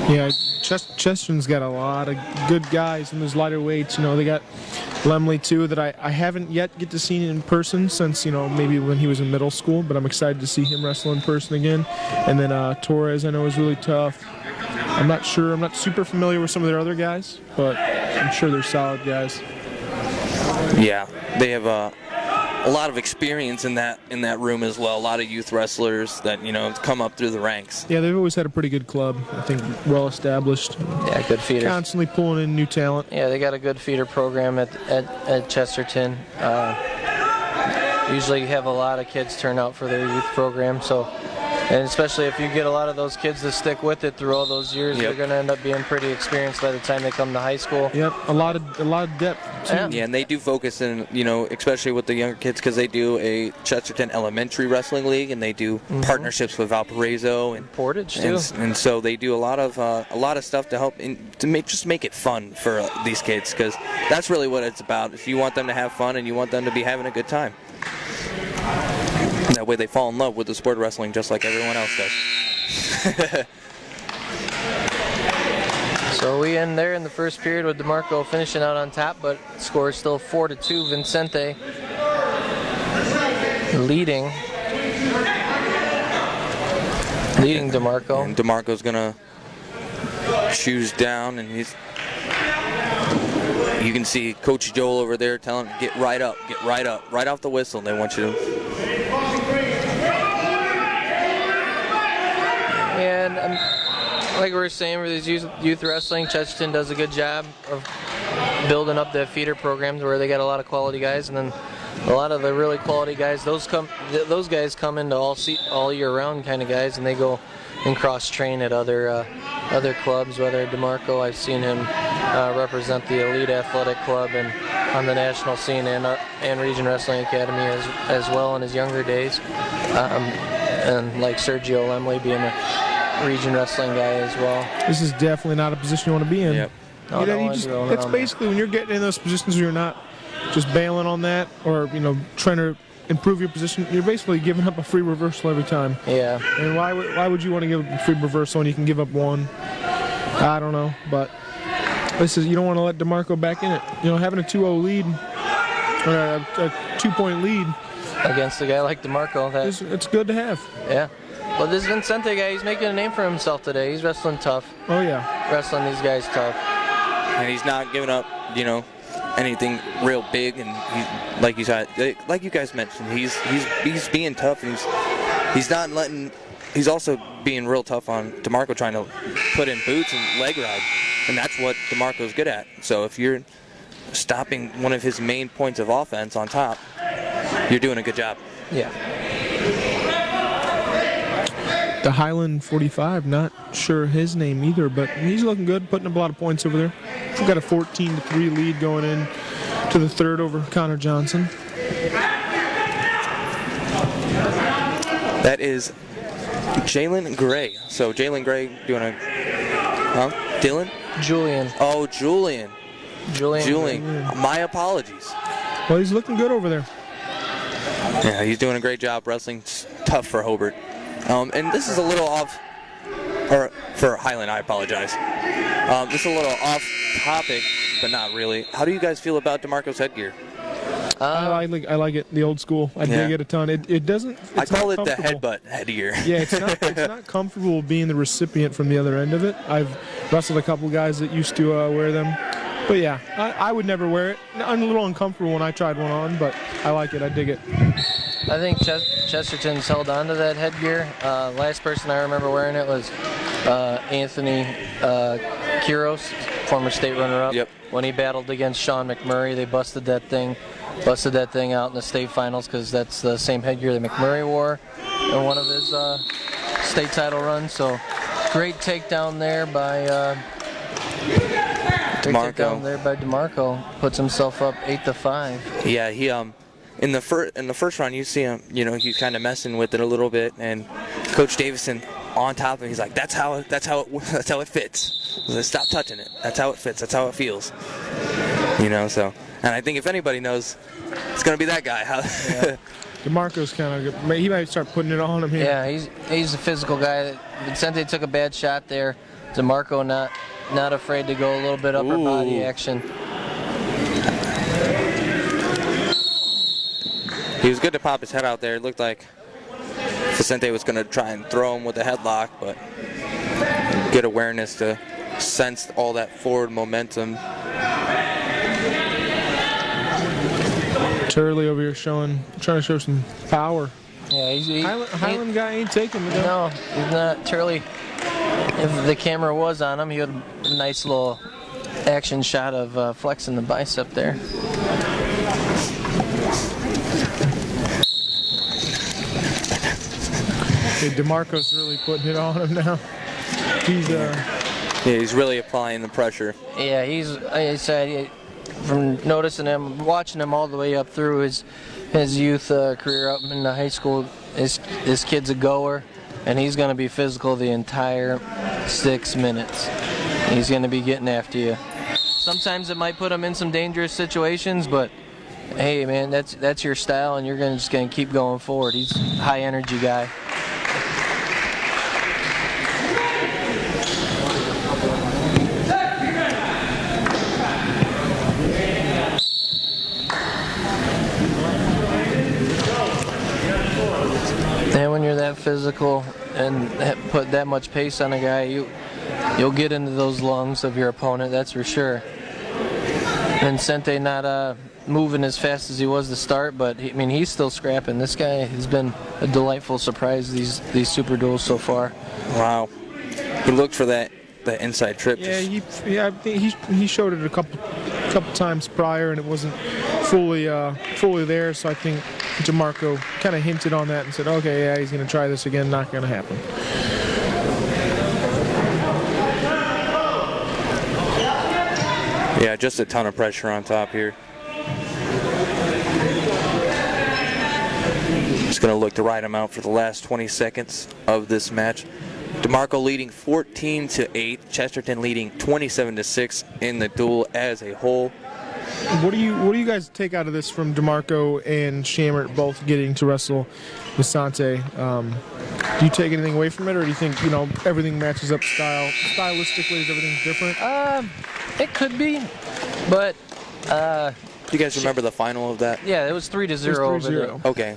Yeah, Chesterton's got a lot of good guys in those lighter weights. They got Lemley too, that I haven't yet get to see in person since maybe when he was in middle school, but I'm excited to see him wrestle in person again. And then Torres, I know, is really tough. I'm not super familiar with some of their other guys, but I'm sure they're solid guys. Yeah, they have a lot of experience in that room as well. A lot of youth wrestlers that come up through the ranks. Yeah, they've always had a pretty good club. I think well established. Yeah, good feeders. Constantly pulling in new talent. Yeah, they got a good feeder program at Chesterton. Usually have a lot of kids turn out for their youth program, and especially if you get a lot of those kids to stick with it through all those years, they're going to end up being pretty experienced by the time they come to high school. Yep, a lot of depth too. Yeah, and they do focus in, especially with the younger kids, because they do a Chesterton Elementary Wrestling League, and they do partnerships with Valparaiso and Portage too. And so they do a lot of stuff to help just make it fun for these kids, because that's really what it's about. If you want them to have fun and you want them to be having a good time. That way they fall in love with the sport of wrestling just like everyone else does. So we end there in the first period with DeMarco finishing out on top, but score is still 4-2. Vincente leading DeMarco. And DeMarco's gonna choose down, and you can see Coach Joel over there telling him, get right up, right off the whistle. They want you to. And like we were saying, for these youth wrestling, Chesterton does a good job of building up the feeder programs where they got a lot of quality guys, and then a lot of the really quality guys, those guys come into all year round kind of guys, and they go and cross train at other clubs. Whether DeMarco, I've seen him represent the Elite Athletic Club and on the national scene and Region Wrestling Academy as well in his younger days, and like Sergio Lemley being a Region Wrestling guy as well. This is definitely not a position you want to be in. Yep. That's basically when you're getting in those positions where you're not just bailing on that or trying to improve your position. You're basically giving up a free reversal every time. Yeah. And why would you want to give up a free reversal when you can give up one? I don't know, but you don't want to let DeMarco back in it. Having a 2-0 lead or a 2-point lead against a guy like DeMarco, it's good to have. Yeah. Well, this Vincente guy, he's making a name for himself today. He's wrestling tough. Oh yeah. Wrestling these guys tough. And he's not giving up, anything real big, and he, like you guys mentioned, he's being tough, and he's not letting. He's also being real tough on DeMarco, trying to put in boots and leg ride, and that's what DeMarco's good at. So if you're stopping one of his main points of offense on top, you're doing a good job. Yeah. The Highland 45, not sure his name either, but he's looking good, putting up a lot of points over there. We've got a 14-3 lead going in to the third over Connor Johnson. That is Jalen Gray. So Jalen Gray doing a, Dylan? Julian. Oh, Julian. Julian. My apologies. Well, he's looking good over there. Yeah, he's doing a great job wrestling. It's tough for Hobart. And this is a little off, or for Highland, I apologize. This is a little off topic, but not really. How do you guys feel about DeMarco's headgear? I like it, the old school. I dig it a ton. It doesn't. I call it the headbutt headgear. Yeah, it's not comfortable being the recipient from the other end of it. I've wrestled a couple guys that used to wear them. But yeah, I would never wear it. I'm a little uncomfortable when I tried one on, but I like it. I dig it. I think Chesterton's held on to that headgear. Last person I remember wearing it was Anthony Quiros, former state runner-up. Yep. When he battled against Sean McMurray, they busted that thing out in the state finals because that's the same headgear that McMurray wore in one of his state title runs. So great takedown there by DeMarco. Puts himself up 8-5. Yeah, he in the first round you see him, he's kind of messing with it a little bit, and Coach Davison on top of him, he's like, that's how it fits. He's like, stop touching it. That's how it fits. That's how it feels. So, and I think if anybody knows, it's gonna be that guy. Yeah. DeMarco's kind of good. He might start putting it on him here. Yeah, he's a physical guy. Vicente took a bad shot there. DeMarco not afraid to go a little bit upper body action. He was good to pop his head out there. It looked like Vicente was going to try and throw him with a headlock, but good awareness to sense all that forward momentum. Turley over here trying to show some power. Yeah, Highland guy ain't taking it. No, he's not. Turley, if the camera was on him, he had a nice little action shot of flexing the bicep there. DeMarco's really putting it on him now. He's really applying the pressure. Yeah, I said, from noticing him, watching him all the way up through his youth career up in the high school, this kid's a goer, and he's going to be physical the entire 6 minutes. He's going to be getting after you. Sometimes it might put him in some dangerous situations, but hey, man, that's your style, and you're just going to keep going forward. He's a high energy guy. And when you're that physical and put that much pace on a guy, you'll get into those lungs of your opponent, that's for sure. And Sente not moving as fast as he was to start, but he's still scrapping. This guy has been a delightful surprise these Super Duals so far. Wow, he looked for that inside trip. Yeah, I think he showed it a couple times prior, and it wasn't fully there. So I think DeMarco kind of hinted on that and said, okay, yeah, he's going to try this again. Not going to happen. Yeah, just a ton of pressure on top here. Just going to look to ride him out for the last 20 seconds of this match. DeMarco leading 14-8. Chesterton leading 27-6 in the duel as a whole. What do you guys take out of this from DeMarco and Shamrock both getting to wrestle Vicente? Do you take anything away from it, or do you think everything matches up stylistically? Is everything different? It could be, but Do you guys remember the final of that? Yeah, it was 3-0 over 3-0. there. Okay.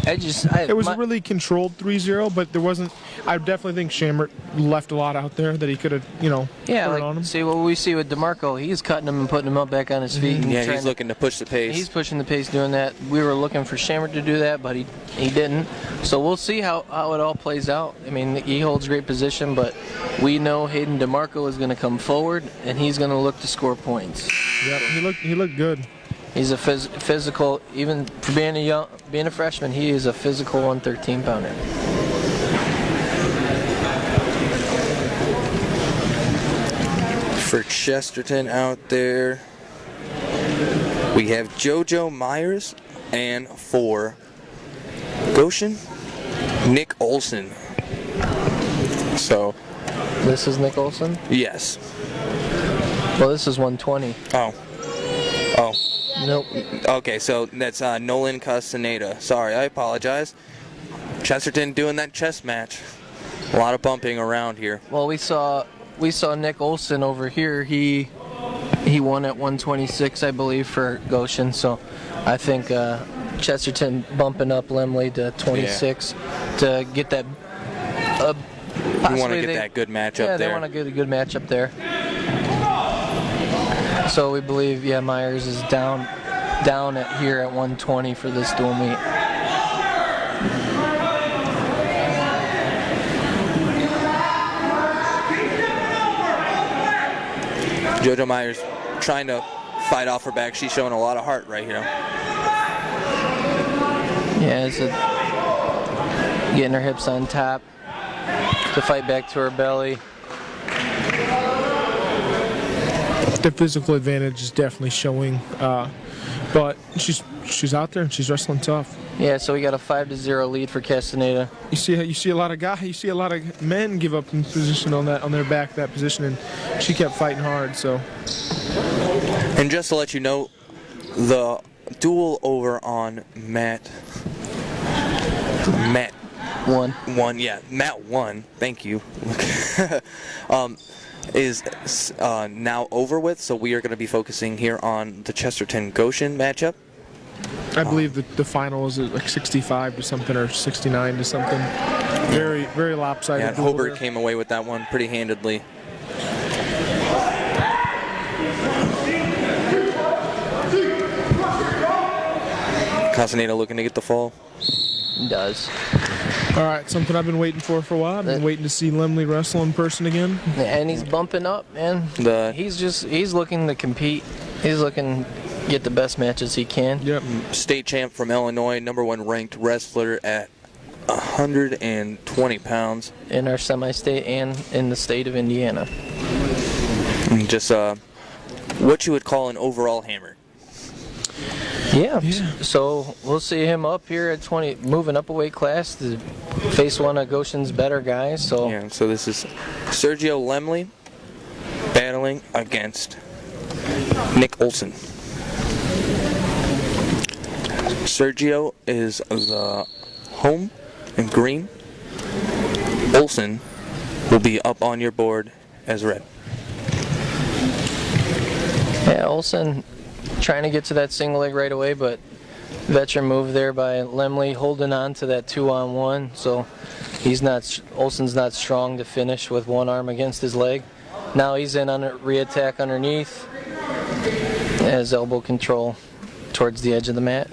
It was a really controlled 3-0, but there wasn't. I definitely think Shamrock left a lot out there that he could have, Yeah, put it on him. like see what we see with DeMarco. He's cutting him and putting him up back on his feet. And Yeah, trying he's looking to push the pace. He's pushing the pace doing that. We were looking for Shamrock to do that, but he didn't. So we'll see how it all plays out. I mean, he holds great position, but we know Hayden DeMarco is going to come forward, and he's going to look to score points. Yeah, he looked good. He's a physical, even for being a freshman, he is a physical 113-pounder. For Chesterton out there, we have JoJo Myers, and for Goshen, Nick Olson. So, This is Nick Olson? yes. Well, this is 120. Oh. Nope. Okay, so that's Nolan Castaneda. Sorry, I apologize. Chesterton doing that chess match. A lot of bumping around here. Well, we saw Nick Olson over here. He won at 126, I believe, for Goshen. So I think Chesterton bumping up Lemley to 26 to get that. You want to get that good matchup there. Yeah, they want to get a good matchup there. So we believe, Myers is down at here at 120 for this dual meet. JoJo Myers trying to fight off her back. She's showing a lot of heart right here. Yeah, getting her hips on top to fight back to her belly. The physical advantage is definitely showing, but she's out there and she's wrestling tough. Yeah, so we got a 5-0 lead for Castaneda. You see a lot of men give up in position on their back that position, and she kept fighting hard. So, and just to let you know, the duel over on Matt won. Thank you. Is now over with, so we are going to be focusing here on the Chesterton Goshen matchup. I believe that the final is like 65 to something or 69 to something. Very, very lopsided. Yeah, Hobart came away with that one pretty handedly. Castaneda looking to get the fall. He does. All right, something I've been waiting for a while. I've been waiting to see Lemley wrestle in person again. And he's bumping up, man. He's looking to compete. He's looking to get the best matches he can. Yep. State champ from Illinois, #1 ranked wrestler at 120 pounds. In our semi-state and in the state of Indiana. And just what you would call an overall hammer. Yeah. So we'll see him up here at 20, moving up a weight class to face one of Goshen's better guys. So yeah. So this is Sergio Lemley battling against Nick Olson. Sergio is the home and green. Olson will be up on your board as red. Yeah, Olson trying to get to that single leg right away, but veteran move there by Lemley holding on to that 2-on-1. So Olson's not strong to finish with one arm against his leg. Now he's in on a re-attack underneath. Has elbow control towards the edge of the mat.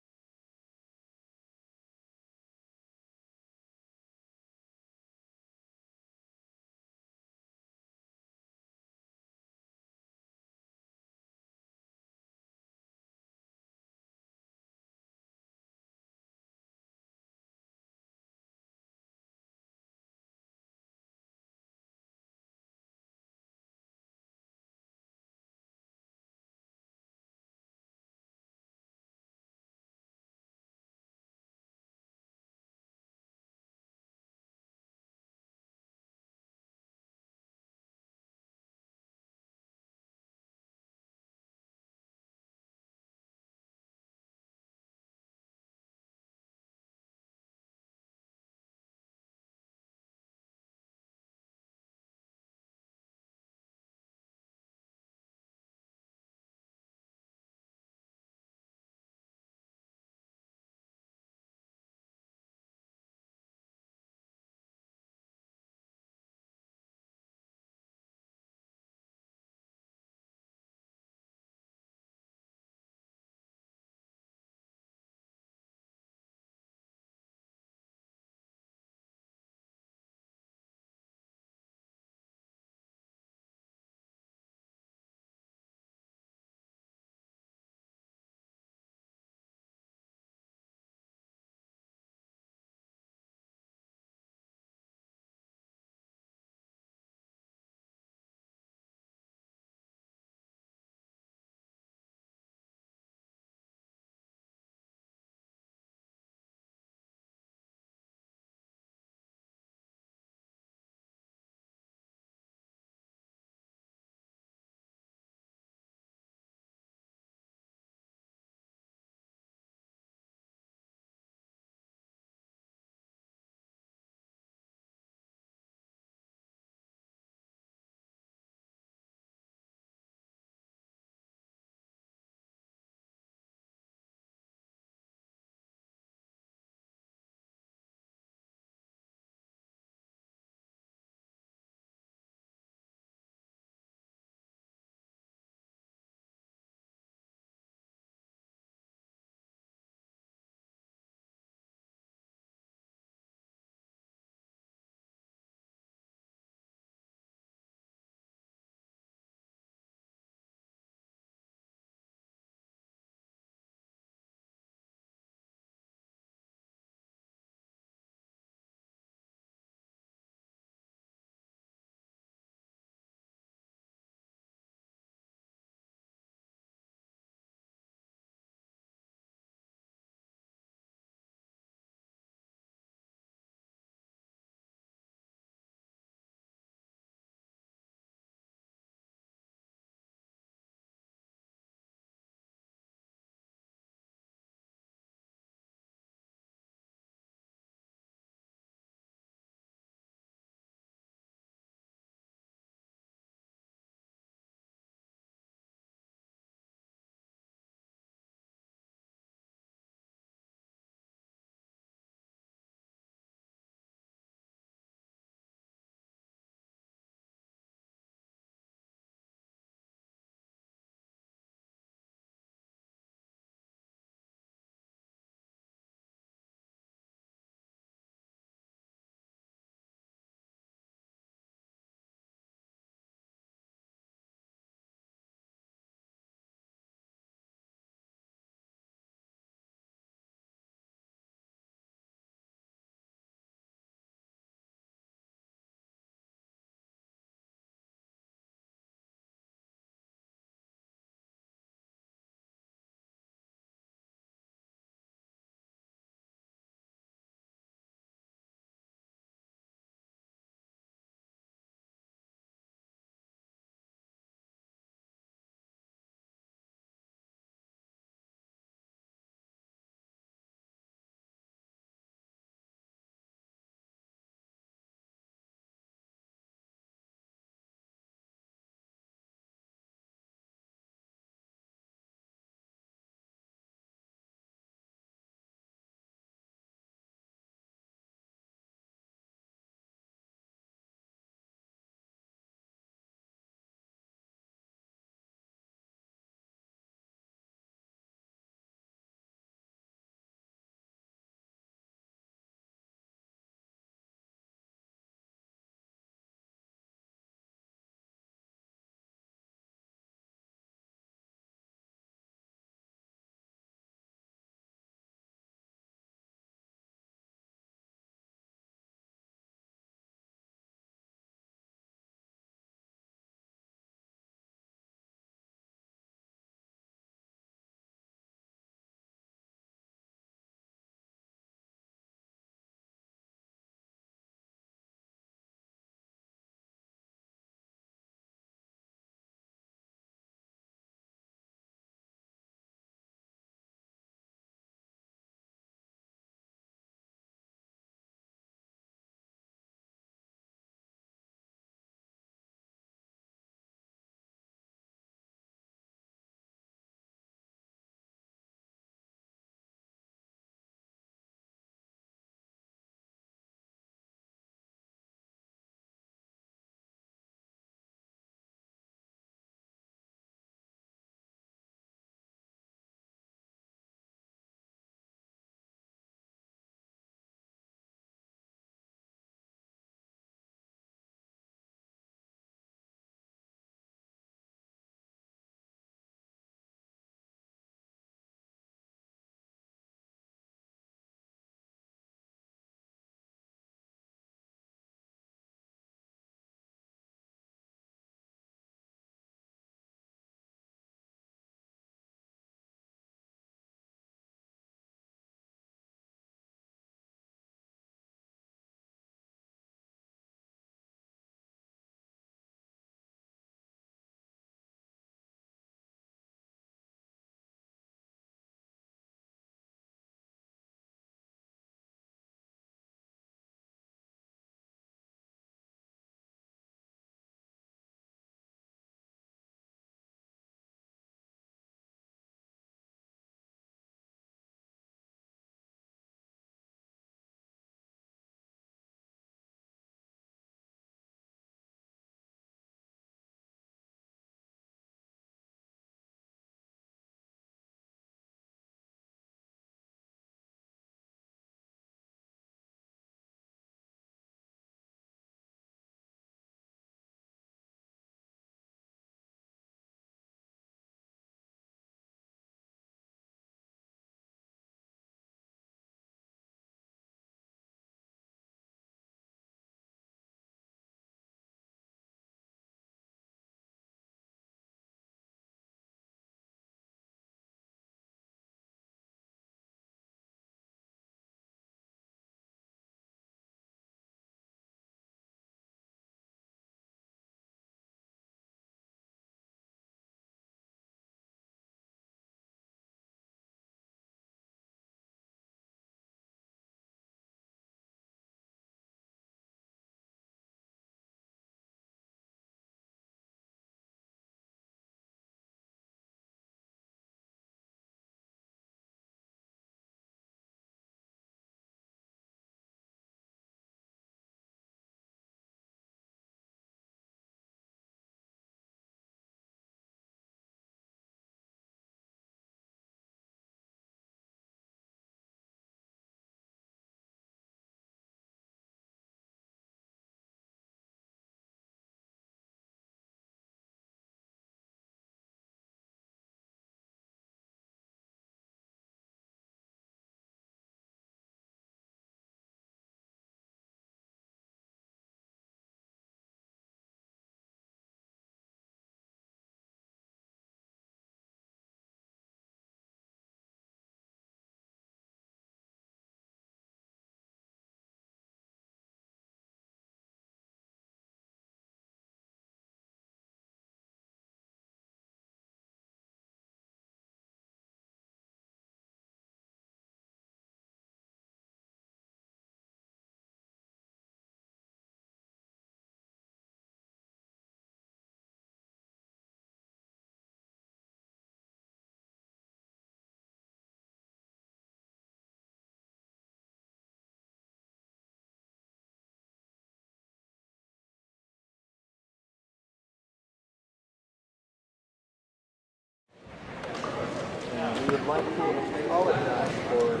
like to apologize for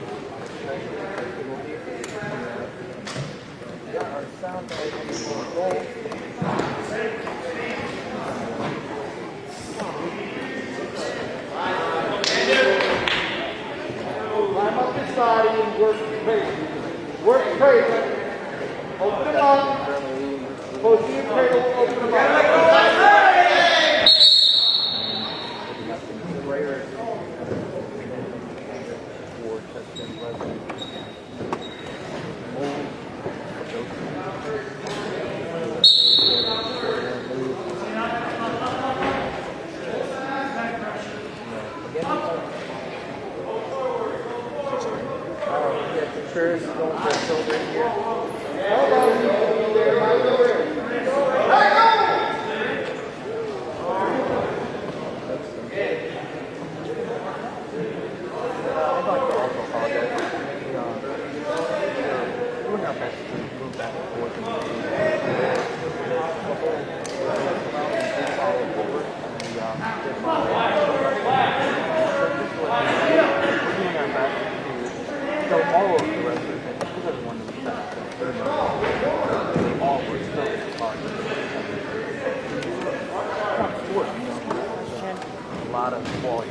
our sound goal. Climb up this body and work cradle. Work cradle. Open them up. Posting cradle, open them up. Going for a shoulder here. A lot of quality.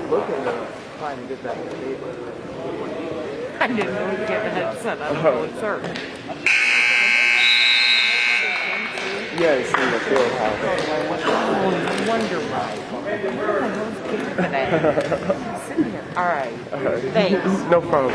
Look at trying to get that table. I didn't know you get the headset up. Oh, sir. Yeah, it's in the field house. Oh, no wonder why. Sitting here. All right. Thanks. No problem.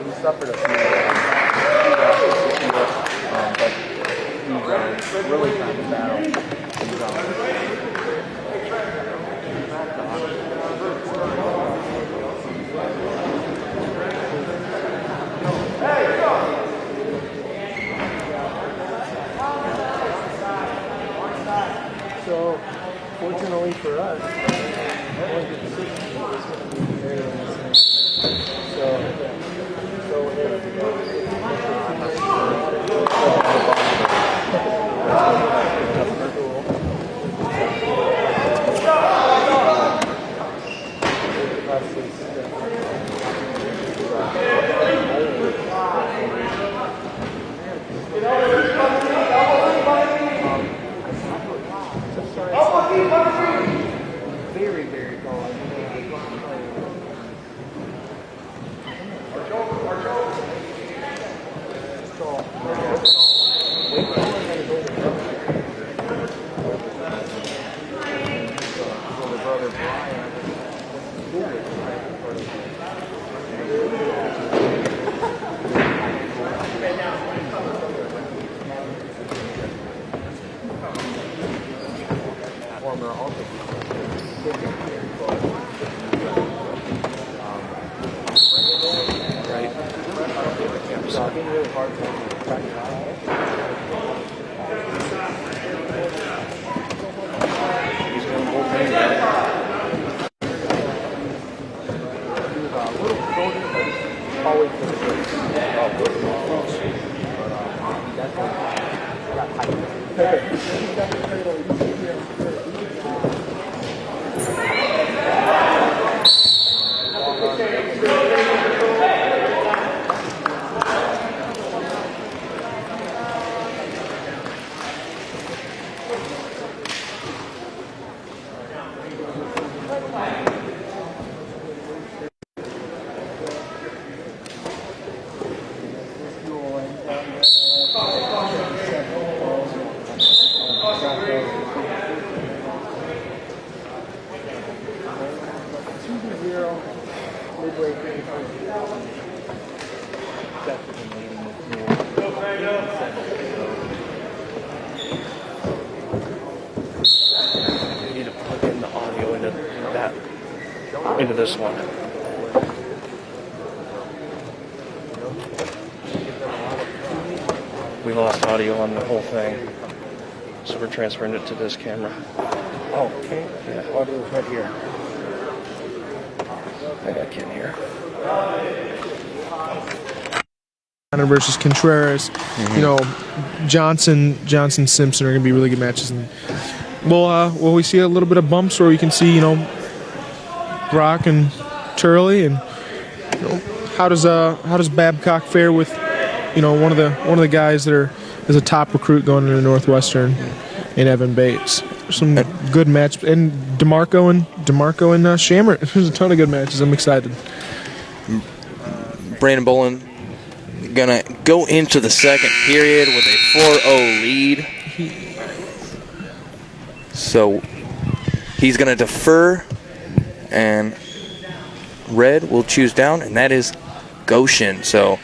He suffered a few but he's really trying to battle. So, fortunately for us, only the decision is going to be very listening. So here we go. Very, very cold. Former also right. So I think really hard to track it out. He's going to hold me, right? He was a little shorter, but always good. I need to plug in the audio into this one. We lost audio on the whole thing, so we're transferring it to this camera. Oh, okay. Yeah. Audio's right here. I got Ken here. Versus Contreras, you know, Johnson, Simpson are going to be really good matches, and we see a little bit of bumps where we can see, you know, Brock and Turley, and you know, how does Babcock fare with, you know, one of the guys that is a top recruit going into Northwestern, and Evan Bates. Some good match, and DeMarco and Shamrock. There's a ton of good matches. I'm excited. Brandon Bolin gonna go into the second period with a 4-0 lead. So he's gonna defer, and red will choose down, and that is Goshen. So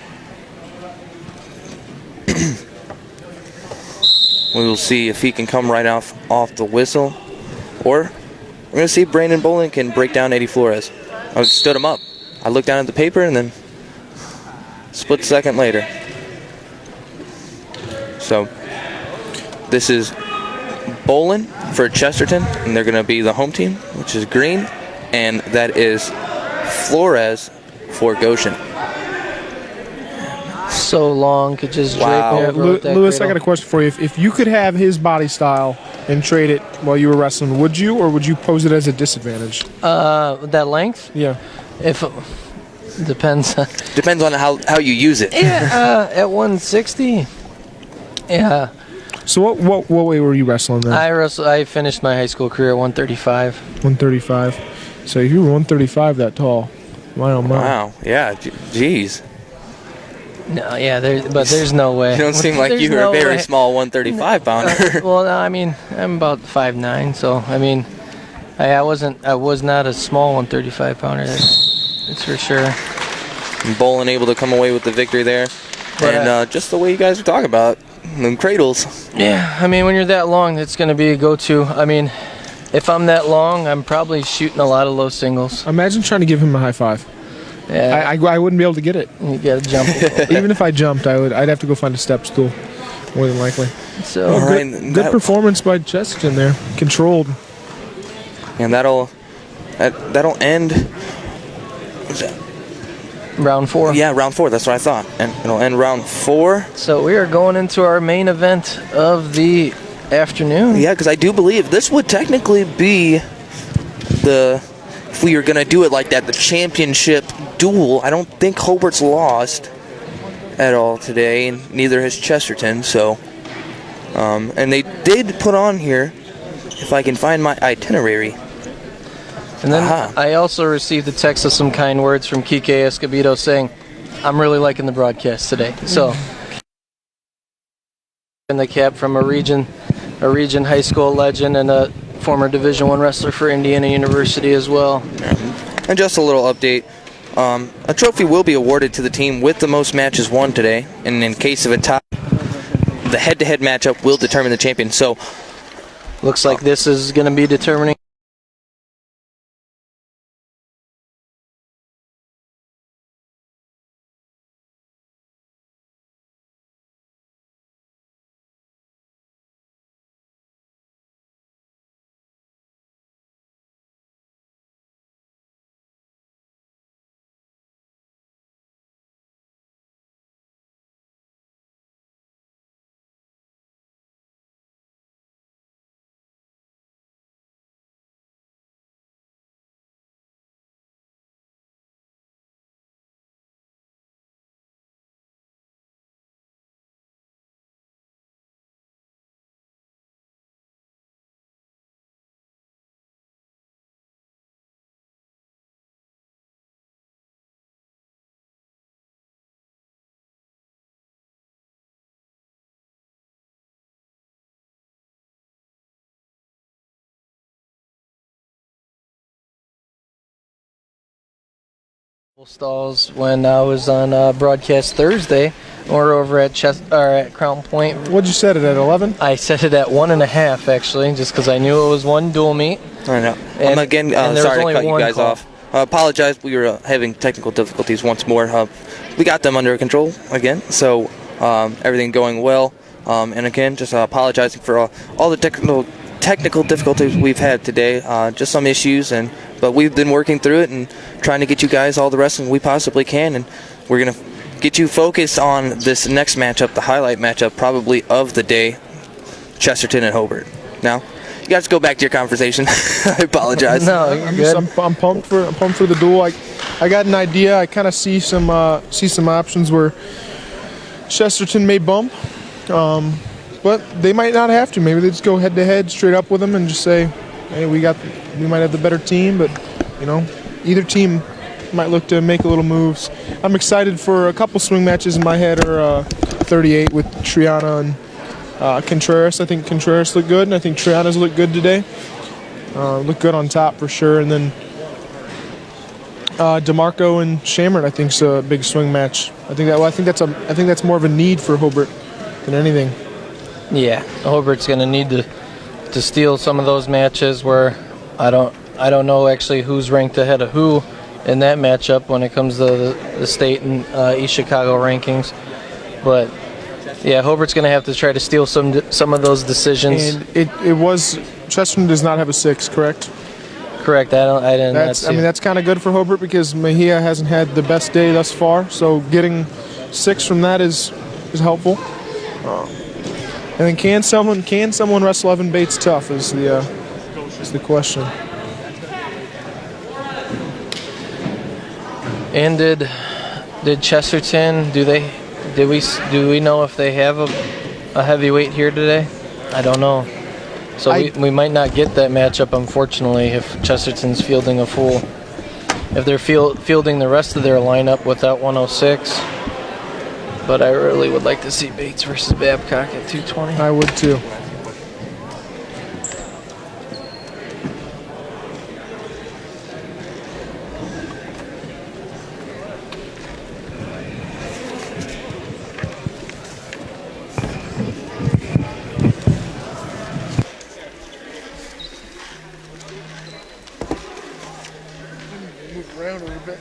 we will see if he can come right off the whistle, or we're gonna see if Brandon Bolin can break down Eddie Flores. I stood him up. I looked down at the paper, and then split second later. So this is Bolin for Chesterton, and they're going to be the home team, which is green, and that is Flores for Goshen. So long, could just Wow. drape over with that Lewis, I cradle. got a question for you. If you could have his body style and trade it while you were wrestling, would you, or would you pose it as a disadvantage? That length? Yeah. If depends. Depends on how you use it. Yeah, at 160. Yeah, So what weight were you wrestling then? I finished my high school career at 135. 135. So if you were 135 that tall, my oh my. Wow. Yeah. Jeez. No, yeah, there's no way. You don't seem like There's you were no a very way. small 135 pounder. Well, no, I mean, I'm about 5'9", so I mean, I was not a small 135 pounder. That's for sure. Bolin able to come away with the victory there, But, and just the way you guys were talking about them cradles. Yeah, I mean, when you're that long, it's going to be a go-to. I mean, if I'm that long, I'm probably shooting a lot of low singles. Imagine trying to give him a high five. Yeah, I wouldn't be able to get it. you got to jump. Even if I jumped, I'd have to go find a step stool, more than likely. So All right, Good performance by Chesterton there. Controlled. And that'll end. round 4. Yeah, round 4. That's what I thought. And it'll end round 4. So we are going into our main event of the afternoon. Yeah, because I do believe this would technically be if we were going to do it like that, the championship duel. I don't think Hobart's lost at all today, and neither has Chesterton. So, and they did put on here, if I can find my itinerary. And then Aha. I also received a text with some kind words from Kike Escobedo saying, I'm really liking the broadcast today. So, in the cap from a region high school legend and a former Division I wrestler for Indiana University as well. And just a little update. A trophy will be awarded to the team with the most matches won today. And in case of a tie, the head-to-head matchup will determine the champion. So, Looks like this is going to be determining Stalls when I was on broadcast Thursday. We're over at Crown Point. What'd you set it at, 11? I set it at 1.5 actually, just because I knew it was one dual meet. I know. And, Again, and there was sorry to only cut you one guys call. off. Apologize. We were having technical difficulties once more. We got them under control again, so everything going well. And again, just apologizing for all the technical difficulties we've had today. Just some issues, but we've been working through it and trying to get you guys all the wrestling we possibly can. And we're going to get you focused on this next matchup, the highlight matchup probably of the day, Chesterton and Hobart. Now, you guys go back to your conversation. I apologize. No, you're good. I'm pumped for the duel. I got an idea. I kind of see some options where Chesterton may bump, but they might not have to. Maybe they just go head to head straight up with them and just say, hey, we might have the better team, but either team might look to make a little moves. I'm excited for a couple swing matches in my head, or 38 with Triana and Contreras. I think Contreras looked good, and I think Triana's looked good today. Looked good on top for sure. And then DeMarco and Shamrock, I think, is a big swing match. I think that's more of a need for Hobart than anything. Yeah, Hobart's going to need to steal some of those matches where I don't know actually who's ranked ahead of who in that matchup when it comes to the state and East Chicago rankings. But yeah, Hobart's going to have to try to steal some of those decisions. And it was Chesterton does not have a 6, correct? Correct. I didn't. That's kind of good for Hobart because Mejia hasn't had the best day thus far. So getting 6 from that is helpful. And then can someone wrestle Evan Bates tough is the question. And did Chesterton do we know if they have a heavyweight here today? I don't know. So we might not get that matchup, unfortunately, if Chesterton's fielding a full. If they're fielding the rest of their lineup without 106. But I really would like to see Bates versus Babcock at 220. I would too. Move around a little bit.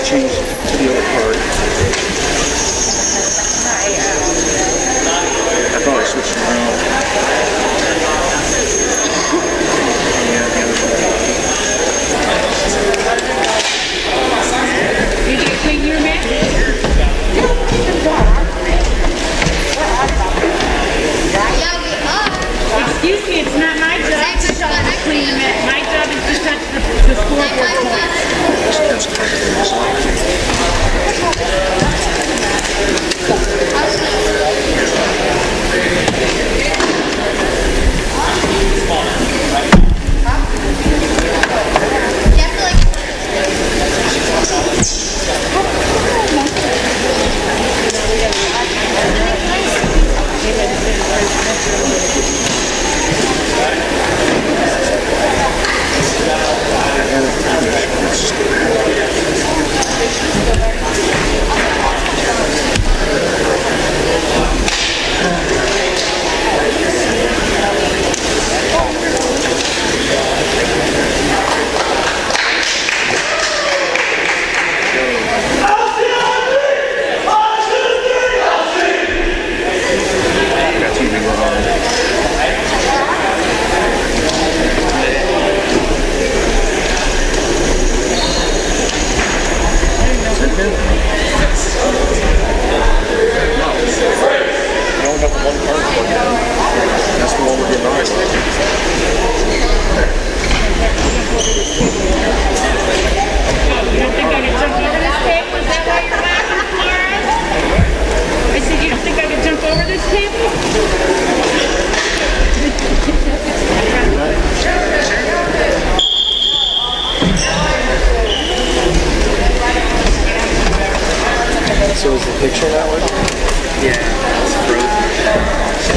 Change to the other part. I thought I switched around. Yeah, the other part. Did you clean your mat? Excuse me, it's not my job to clean your mat. My job is to touch the scoreboard points. So is the picture not working? Yeah, it's frozen. So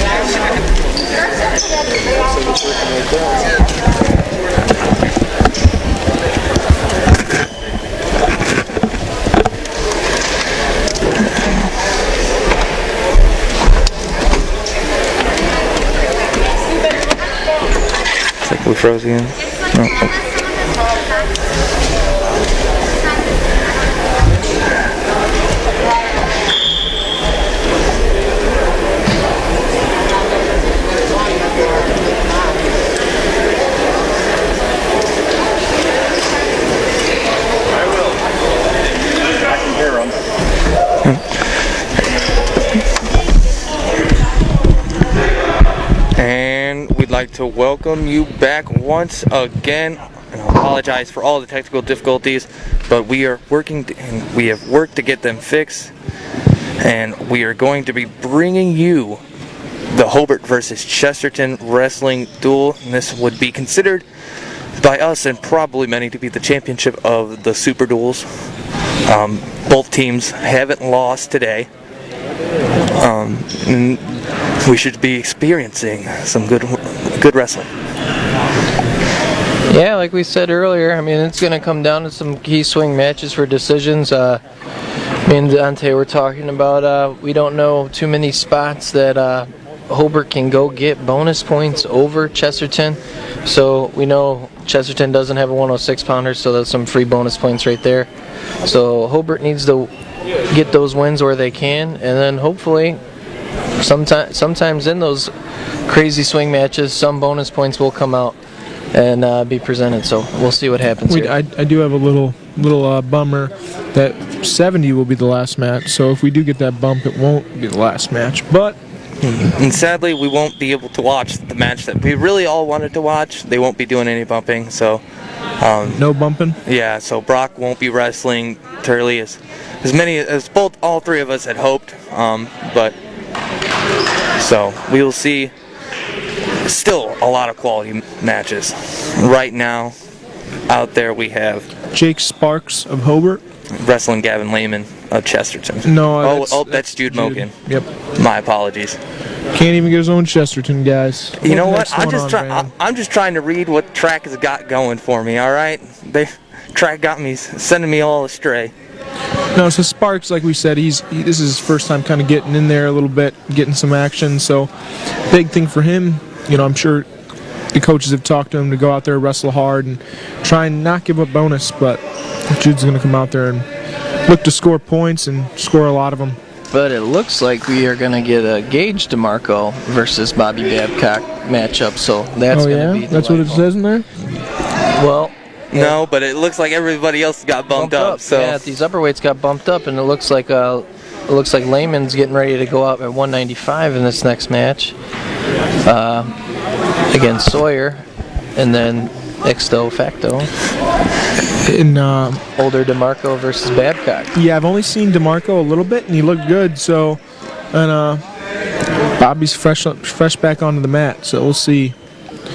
it's working right there. It's like we froze again. Oh. And we'd like to welcome you back once again. And I apologize for all the technical difficulties, but we are working and we have worked to get them fixed. And we are going to be bringing you the Hobart versus Chesterton wrestling duel. And this would be considered by us and probably many to be the championship of the Super Duals. Both teams haven't lost today. And we should be experiencing some good wrestling. Yeah, like we said earlier, I mean, it's going to come down to some key swing matches for decisions. Me and Dante were talking about we don't know too many spots that Hobart can go get bonus points over Chesterton. So we know Chesterton doesn't have a 106-pounder, so there's some free bonus points right there. So Hobart needs to get those wins where they can, and then hopefully sometimes in those crazy swing matches, some bonus points will come out and be presented. So we'll see what happens here. I do have a little bummer that 70 will be the last match. So if we do get that bump, it won't be the last match. But and sadly, we won't be able to watch the match that we really all wanted to watch. They won't be doing any bumping, so no bumping. Yeah, so Brock won't be wrestling Turley as many as all three of us had hoped. But so we will see. Still a lot of quality matches. Right now, out there we have Jake Sparks of Hobart wrestling Gavin Lehman of Chesterton. No, that's Jude Moken. Yep. My apologies. Can't even get his own Chesterton, guys. You know what? I'm just trying to read what track has got going for me. All right, track got me sending me all astray. No, so Sparks, like we said, this is his first time kind of getting in there a little bit, getting some action. So, big thing for him. You know, I'm sure the coaches have talked to him to go out there, wrestle hard, and try and not give up bonus. But Jude's going to come out there and look to score points and score a lot of them. But it looks like we are going to get a Gage DeMarco versus Bobby Babcock matchup. So that's going to be that's what it says in there? Well, no, but it looks like everybody else got bumped up. So yeah, these upperweights got bumped up, and it looks like Lehman's getting ready to go out at 195 in this next match against Sawyer, and then Exto Facto. In older DeMarco versus Babcock. Yeah, I've only seen DeMarco a little bit, and he looked good. So, and Bobby's fresh back onto the mat. So we'll see.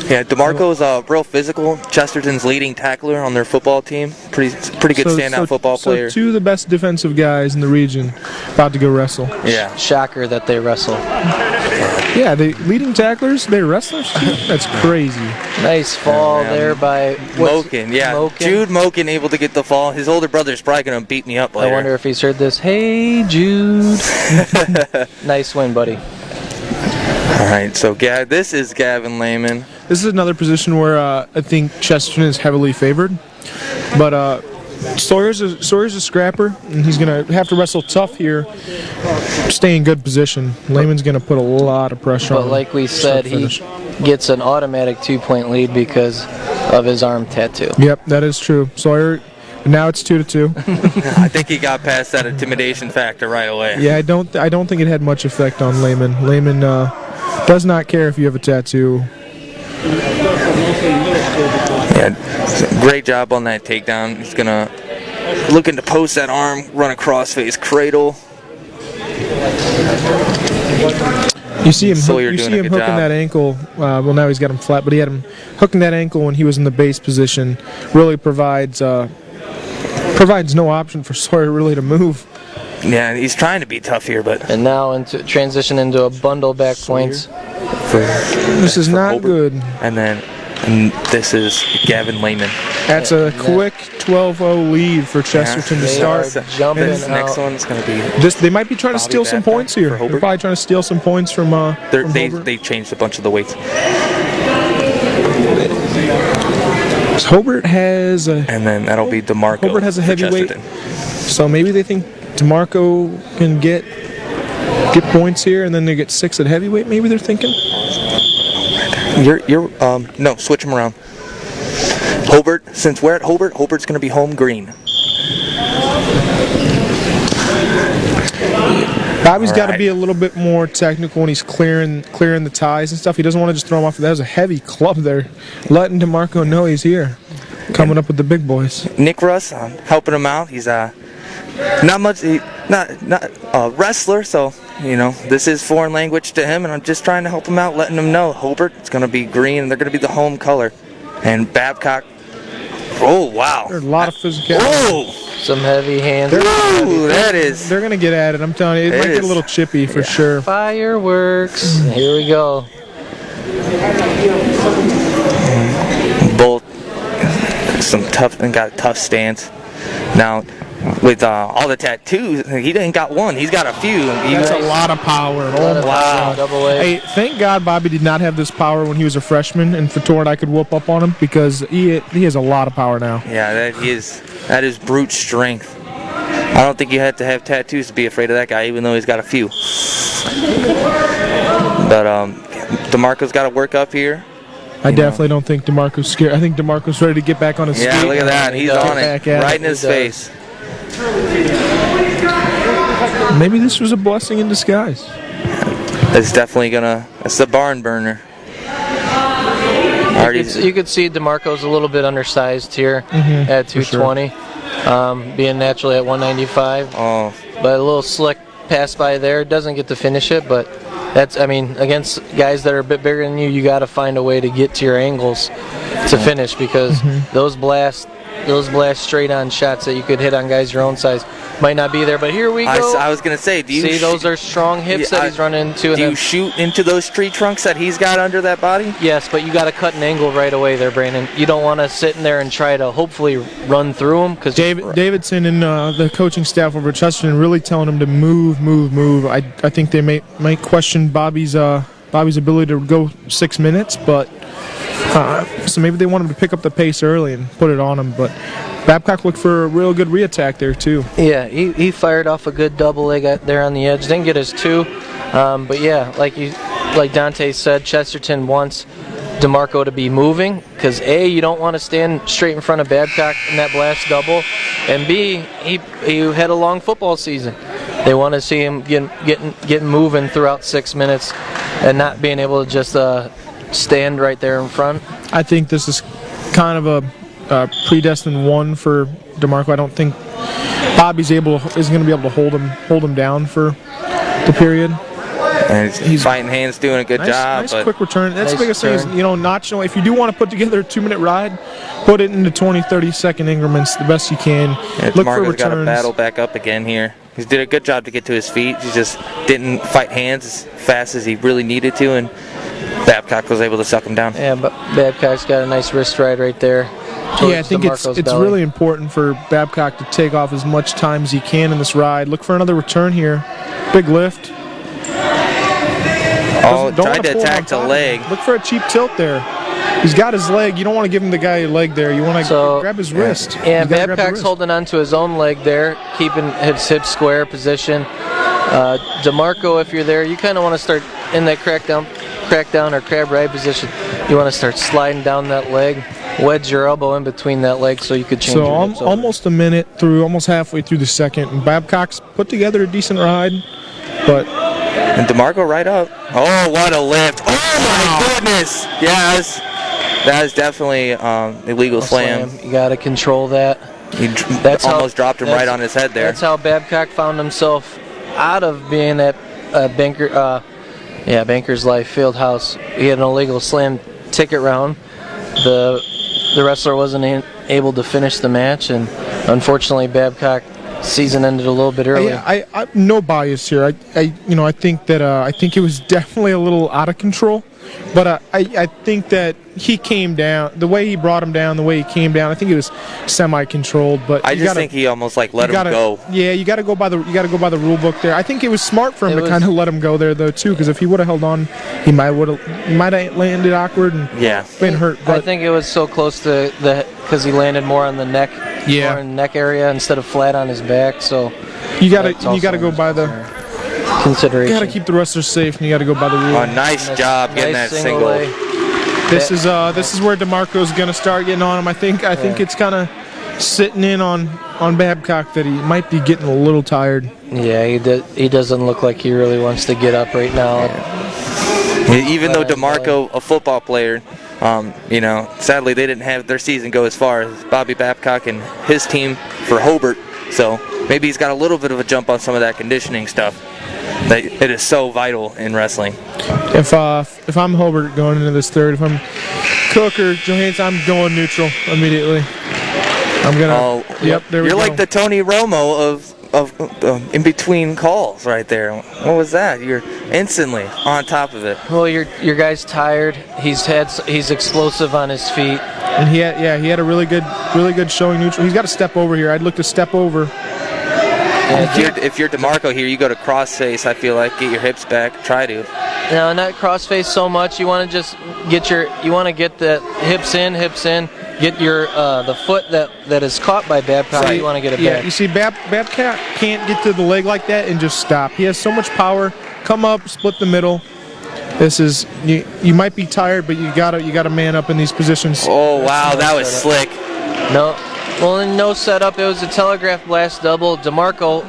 Yeah, DeMarco's real physical. Chesterton's leading tackler on their football team. Pretty good standout football player. So two of the best defensive guys in the region about to go wrestle. Yeah. Shocker that they wrestle. Yeah, the leading tacklers, they wrestlers too? That's crazy. Nice fall there by Moken. Yeah, Moken? Jude Moken able to get the fall. His older brother's probably going to beat me up later. I wonder if he's heard this. Hey, Jude. Nice win, buddy. All right, so this is Gavin Lehman. This is another position where I think Chesterton is heavily favored. But Sawyer's a scrapper, and he's going to have to wrestle tough here, stay in good position. Lehman's going to put a lot of pressure on him. But like we said, he gets an automatic 2-point lead because of his arm tattoo. Yep, that is true. Sawyer, now it's 2-2. I think he got past that intimidation factor right away. Yeah, I don't think it had much effect on Lehman. Lehman does not care if you have a tattoo. Yeah, great job on that takedown. He's gonna looking to post that arm, run a crossface cradle. You see him hooking that ankle. Well, now he's got him flat, but he had him hooking that ankle when he was in the base position. Really provides no option for Sawyer really to move. Yeah, he's trying to be tough here, but And now into transition into a bundle back points. This is not Hobart. good. And this is Gavin Lehman. That's a quick 12-0 lead for Chesterton to They start. are jumping This next out. one's going to be. They might be trying to Bobby steal some Babcock points here. for Hobart. They're probably trying to steal some points from They Hobart. changed a bunch of the weights. Hobart has a And then that'll be DeMarco. Hobart has a for heavyweight. Chesterton. So maybe they think DeMarco can get points here, and then they get 6 at heavyweight. Maybe they're thinking. No, switch them around. Hobart, since we're at Hobart, Hobart's going to be home green. Bobby's got to Right. be a little bit more technical when he's clearing the ties and stuff. He doesn't want to just throw him off. That was a heavy club there, letting DeMarco know he's here, coming up with the big boys. Nick Russ, helping him out. He's not much, not a wrestler, so this is foreign language to him, and I'm just trying to help him out, letting him know Hobart's going to be green, and they're going to be the home color. And Babcock, oh wow, There's a lot of physicality. oh, Some heavy hands. ooh, that is. They're gonna get at it. I'm telling you, it might get a is. little chippy for sure. Fireworks. Here we go. Both some tough and got a tough stance. Now, with all the tattoos, he didn't got one. He's got a few. That's a lot of power. Oh my Wow. Double A. Hey, thank God Bobby did not have this power when he was a freshman, and Fator and I could whoop up on him because he has a lot of power now. Yeah, that is brute strength. I don't think you had to have tattoos to be afraid of that guy, even though he's got a few. But DeMarco's got to work up here. I definitely don't think DeMarco's scared. I think DeMarco's ready to get back on his Yeah, feet. look at that. He's does. on it, Back at right it. in his He does. face. Maybe this was a blessing in disguise. It's definitely it's the barn burner. You could see DeMarco's a little bit undersized here at 220, being naturally at 195. Oh, But a little slick pass by there. Doesn't get to finish it, but against guys that are a bit bigger than you, you got to find a way to get to your angles to finish because those blast straight on shots that you could hit on guys your own size might not be there. But here we go. I was gonna say, do you See, those are strong hips Yeah, that he's running into. And do you then, shoot into those tree trunks that he's got under that body? yes, but you got to cut an angle right away there, Brandon. You don't want to sit in there and try to hopefully run through them because Davidson and the coaching staff over at Chesterton really telling him to move. I think they might question Bobby's ability to go 6 minutes, but so maybe they want him to pick up the pace early and put it on him. But Babcock looked for a real good reattack there too. Yeah, he fired off a good double leg there on the edge. Didn't get his 2, but yeah, like Dante said, Chesterton wants DeMarco to be moving because A, you don't want to stand straight in front of Babcock in that blast double, and B, he had a long football season. They want to see him get moving throughout 6 minutes and not being able to just stand right there in front. I think this is kind of a predestined one for DeMarco. I don't think Bobby's is going to be able to hold him down for the period. And he's fighting hands, doing a good job. Nice but quick return. That's Nice the biggest thing is, if you do want to put together a 2-minute ride, put it into 20, 30-second increments the best you can. Look for DeMarco's got to returns. battle back up again here. He did a good job to get to his feet. He just didn't fight hands as fast as he really needed to, and Babcock was able to suck him down. Yeah, but Babcock's got a nice wrist ride right there. Yeah, I think DeMarco's it's belly. really important for Babcock to take off as much time as he can in this ride. Look for another return here. Big lift. Oh, Don't tried wanna to pull him attack on the top of leg. him. Look for a cheap tilt there. He's got his leg. You don't want to give him the guy a leg there. You want to grab his wrist. Yeah, You gotta grab the Babcock's wrist. holding on to his own leg there, keeping his hips square position. DeMarco, if you're there, you kind of want to start in that crackdown or crab ride position. You want to start sliding down that leg, wedge your elbow in between that leg so you could change So your hips over. almost a minute through, almost halfway through the second, and Babcock's put together a decent ride, but And DeMarco right up. Oh, what a lift. Oh, my goodness. Yes. That is definitely illegal slam. You got to control that. He almost dropped him right on his head there. That's how Babcock found himself out of being at Banker's Life Fieldhouse. He had an illegal slam ticket round. The wrestler wasn't able to finish the match, and unfortunately Babcock season ended a little bit early. Yeah, I no bias here. I think that I think it was definitely a little out of control, but I think that he came down the way he brought him down, the way he came down. I think it was semi-controlled, but I just think he almost like let him go. Yeah, you got to go by the rule book there. I think it was smart for him to kind of let him go there though too, because if he would have held on, he might have landed awkward and been hurt. But I think it was so close to because he landed more on the neck, more in the neck area instead of flat on his back. So you got to go by the consideration. You got to keep the wrestlers safe, and you got to go by the rule. Oh, nice job getting that single. This is where DeMarco's gonna start getting on him. I think it's kind of sitting in on Babcock that he might be getting a little tired. Yeah, he doesn't look like he really wants to get up right now. Yeah. Even though DeMarco, a football player, sadly they didn't have their season go as far as Bobby Babcock and his team for Hobart. So maybe he's got a little bit of a jump on some of that conditioning stuff. That it is so vital in wrestling. If I'm Hobart going into this third, if I'm Cook or Johansson, I'm going neutral immediately. I'm gonna. Yep, there we go. You're like the Tony Romo of in between calls right there. What was that? You're instantly on top of it. Well, your guy's tired. He's explosive on his feet. And he had a really good showing neutral. He's got to step over here. I'd look to step over. If you're DeMarco here, you go to crossface. I feel like get your hips back. Try to. No, not crossface so much. You want to just get the hips in. Get your the foot that is caught by Babcock. You want to get it back. You see, Babcock can't get to the leg like that and just stop. He has so much power. Come up, split the middle. This is you might be tired, but you gotta man up in these positions. Oh wow, that was slick. No. Well, in no setup, it was a telegraph blast double. DeMarco,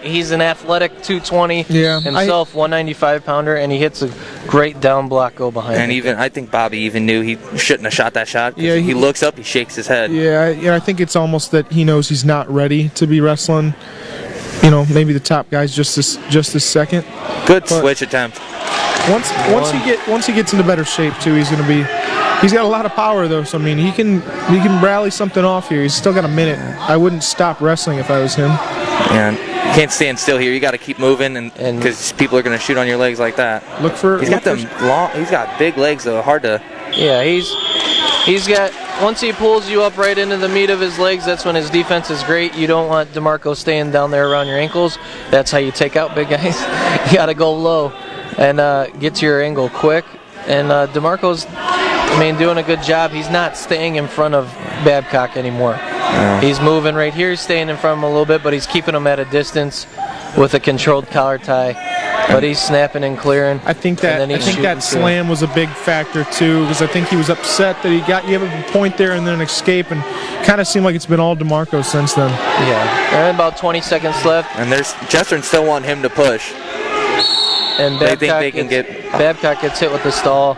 he's an athletic 220 himself, 195 pounder, and he hits a great down block go behind. And I think Bobby even knew he shouldn't have shot that shot. Yeah, he looks up, he shakes his head. Yeah, I think it's almost that he knows he's not ready to be wrestling. Maybe the top guy's just this second. Good switch attempt. Once he gets into better shape too, he's got a lot of power though, so I mean he can rally something off here. He's still got a minute. I wouldn't stop wrestling if I was him. And you can't stand still here. You got to keep moving, and because people are going to shoot on your legs like that. He's got big legs though. Hard to. Yeah, he's got. Once he pulls you up right into the meat of his legs, that's when his defense is great. You don't want DeMarco staying down there around your ankles. That's how you take out big guys. You got to go low and get to your angle quick. And DeMarco's, doing a good job. He's not staying in front of Babcock anymore. He's moving right here, staying in front of him a little bit, but he's keeping him at a distance with a controlled collar tie. But he's snapping and clearing. I think that slam was a big factor too, because I think he was upset that you have a point there and then an escape, and kind of seemed like it's been all DeMarco since then. Yeah, and about 20 seconds left. And Chesterton still want him to push. And Babcock gets hit with the stall.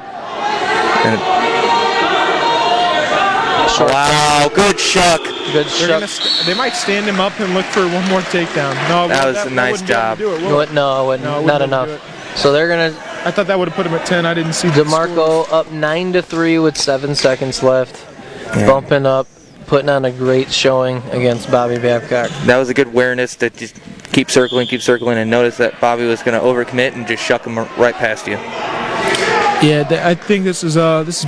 Wow, good shuck. Good shuck. They might stand him up and look for one more takedown. No, that was a nice job. Not enough. So they're gonna. I thought that would have put him at 10. I didn't see. DeMarco up 9-3 with 7 seconds left, bumping up, putting on a great showing against Bobby Babcock. That was a good awareness to just keep circling, and notice that Bobby was going to overcommit and just shuck him right past you. Yeah, I think this is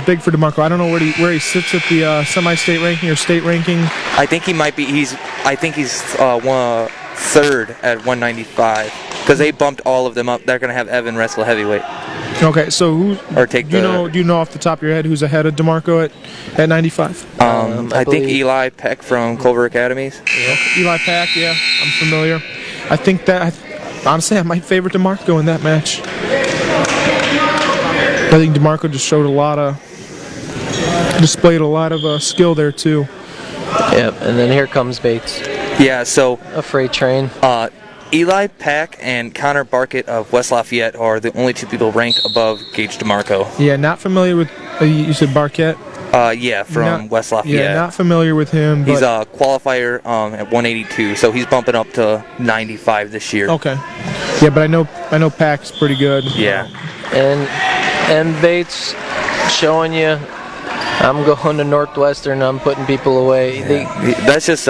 big for DeMarco. I don't know where he sits at the semi-state ranking or state ranking. I think he might be. He's third at 195 because they bumped all of them up. They're going to have Evan wrestle heavyweight. Okay, so do you know off the top of your head who's ahead of DeMarco at 95? I think Eli Peck from Culver Academies. Yeah. Eli Peck, yeah, I'm familiar. I think that honestly I might favor DeMarco in that match. I think DeMarco just displayed a lot of skill there too. Yep, and then here comes Bates. Yeah, so a freight train. Eli Pack and Connor Barkett of West Lafayette are the only two people ranked above Gage DeMarco. Yeah, not familiar with. You said Barkett? From West Lafayette. Yeah, not familiar with him. He's a qualifier at 182, so he's bumping up to 95 this year. Okay. Yeah, but I know Pack's pretty good. Yeah. And Bates showing you, I'm going to Northwestern. I'm putting people away. Yeah. That's just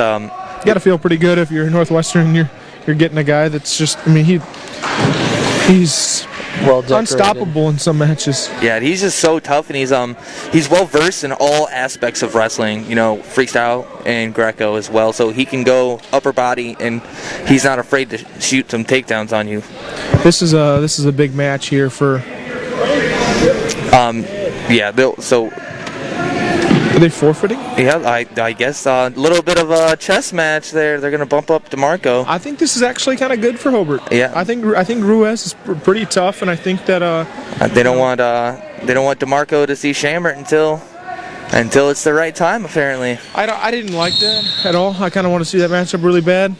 to feel pretty good if you're Northwestern and you're getting a guy that's just. I mean, he's Well decorated. unstoppable in some matches. Yeah, he's just so tough, and he's well versed in all aspects of wrestling. Freestyle and Greco as well. So he can go upper body, and he's not afraid to shoot some takedowns on you. This is a big match here for. So. Are they forfeiting? Yeah, I guess a little bit of a chess match there. They're going to bump up DeMarco. I think this is actually kind of good for Hobart. Yeah. I think Ruiz is pretty tough, and I think that they don't want DeMarco to see Shamrock until it's the right time. Apparently, I didn't like that at all. I kind of want to see that matchup really bad,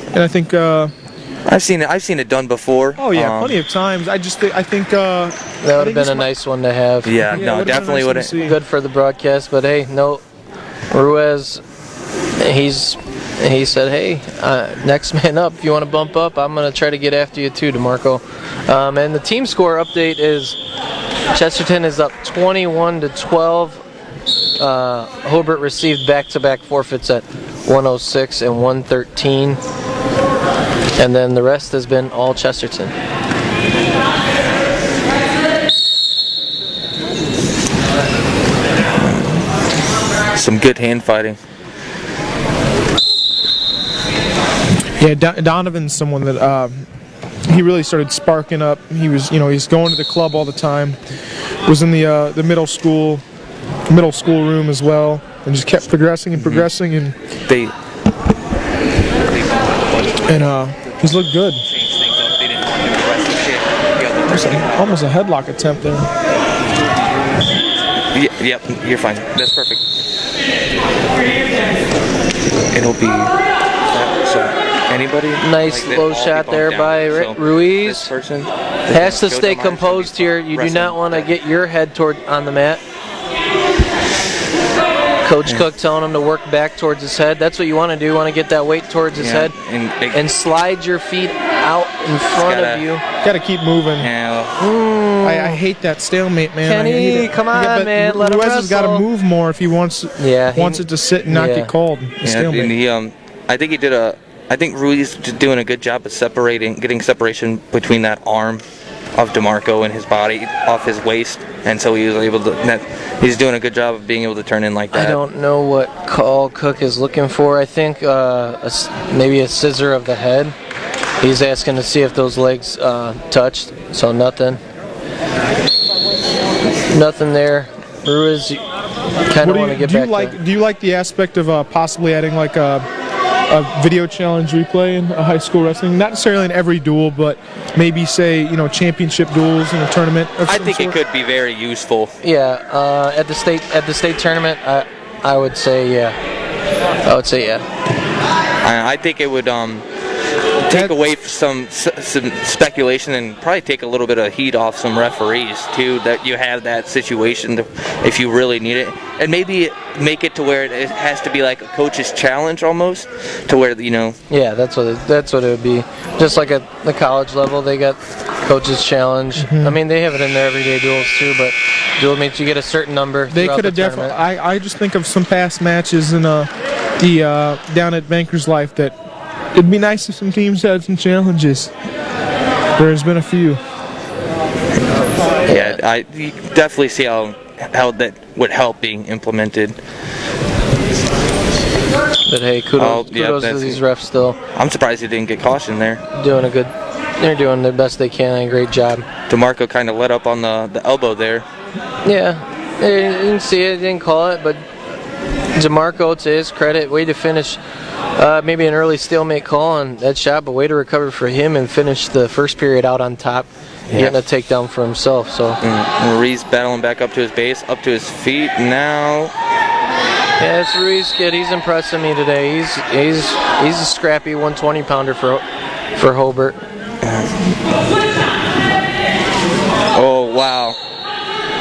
and I think I've seen it done before. Oh yeah, plenty of times. I think that would have been a nice one to have. Yeah, no, definitely would have. Good for the broadcast, but hey, no, Ruiz, he said, hey, next man up. If you want to bump up, I'm going to try to get after you too, DeMarco. And the team score update is Chesterton is up 21-12. Hobart received back-to-back forfeits at 106 and 113. And then the rest has been all Chesterton. Some good hand fighting. Yeah, Donovan's someone that he really started sparking up. He was, he's going to the club all the time. Was in the middle school room as well, and just kept progressing and progressing, and he's looked good. Almost a headlock attempt there. Yep, you're fine. That's perfect. It'll be so anybody. Nice low shot there by Ruiz. This person has to stay composed here. You do not want to get your head on the mat. Coach Cook telling him to work back towards his head. That's what you want to do. You want to get that weight towards his head and slide your feet out in front of you. Got to keep moving. Yeah. I hate that stalemate, man. Kenny, come on, man. Let him Ruiz wrestle. has got to move more if he wants it to sit and not get called. And I think Ruiz is doing a good job of getting separation between that arm of DeMarco and his body off his waist, and so he was able to. He's doing a good job of being able to turn in like that. I don't know what call Cook is looking for. I think maybe a scissor of the head. He's asking to see if those legs touched, so nothing. Nothing there. Ruiz kind of want to get back Do you like the aspect of possibly adding like a video challenge replay in a high school wrestling? Not necessarily in every duel, but maybe say championship duels in a tournament. I think it could be very useful. Yeah, at the state tournament, I would say yeah. I think it would take away some speculation and probably take a little bit of heat off some referees too, that you have that situation if you really need it, and maybe make it to where it has to be like a coach's challenge almost, to where Yeah, that's what it would be. Just like at the college level, they got coach's challenge. Mm-hmm. I mean, they have it in their everyday duels too, but duel means you get a certain number. They could have definitely. I just think of some past matches in the down at Banker's Life that. It'd be nice if some teams had some challenges. There's been a few. Yeah, you definitely see how that would help being implemented. But hey, kudos to these refs still. I'm surprised he didn't get cautioned there. They're doing their best they can. A great job. DeMarco kind of let up on the elbow there. Yeah, they didn't see it, didn't call it, but DeMarco, to his credit, way to finish. Maybe an early stalemate call on that shot, but way to recover for him and finish the first period out on top, getting a takedown for himself. So Ruiz battling back up to his base, up to his feet now. Yeah, it's Ruiz kid. He's impressing me today. He's a scrappy 120-pounder for Hobart. Oh wow.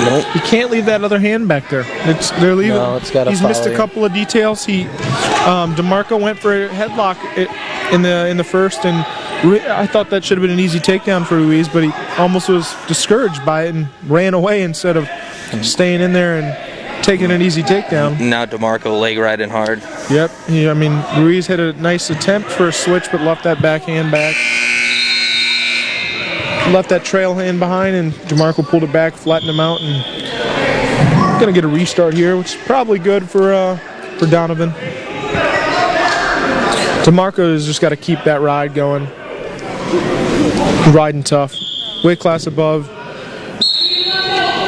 Nope. You can't leave that other hand back there. They're leaving. No, it's got to He's missed a couple of details. DeMarco went for a headlock in the first, and I thought that should have been an easy takedown for Ruiz, but he almost was discouraged by it and ran away instead of staying in there and taking an easy takedown. Now DeMarco leg riding hard. Yep. I mean, Ruiz had a nice attempt for a switch, but left that backhand back. Left that trail hand behind, and DeMarco pulled it back, flattened him out, and gonna get a restart here, which is probably good for Donovan. DeMarco has just got to keep that ride going. Riding tough. Weight class above.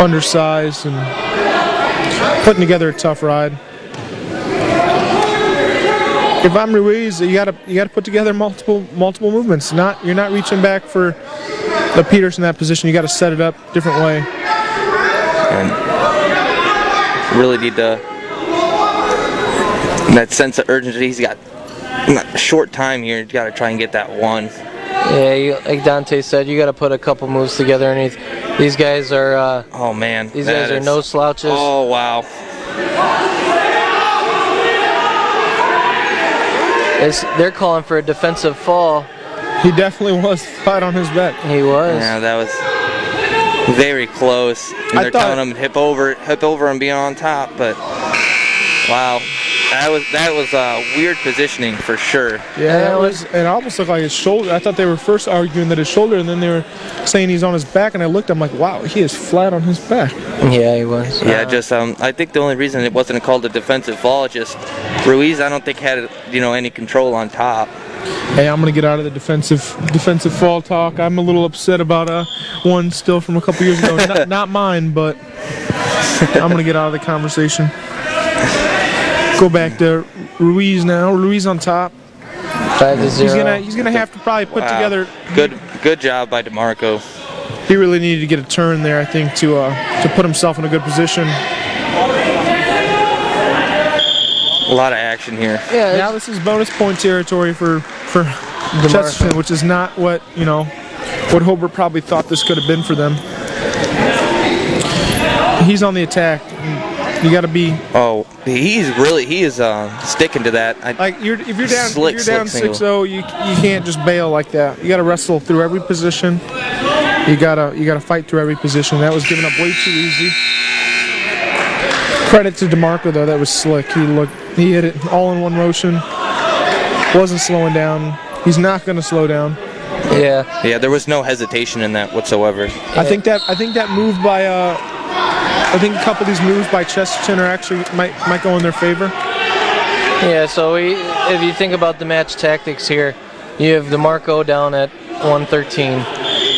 Undersized and putting together a tough ride. If I'm Ruiz, you gotta put together multiple movements. You're not reaching back for the Peters in that position. You got to set it up a different way. And really need to that sense of urgency. He's got a short time here. You got to try and get that one. Yeah, like Dante said, you got to put a couple moves together. And these guys are. Oh man, these guys are no slouches. Oh wow. They're calling for a defensive fall. He definitely was flat on his back. He was. Yeah, that was very close. And they're telling him hip over and be on top, but wow. That was weird positioning for sure. Yeah, it almost looked like his shoulder. I thought they were first arguing that his shoulder, and then they were saying he's on his back, and I looked, I'm like, wow, he is flat on his back. Yeah, he was. Yeah, just I think the only reason it wasn't called a defensive fall, just Ruiz, I don't think had any control on top. Hey, I'm gonna get out of the defensive fall talk. I'm a little upset about one still from a couple years ago. not mine, but I'm gonna get out of the conversation. Go back to Ruiz now. Ruiz on top. 5-0. He's gonna have to probably put together. Good job by DeMarco. He really needed to get a turn there, I think, to put himself in a good position. A lot of action here. Yeah, now this is bonus point territory for Chesterton, which is not what Hobart probably thought this could have been for them. He's on the attack. You got to be. Oh, he is sticking to that. If you're down 6-0, you can't just bail like that. You got to wrestle through every position. You gotta fight through every position. That was given up way too easy. Credit to DeMarco though, that was slick. He hit it all in one motion. Wasn't slowing down. He's not going to slow down. Yeah. Yeah, there was no hesitation in that whatsoever. I think that move by I think a couple of these moves by Chesterton are actually might go in their favor. Yeah, so if you think about the match tactics here, you have DeMarco down at 113.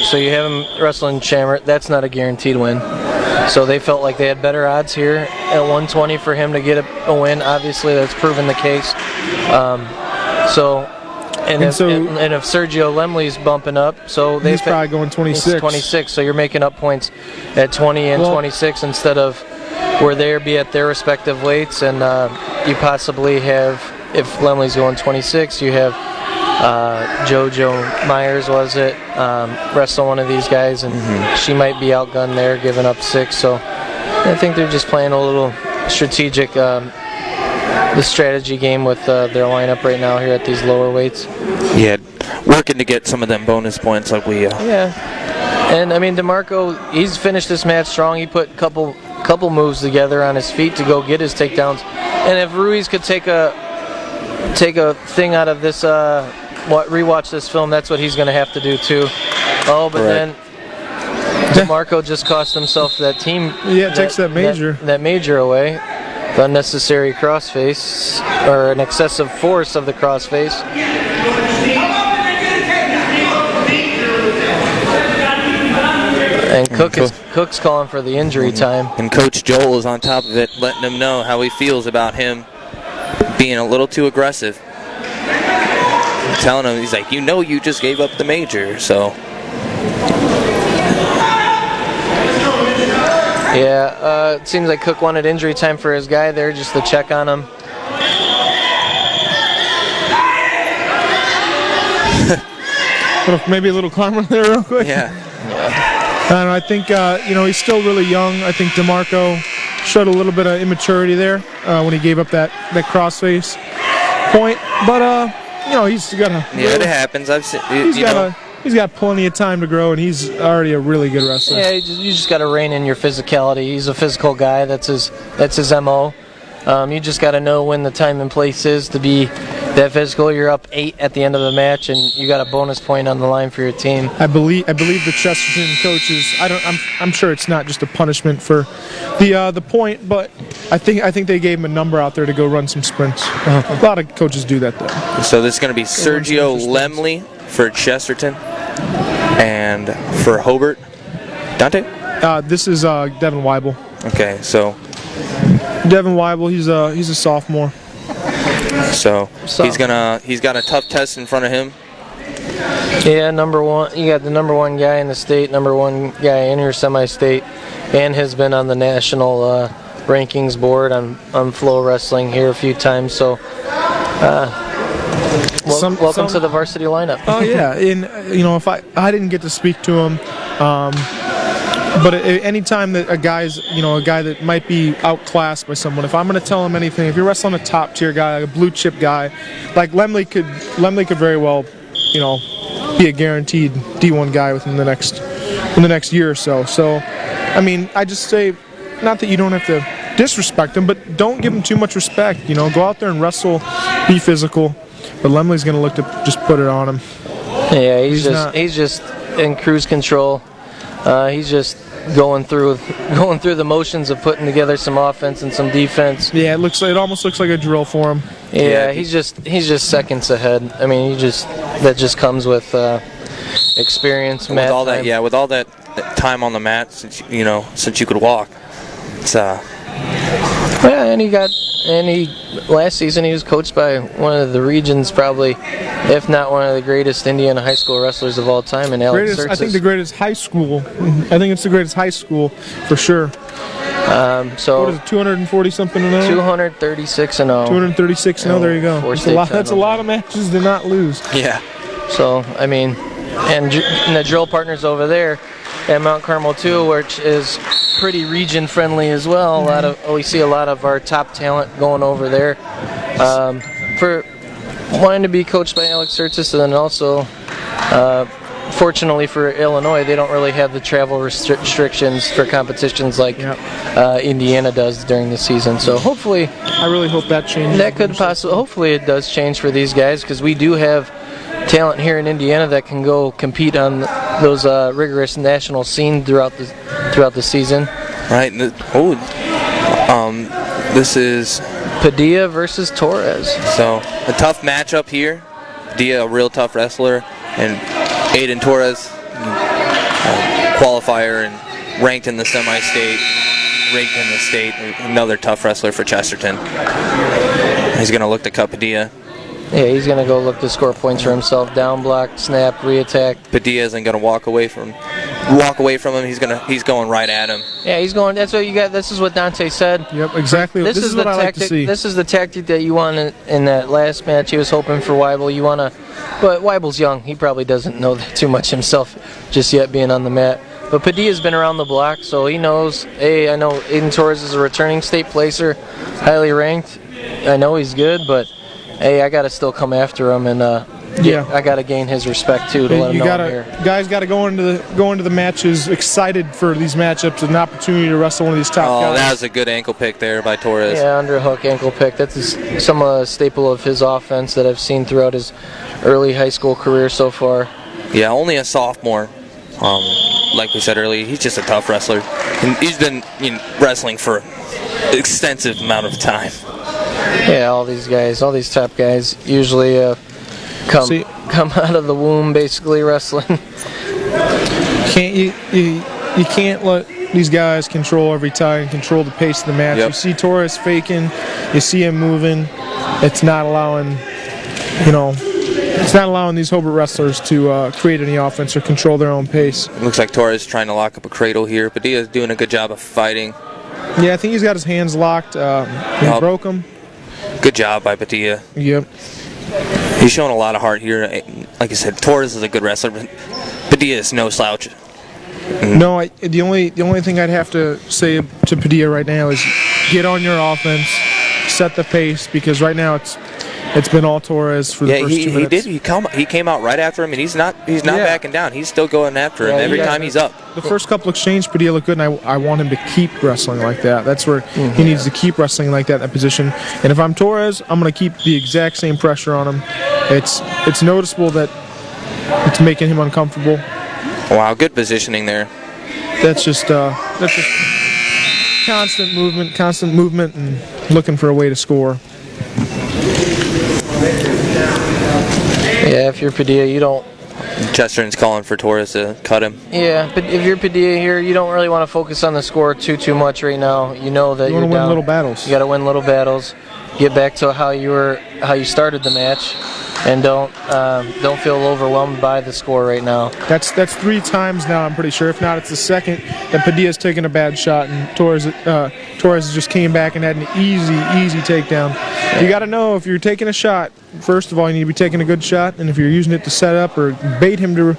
So you have him wrestling Shamrock. That's not a guaranteed win. So they felt like they had better odds here at 120 for him to get a win. Obviously, that's proven the case. If Sergio Lemley's bumping up, so he's probably going 26. 26. So you're making up points at 20 and 26 instead of where they'd be at their respective weights. And you possibly have, if Lemley's going 26, you have JoJo Myers, wrestle one of these guys, and she might be outgunned there, giving up 6. So I think they're just playing a little strategic. The strategy game with their lineup right now here at these lower weights. Yeah, working to get some of them bonus points like we. Yeah, and I mean DeMarco, he's finished this match strong. He put a couple moves together on his feet to go get his takedowns. And if Ruiz could take a thing out of this, rewatch this film, that's what he's going to have to do too. Oh, but then DeMarco just cost himself that team. Yeah, takes that major. That major away. The unnecessary crossface, or an excessive force of the crossface. And Cook's calling for the injury time. And Coach Joel is on top of it, letting him know how he feels about him being a little too aggressive. Telling him, he's like, you just gave up the major, so. Yeah, it seems like Cook wanted injury time for his guy there, just to check on him. Maybe a little climber there real quick. Yeah. And I think, he's still really young. I think DeMarco showed a little bit of immaturity there when he gave up that crossface point. But, he's got a... Yeah, it happens. I've seen. he's got plenty of time to grow, and he's already a really good wrestler. Yeah, you just got to rein in your physicality. He's a physical guy. That's his MO. You just got to know when the time and place is to be that physical. You're up 8 at the end of the match, and you got a bonus point on the line for your team. I believe the Chesterton coaches. I'm sure it's not just a punishment for the point, but I think they gave him a number out there to go run some sprints. A lot of coaches do that though. So this is going to be Sergio Lemley for Chesterton, and for Hobart, Dante. This is Devin Weibel. Okay, so Devin Weibel, he's a sophomore. So he's got a tough test in front of him. Yeah, number one. You got the number one guy in the state, number one guy in your semi-state, and has been on the national rankings board on Flow Wrestling here a few times. So, welcome to the varsity lineup. Oh yeah, and if I didn't get to speak to him. But anytime that a guy that might be outclassed by someone, if I'm going to tell him anything, if you're wrestling a top tier guy, like a blue chip guy, like Lemley could very well, be a guaranteed D1 guy within the next year or so. So, I mean, I just say, not that you don't have to disrespect him, but don't give him too much respect. Go out there and wrestle, be physical. But Lemley's going to look to just put it on him. Yeah, he's just in cruise control. He's just going through the motions of putting together some offense and some defense. Yeah, it almost looks like a drill for him. Yeah, he's just seconds ahead. I mean, that just comes with experience. With all that time on the mat, since you could walk. It's Yeah, and last season he was coached by one of the region's probably, if not one of the greatest Indiana high school wrestlers of all time, in Alex Sertzis. I think the greatest high school. I think it's the greatest high school for sure. So what is it, 240 something and 236 and 0. 236 and 0. There you go. That's a lot of matches to not lose. Yeah. So I mean, and the drill partners over there at Mount Carmel too, which is pretty region friendly as well. We see a lot of our top talent going over there for wanting to be coached by Alex Sertzis, and then also fortunately for Illinois, they don't really have the travel restrictions for competitions like Indiana does during the season. So hopefully, I really hope that changes. That could possibly, hopefully it does change for these guys, because we do have talent here in Indiana that can go compete on those rigorous national scene throughout the season. Right. This is Padilla versus Torres. So a tough matchup here. Padilla, a real tough wrestler, and Aiden Torres, qualifier and ranked in the semi-state, ranked in the state. Another tough wrestler for Chesterton. He's going to look to cut Padilla. Yeah, he's going to go look to score points for himself. Down block, snap, re-attack. Padilla isn't going to walk away from him. He's going right at him. Yeah, he's going. That's what you got. This is what Dante said. Yep, exactly. This is what I like to see. This is the tactic that you want in that last match. He was hoping for Weibel. But Weibel's young. He probably doesn't know that too much himself just yet, being on the mat. But Padilla's been around the block, so he knows. Hey, I know Aiden Torres is a returning state placer, highly ranked. I know he's good, but hey, I got to still come after him, and I got to gain his respect too to let him know I'm here. Guys got to go into the matches excited for these matchups, an opportunity to wrestle one of these top guys. Oh, that was a good ankle pick there by Torres. Yeah, underhook ankle pick. That's some staple of his offense that I've seen throughout his early high school career so far. Yeah, only a sophomore. Like we said earlier, he's just a tough wrestler. And he's been wrestling for an extensive amount of time. Yeah, all these top guys usually come out of the womb basically wrestling. You can't let these guys control every time, control the pace of the match. Yep. You see Torres faking, you see him moving. It's not allowing these Hobart wrestlers to create any offense or control their own pace. Looks like Torres is trying to lock up a cradle here. Padilla's doing a good job of fighting. Yeah, I think he's got his hands locked. He broke them. Good job by Padilla. Yep. He's showing a lot of heart here. Like I said, Torres is a good wrestler, but Padilla is no slouch. No, the only thing I'd have to say to Padilla right now is get on your offense, set the pace, because right now it's been all Torres for the first 2 minutes. He came out right after him, and he's not backing down. He's still going after him every time he's up. The first couple exchanges, Padilla looked good, and I want him to keep wrestling like that. That's where he needs to keep wrestling like that in that position. And if I'm Torres, I'm going to keep the exact same pressure on him. It's noticeable that it's making him uncomfortable. Wow, good positioning there. That's just constant movement, and looking for a way to score. Yeah, if you're Padilla, you don't. Chesterton's calling for Torres to cut him. Yeah, but if you're Padilla here, you don't really want to focus on the score too much right now. You know that you you're want to down. win little battles. You got to win little battles. Get back to how you started the match, and don't feel overwhelmed by the score right now. That's 3 times now, I'm pretty sure. If not, it's the second that Padilla's taken a bad shot, and Torres just came back and had an easy takedown. You got to know, if you're taking a shot, first of all, you need to be taking a good shot, and if you're using it to set up or bait him to,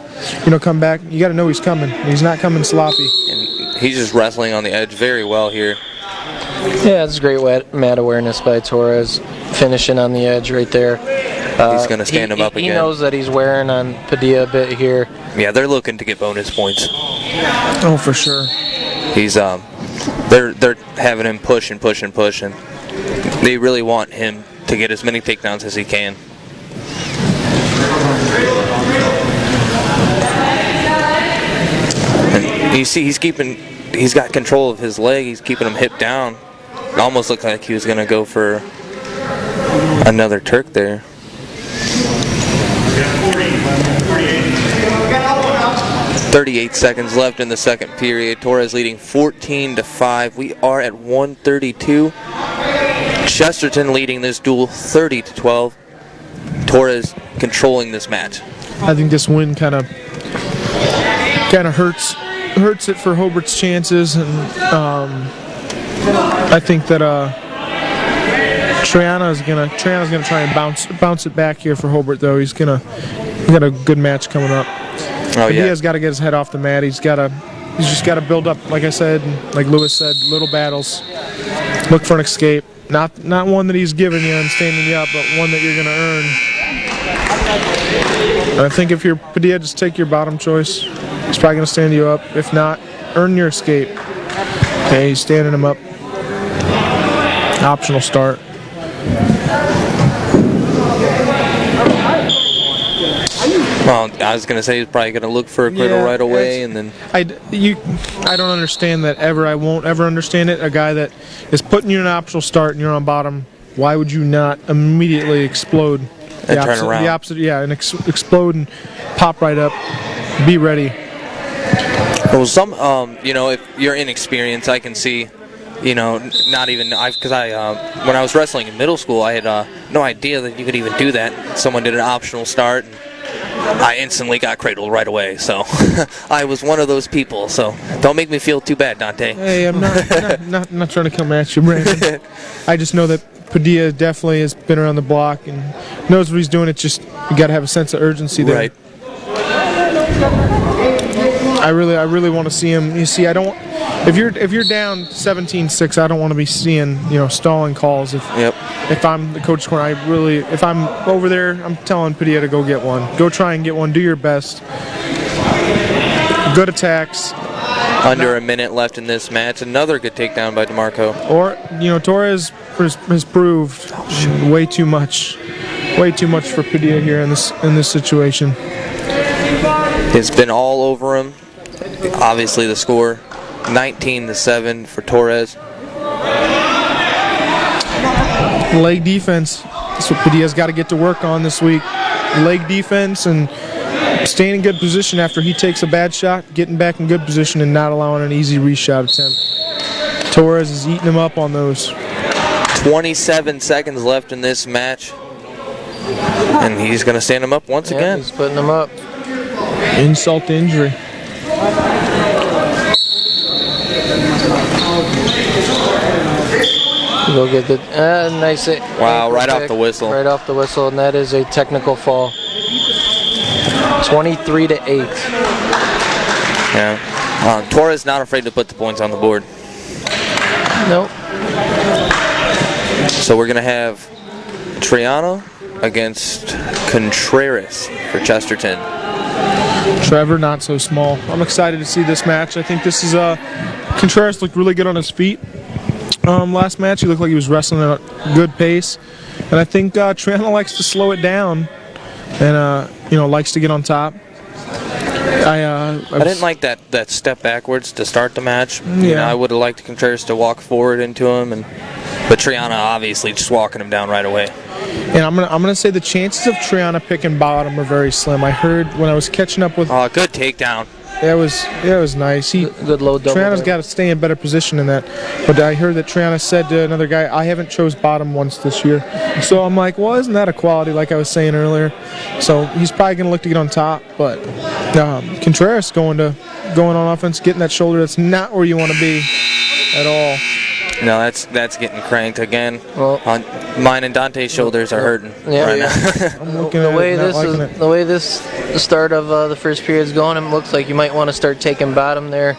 come back, you got to know he's coming. He's not coming sloppy. And he's just wrestling on the edge very well here. Yeah, it's great mat awareness by Torres, finishing on the edge right there. He's going to stand him up again. He knows that he's wearing on Padilla a bit here. Yeah, they're looking to get bonus points. Oh, for sure. He's they're having him push and push and push, and they really want him to get as many takedowns as he can. And you see, he's got control of his leg. He's keeping him hip down. It almost looked like he was going to go for another Turk there. 38 seconds left in the second period. Torres leading 14-5. We are at 132. Chesterton leading this duel 30-12. Torres controlling this match. I think this win kind of hurts it for Hobart's chances, and I think that Triana's gonna try and bounce it back here for Hobart, though. He got a good match coming up. Oh, yeah. Diaz got to get his head off the mat. He's just got to build up, like I said, and like Lewis said, little battles. Look for an escape. Not one that he's giving you and standing you up, but one that you're going to earn. And I think if you're Padilla, just take your bottom choice. He's probably going to stand you up. If not, earn your escape. Okay, he's standing him up. Optional start. Well, I was going to say he's probably going to look for a cradle right away, and then I don't understand that ever. I won't ever understand it. A guy that is putting you in an optional start and you're on bottom, why would you not immediately explode? And turn around. The opposite, yeah, and explode and pop right up. Be ready. Well, if you're inexperienced, I can see, not even, because when I was wrestling in middle school, I had no idea that you could even do that. Someone did an optional start, and I instantly got cradled right away. So I was one of those people. So don't make me feel too bad, Dante. Hey, I'm not trying to come at you, Brandon. I just know that Padilla definitely has been around the block and knows what he's doing. It's just you got to have a sense of urgency there. Right. I really want to see him. You see, I don't. If you're down 17-6, I don't want to be seeing stalling calls. If I'm the coach's corner, if I'm over there, I'm telling Padilla to go get one. Go try and get one. Do your best. Good attacks. Under a minute left in this match. Another good takedown by DeMarco. Or Torres has proved way too much for Padilla here in this situation. It's been all over him. Obviously, the score 19-7 for Torres. Leg defense. That's what Padilla's got to get to work on this week. Leg defense and staying in good position after he takes a bad shot, getting back in good position and not allowing an easy reshot attempt. Torres is eating him up on those. 27 seconds left in this match. And he's going to stand him up once again. He's putting him up. Insult to injury. Go get the nice. Wow! Right off the whistle. Right off the whistle, and that is a technical fall. 23-8. Yeah. Torres not afraid to put the points on the board. Nope. So we're gonna have Triano against Contreras for Chesterton. Trevor, not so small. I'm excited to see this match. I think this is Contreras looked really good on his feet. Last match, he looked like he was wrestling at a good pace. And I think Triano likes to slow it down and, likes to get on top. I didn't like that step backwards to start the match. Yeah. I would have liked Contreras to walk forward into him, but Triana obviously just walking him down right away. And I'm gonna say the chances of Triana picking bottom are very slim. I heard when I was catching up with. Oh, good takedown. That was nice. Good low double. Triana's got to stay in better position in that. But I heard that Triana said to another guy, "I haven't chose bottom once this year." So I'm like, well, isn't that a quality? Like I was saying earlier. So he's probably gonna look to get on top. But Contreras going on offense, getting that shoulder. That's not where you want to be at all. No, that's getting cranked again. Well, mine and Dante's shoulders are hurting right now. I'm looking the at way it, not liking it. the way this start of the first period is going, it looks like you might want to start taking bottom there,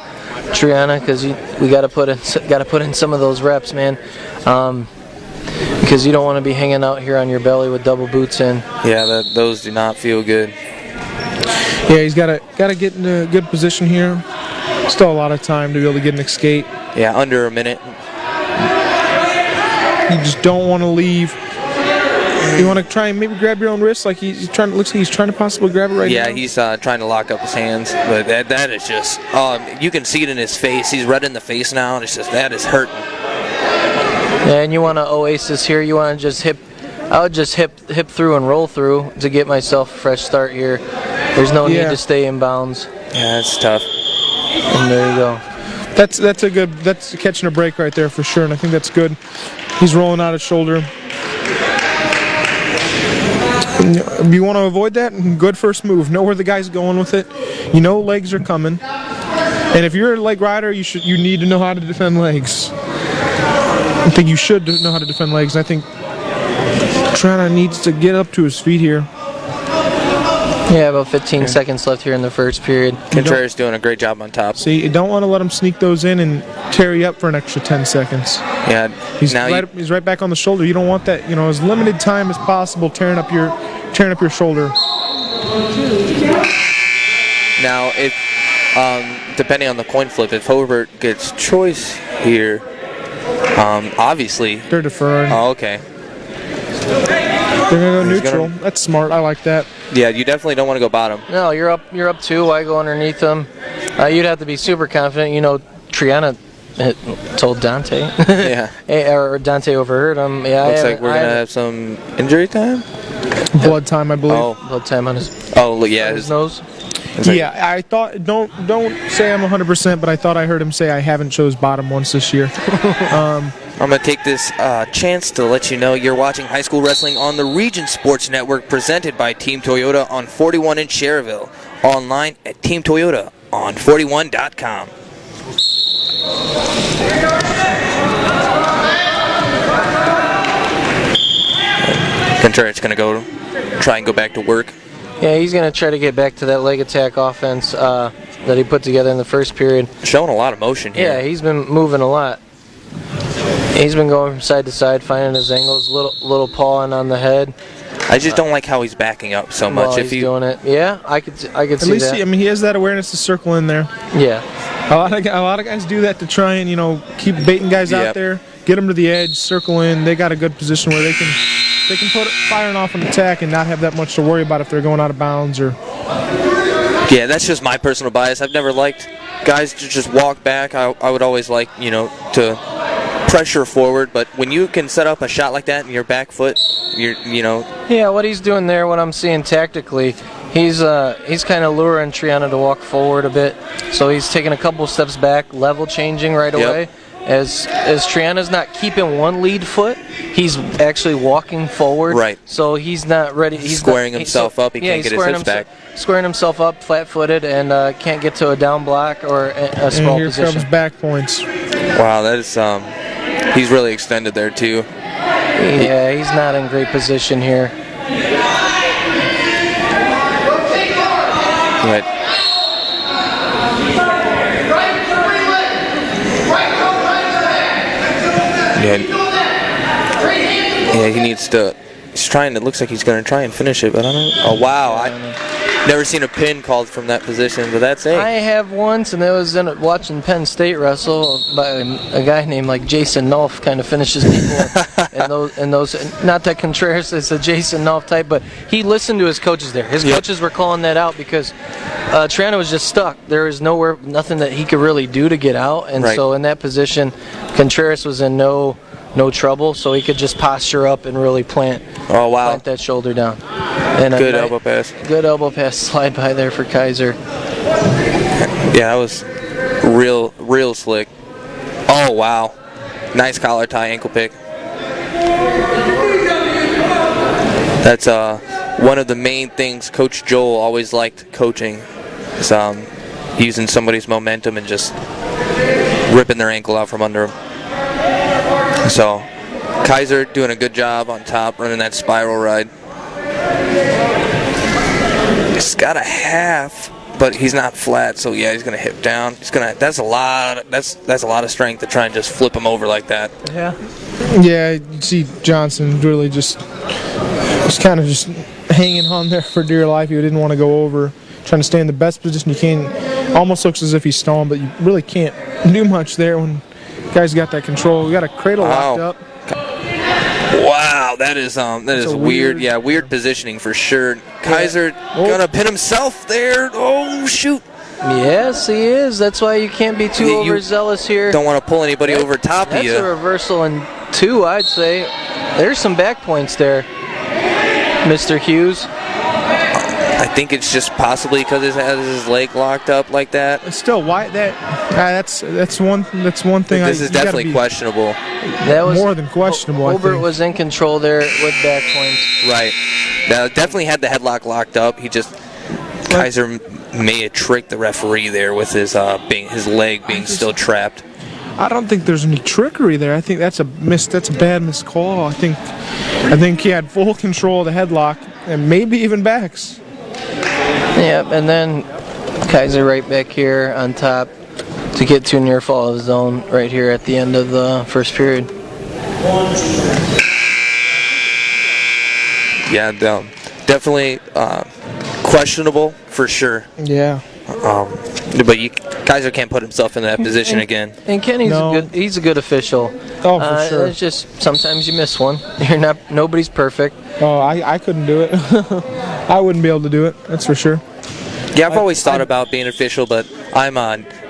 Triana, because we got to put in some of those reps, man. Because you don't want to be hanging out here on your belly with double boots in. Yeah, those do not feel good. Yeah, he's got to get in a good position here. Still a lot of time to be able to get an escape. Yeah, under a minute. You just don't want to leave. You want to try and maybe grab your own wrist, like he's trying. Looks like he's trying to possibly grab it right now. Yeah, he's trying to lock up his hands, but that is just. You can see it in his face. He's red in the face now, and it's just that is hurting. Yeah, and you want to oasis here. You want to just hip. I would just hip through and roll through to get myself a fresh start here. There's no need to stay in bounds. Yeah, that's tough. And there you go. That's catching a break right there for sure, and I think that's good. He's rolling out his shoulder. You want to avoid that? Good first move. Know where the guy's going with it. You know legs are coming. And if you're a leg rider, you need to know how to defend legs. I think you should know how to defend legs. I think Triana needs to get up to his feet here. Yeah, about 15 seconds left here in the first period. Contreras doing a great job on top. See, you don't want to let him sneak those in and tear you up for an extra 10 seconds. Yeah, he's right back on the shoulder. You don't want that. As limited time as possible tearing up your shoulder. Now, if depending on the coin flip, if Hobart gets choice here, obviously they're deferring. Oh, okay. They're gonna go neutral. That's smart. I like that. Yeah, you definitely don't want to go bottom. No, you're up two. Why go underneath them? You'd have to be super confident. Triana told Dante. Yeah. Or Dante overheard him. Yeah. Looks like we're gonna have some injury time. Blood time, I believe. Oh, blood time on his. Oh, yeah, his nose. Yeah, I thought. Don't say I'm 100%, but I thought I heard him say I haven't chose bottom once this year. I'm going to take this chance to let you know you're watching high school wrestling on the Region Sports Network, presented by Team Toyota on 41 in Schererville. Online at Team Toyota on 41.com. Contreras going to try and go back to work. Yeah, he's going to try to get back to that leg attack offense that he put together in the first period. Showing a lot of motion here. Yeah, he's been moving a lot. He's been going from side to side, finding his angles, little pawing on the head. I just don't like how he's backing up so much. If he's doing it, yeah, I could see that. At least he has that awareness to circle in there. Yeah, a lot of guys do that to try and keep baiting guys out there, get them to the edge, circle in. They got a good position where they can put firing off an attack and not have that much to worry about if they're going out of bounds or. Yeah, that's just my personal bias. I've never liked guys to just walk back. I would always like to pressure forward, but when you can set up a shot like that in your back foot, Yeah, what he's doing there, what I'm seeing tactically, he's kind of luring Triana to walk forward a bit. So he's taking a couple steps back, level changing right away. As Triana's not keeping one lead foot, he's actually walking forward. Right. So he's not ready. He's squaring himself up. He can't get his hips back. Squaring himself up, flat-footed, and can't get to a down block or a small position. And here comes back points. Wow, that is he's really extended there too. Yeah, he's not in great position here. Right. Yeah, he needs to trying. It looks like he's going to try and finish it, but I don't know. Oh, wow. I've never seen a pin called from that position, but that's it. I have once, and it was watching Penn State wrestle by a guy named like Jason Nolf kind of finishes people. and those, not that Contreras is a Jason Nolf type, but he listened to his coaches there. His coaches were calling that out because Triano was just stuck. There was nothing that he could really do to get out, and so in that position, Contreras was in no trouble, so he could just posture up and really plant that shoulder down. And good elbow pass. Good elbow pass slide by there for Kaiser. Yeah, that was real slick. Oh, wow. Nice collar tie, ankle pick. That's one of the main things Coach Joel always liked coaching, is using somebody's momentum and just ripping their ankle out from under them. So, Kaiser doing a good job on top, running that spiral ride. He's got a half, but he's not flat, so yeah, he's gonna hip down. That's a lot of strength to try and just flip him over like that. Yeah, you see Johnson really just kind of just hanging on there for dear life. He didn't want to go over, trying to stay in the best position you can. Almost looks as if he's stalling, but you really can't do much there when guy's got that control. We got a cradle locked up. Wow, that is weird. Yeah, weird positioning for sure. Kaiser gonna pin himself there. Oh shoot. Yes, he is. That's why you can't be too overzealous here. Don't want to pull anybody over top of you. That's a reversal in 2, I'd say. There's some back points there, Mr. Hughes. I think it's just possibly because he has his leg locked up like that. Still, why that's one thing. This is definitely questionable. That was more than questionable. Hobart was in control there with back points. Right. Now, definitely had the headlock locked up. Kaiser may have tricked the referee there with his leg being still trapped. I don't think there's any trickery there. I think that's a bad missed call. I think he had full control of the headlock and maybe even backs. Yep, and then Kaiser right back here on top to get too near fall of zone right here at the end of the first period. Yeah, definitely questionable for sure. Yeah. But Kaiser can't put himself in that position again. And Kenny's he's a good official. Oh, for sure. It's just sometimes you miss one. Nobody's perfect. Oh, I couldn't do it. I wouldn't be able to do it. That's for sure. Yeah, I've always thought about being official, but I'm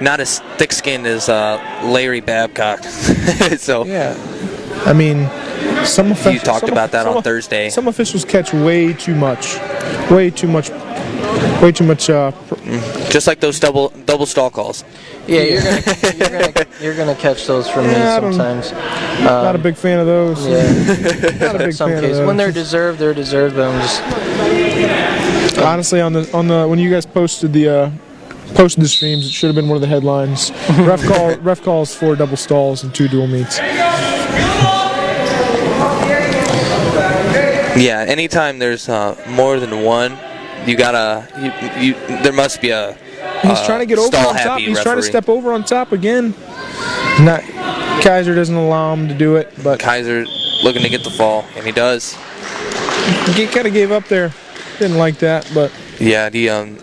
not as thick-skinned as Larry Babcock. So yeah, I mean, you talked about that on Thursday. Some officials catch way too much. Just like those double stall calls. Yeah, you're gonna catch those from me sometimes. Not a big fan of those. Yeah, not a big some fan cases. of those. When they're deserved, they're deserved. But I'm just honestly on the when you guys posted the streams, it should have been one of the headlines. Ref calls 4 double stalls and 2 dual meets. Yeah, anytime there's more than one, there must be a he's trying to get over on top. He's trying to step over on top again. Kaiser doesn't allow him to do it, but Kaiser looking to get the fall, and he does. He kind of gave up there. Didn't like that, but yeah,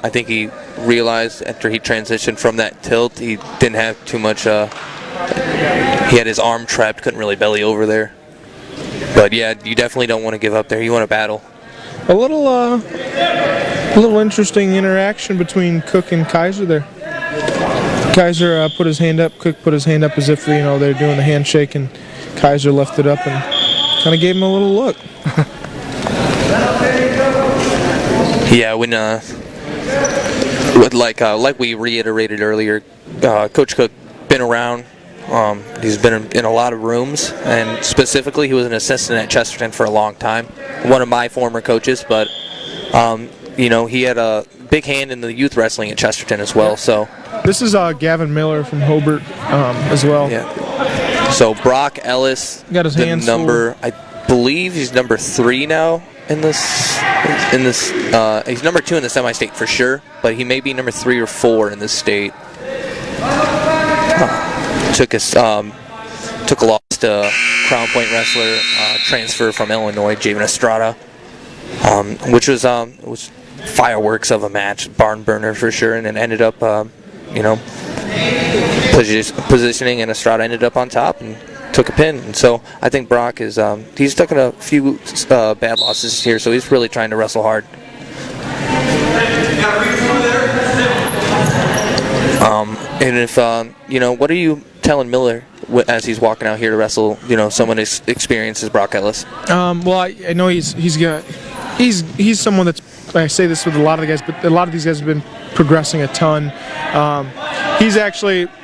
I think he realized after he transitioned from that tilt, he didn't have too much. He had his arm trapped, couldn't really belly over there. But yeah, you definitely don't want to give up there. You want to battle. A little interesting interaction between Cook and Kaiser there. Kaiser put his hand up. Cook put his hand up as if they're doing the handshake, and Kaiser left it up and kind of gave him a little look. Yeah, when like we reiterated earlier, Coach Cook been around. He's been in a lot of rooms, and specifically he was an assistant at Chesterton for a long time. One of my former coaches, but he had a big hand in the youth wrestling at Chesterton as well. So this is Gavin Miller from Hobart as well. Yeah. So Brock Ellis got his hands number. Full. I believe he's number 3 now in this. He's number 2 in the semi-state for sure, but he may be number 3 or 4 in this state. Took a loss to Crown Point wrestler, transfer from Illinois, Javen Estrada. which was fireworks of a match, barn burner for sure, and it ended up, positioning, and Estrada ended up on top and took a pin. And so I think Brock is he's taken a few bad losses here, so he's really trying to wrestle hard. And if what are you telling Miller as he's walking out here to wrestle? Someone as experienced as Brock Ellis. Well, I know he's someone that's. I say this with a lot of the guys, but a lot of these guys have been progressing a ton.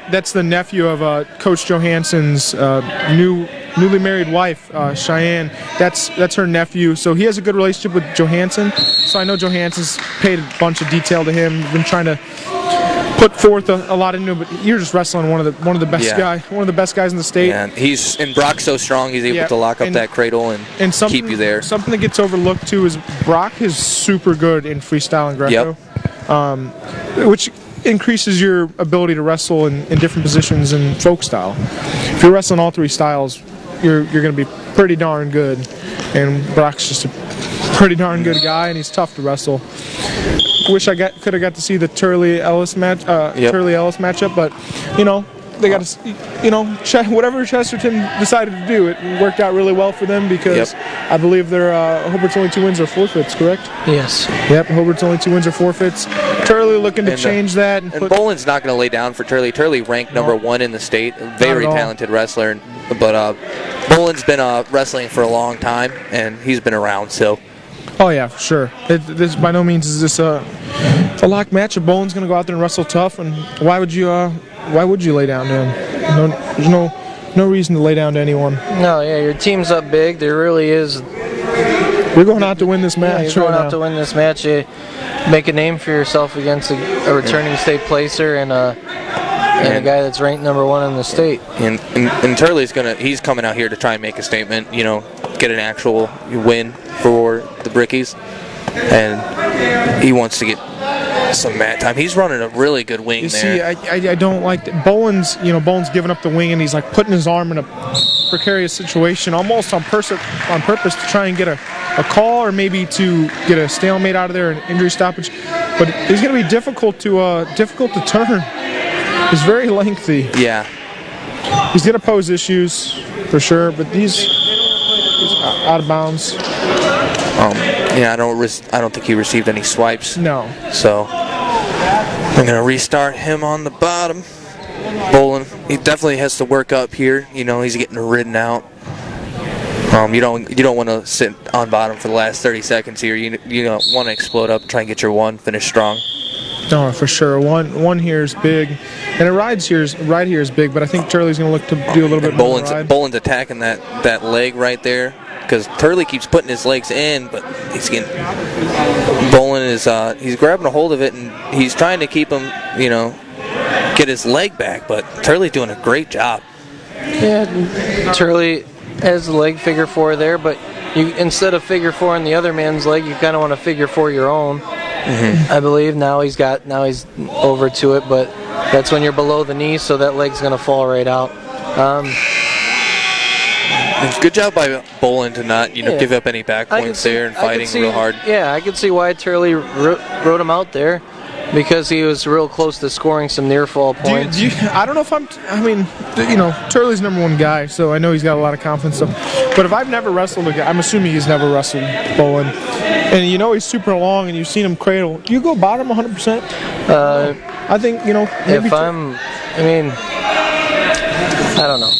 That's the nephew of Coach Johansson's newly married wife, Cheyenne. That's her nephew. So he has a good relationship with Johansson. So I know Johansson's paid a bunch of detail to him. Been trying to put forth a lot into him, but you're just wrestling one of the best guys in the state. Yeah, and Brock's so strong, he's able to lock up that cradle and keep you there. Something that gets overlooked too is Brock is super good in freestyle and Greco, which increases your ability to wrestle in different positions in folk style. If you're wrestling all three styles, you're going to be pretty darn good. And Brock's just a pretty darn good guy, and he's tough to wrestle. Wish I could have got to see the Turley Ellis matchup, but they got to, whatever Chesterton decided to do, it worked out really well for them because I believe their Hobart's only 2 wins are forfeits, correct? Yes. Yep, Hobart's only 2 wins are forfeits. Turley looking to change that. And Boland's not going to lay down for Turley. Turley ranked number 1 in the state, a very talented wrestler, but Boland's been wrestling for a long time, and he's been around, so. Oh yeah, for sure. This by no means is this a lock match. If Boland's going to go out there and wrestle tough, and why would you lay down to him? There's no reason to lay down to anyone. No, yeah, your team's up big. There really is. We're going out to win this match. Yeah, you're going out to win this match. You make a name for yourself against a returning state placer and a guy that's ranked number 1 in the state. And Turley's he's coming out here to try and make a statement. Get an actual win for the Brickies, and he wants to get some mat time. He's running a really good wing there. See, I don't like that. Boland's giving up the wing, and he's like putting his arm in a precarious situation, almost on purpose to try and get a call or maybe to get a stalemate out of there, an injury stoppage. But it's going to be difficult to turn. He's very lengthy. Yeah. He's going to pose issues for sure, but these out of bounds. I don't think he received any swipes. No. So I'm going to restart him on the bottom. Boland, he definitely has to work up here. He's getting ridden out. You don't want to sit on bottom for the last 30 seconds here. You want to explode up, try and get your one, finish strong. No, for sure. One here is big, and a ride here is big. But I think Turley's going to look to do a little bit more ride. Boland's attacking that leg right there because Turley keeps putting his legs in, but Boland is he's grabbing a hold of it and he's trying to keep him, get his leg back. But Turley's doing a great job. Yeah, Turley has the leg figure 4 there, but instead of figure 4 on the other man's leg, you kind of want to figure 4 your own. Mm-hmm. I believe now he's over to it, but that's when you're below the knee, so that leg's going to fall right out. Good job by Boland to not give up any back points there and fighting real hard. Yeah, I could see why Turley wrote him out there, because he was real close to scoring some near fall points. I don't know if Turley's number 1 guy, so I know he's got a lot of confidence. But if I've never wrestled a guy, I'm assuming he's never wrestled Boland. And he's super long, and you've seen him cradle. Do you go bottom 100%? I think maybe. I don't know.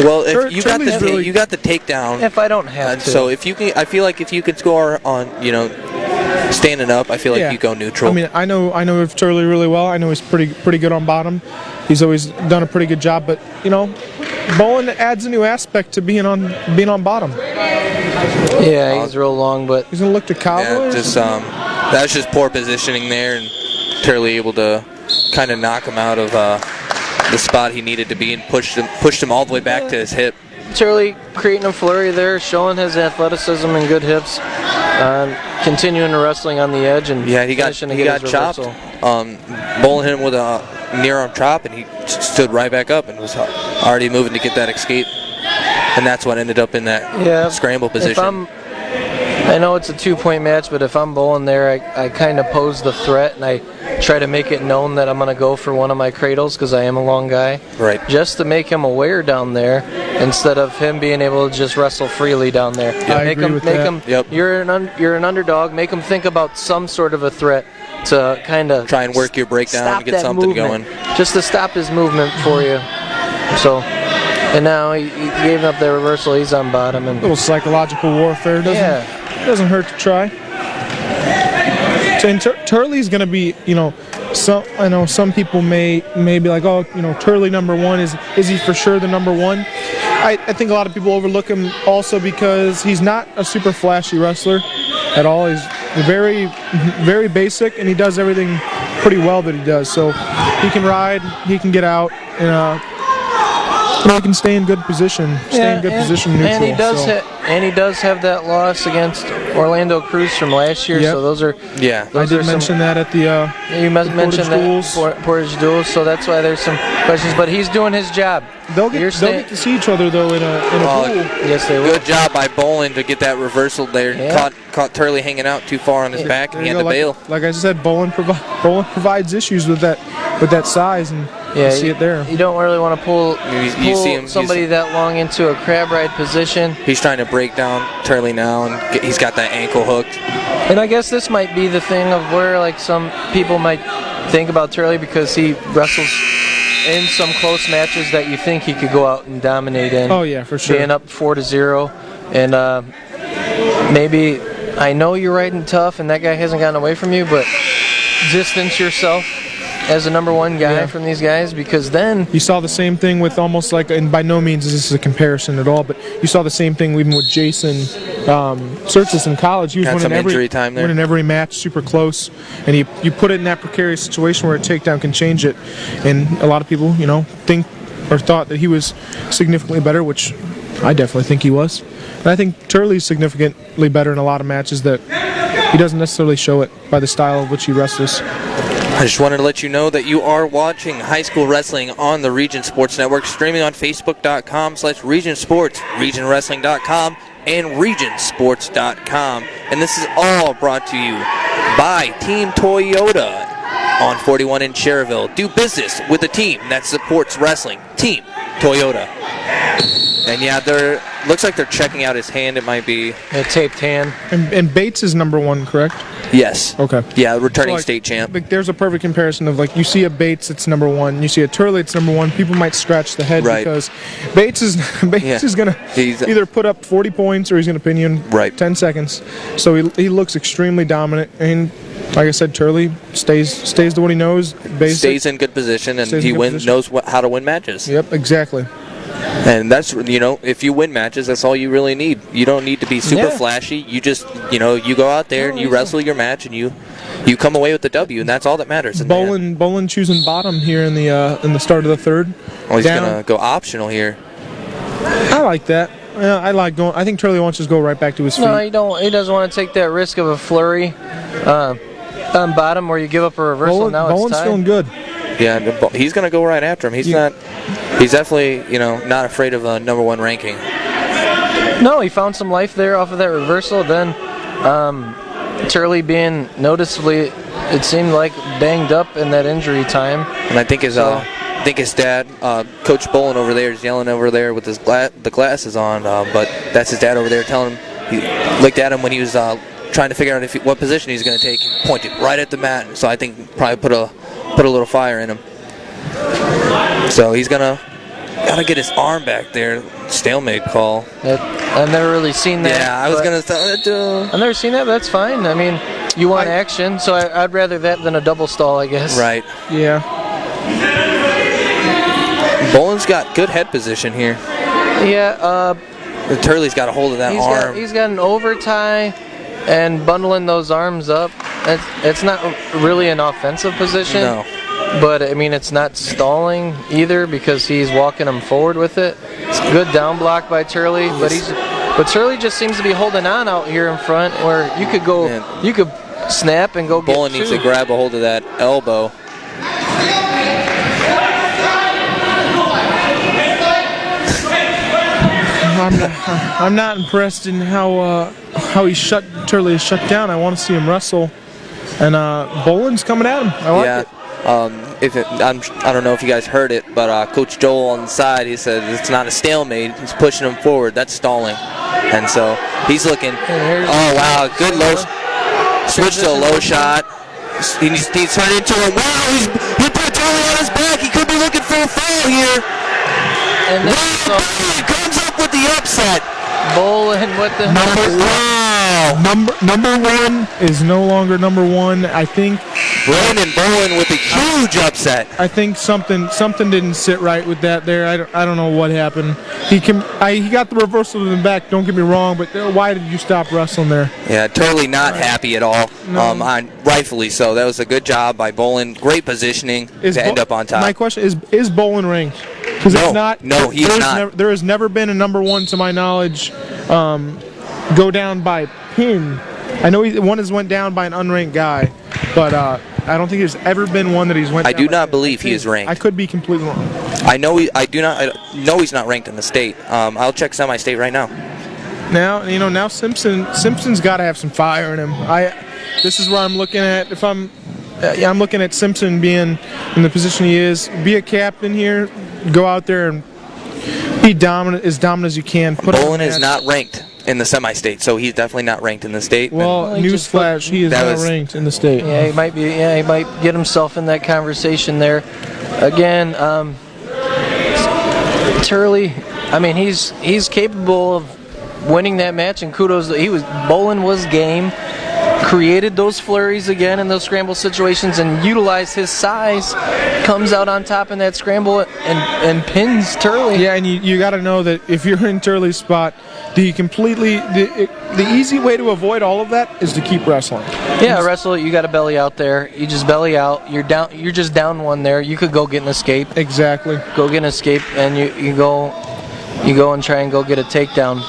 Well, if you got the takedown. If I don't have to. So I feel like if you could score on standing up, I feel like you go neutral. I mean, I know Turley really well. I know he's pretty good on bottom. He's always done a pretty good job, but Boland adds a new aspect to being on bottom. Yeah, he's real long, but he's gonna look to Cowboy. Yeah, that's just poor positioning there, and Turley able to kind of knock him out of the spot he needed to be and pushed him all the way back to his hip. Turley creating a flurry there, showing his athleticism and good hips, continuing wrestling on the edge, and he got chopped. Boland hit him with a near arm chop, and he stood right back up and was already moving to get that escape, and that's what ended up in that scramble position. I know it's a 2-point match, but if I'm bowling there, I kind of pose the threat, and I try to make it known that I'm going to go for one of my cradles because I am a long guy. Right. Just to make him aware down there instead of him being able to just wrestle freely down there. I agree with that. Yep. You're an underdog. Make him think about some sort of a threat to kind of Try and work your breakdown stop and get that something movement, going. just to stop his movement for you. So, and now he gave up the reversal. He's on bottom. And A little psychological warfare doesn't hurt to try. And Turley's going to be, I know some people may be like, oh, Turley number one. Is he for sure the number one? I think a lot of people overlook him also because he's not a super flashy wrestler at all. He's very, very basic, and he does everything pretty well that he does. So he can ride, he can get out, and he can stay in good position, neutral. And he does have that loss against Orlando Cruz from last year. Yep. So those are I did mention that at the you mentioned that Portage Duals. So that's why there's some questions. But he's doing his job. They'll get to see each other though in a duel. Yes, they will. Good job by Bolin to get that reversal there. Yeah. Caught Turley hanging out too far on his back, and he had to bail. Like I said, Bolin provides issues with that size, and you see it there. You don't really want to pull You see him, somebody that long into a crab ride position. He's trying to break down Turley now, and he's got that ankle hooked. And I guess this might be the thing of where like some people might think about Turley because he wrestles in some close matches that you think he could go out and dominate in. Oh yeah, for sure. Being up 4-0, and maybe I know you're riding tough, and that guy hasn't gotten away from you, but distance yourself as a number one guy from these guys, because then you saw the same thing with almost like, and by no means is this a comparison at all, but you saw the same thing even with Jason Surtis in college. He was winning every match super close, and you put it in that precarious situation where a takedown can change it, and a lot of people think or thought that he was significantly better, which I definitely think he was. And I think Turley's significantly better in a lot of matches that he doesn't necessarily show it by the style of which he wrestles. I just wanted to let you know that you are watching high school wrestling on the Region Sports Network, streaming on Facebook.com/Region Sports, RegionWrestling.com, and RegionSports.com. And this is all brought to you by Team Toyota on 41 in Schererville. Do business with a team that supports wrestling. Team Toyota. And yeah, looks like they're checking out his hand. It might be a taped hand. And Bates is number one, correct? Yes. Okay. Yeah, returning state champ. There's a perfect comparison of like you see a Bates, it's number one. You see a Turley, it's number one. People might scratch the head because Bates is gonna either put up 40 points or he's gonna pin you in 10 seconds. So he looks extremely dominant, and like I said, Turley stays to what he knows. Stays in good position, and he knows how to win matches. Yep, exactly. And that's, if you win matches, that's all you really need. You don't need to be super flashy. You just, you go out there and you wrestle your match, and you come away with the W, and that's all that matters. Bolin choosing bottom here in the start of the third. Oh, he's gonna go optional here. I like that. I like going. I think Turley wants to just go right back to his feet. No, he doesn't want to take that risk of a flurry on bottom where you give up a reversal. Bolin's feeling good. Yeah, he's gonna go right after him. He's definitely, not afraid of a number one ranking. No, he found some life there off of that reversal. Then Turley being noticeably, it seemed like, banged up in that injury time. And I think his dad, Coach Bolin over there, is yelling over there with the glasses on, but that's his dad over there telling him. He looked at him when he was trying to figure out what position he's going to take. He pointed right at the mat, so I think probably put a little fire in him. So he's gotta get his arm back there. Stalemate call. I've never really seen that. Yeah, I was gonna. I've never seen that, but that's fine. I mean, you want action, so I'd rather that than a double stall, I guess. Right. Yeah. Bolin's got good head position here. Yeah. Turley's got a hold of that arm. He's got an overtie and bundling those arms up. It's not really an offensive position. No. But, I mean, it's not stalling either because he's walking him forward with it. It's a good down block by Turley, but Turley just seems to be holding on out here in front where you could snap and go get Bolin needs to grab a hold of that elbow. I'm not impressed in how Turley is shut down. I want to see him wrestle, and Boland's coming at him. I like it. I don't know if you guys heard it, but Coach Joel on the side, he said it's not a stalemate. He's pushing him forward. That's stalling, and so he's looking. Oh wow, good low switch to a low shot. He's turned into a he put Turley on his back. He could be looking for a fall here. And he comes up with the upset. Boland with the Number one is no longer number one. I think Brandon Boland with a huge upset. I think something didn't sit right with that there. I don't know what happened. He got the reversal to the back. Don't get me wrong, but why did you stop wrestling there? Yeah, totally not happy at all. No. Rightfully so. That was a good job by Boland. Great positioning to end up on top. My question is Boland ranked? Because No. if not, No, he's not. There has never been a number one, to my knowledge, go down by pin. I know one has went down by an unranked guy, but I don't think there's ever been one that he's went. I down do by not pin. believe he is ranked. I could be completely wrong. I know he's not ranked in the state. I'll check semi-state right now. Now Simpson's got to have some fire in him. This is where I'm looking at. If I'm looking at Simpson being in the position he is, be a captain here, go out there and be dominant as you can. Boland is not ranked in the semi-state, so he's definitely not ranked in the state. Well, newsflash, he is not ranked in the state. Yeah, he might be. Yeah, he might get himself in that conversation there. Again, Turley. I mean, he's capable of winning that match, and kudos. Boland was game. Created those flurries again in those scramble situations and utilized his size, comes out on top in that scramble and pins Turley. Yeah, and you got to know that if you're in Turley's spot, the easy way to avoid all of that is to keep wrestling. Yeah, wrestle. You got a belly out there. You just belly out. You're down. You're just down one there. You could go get an escape. Exactly. Go get an escape, and you go and try and go get a takedown.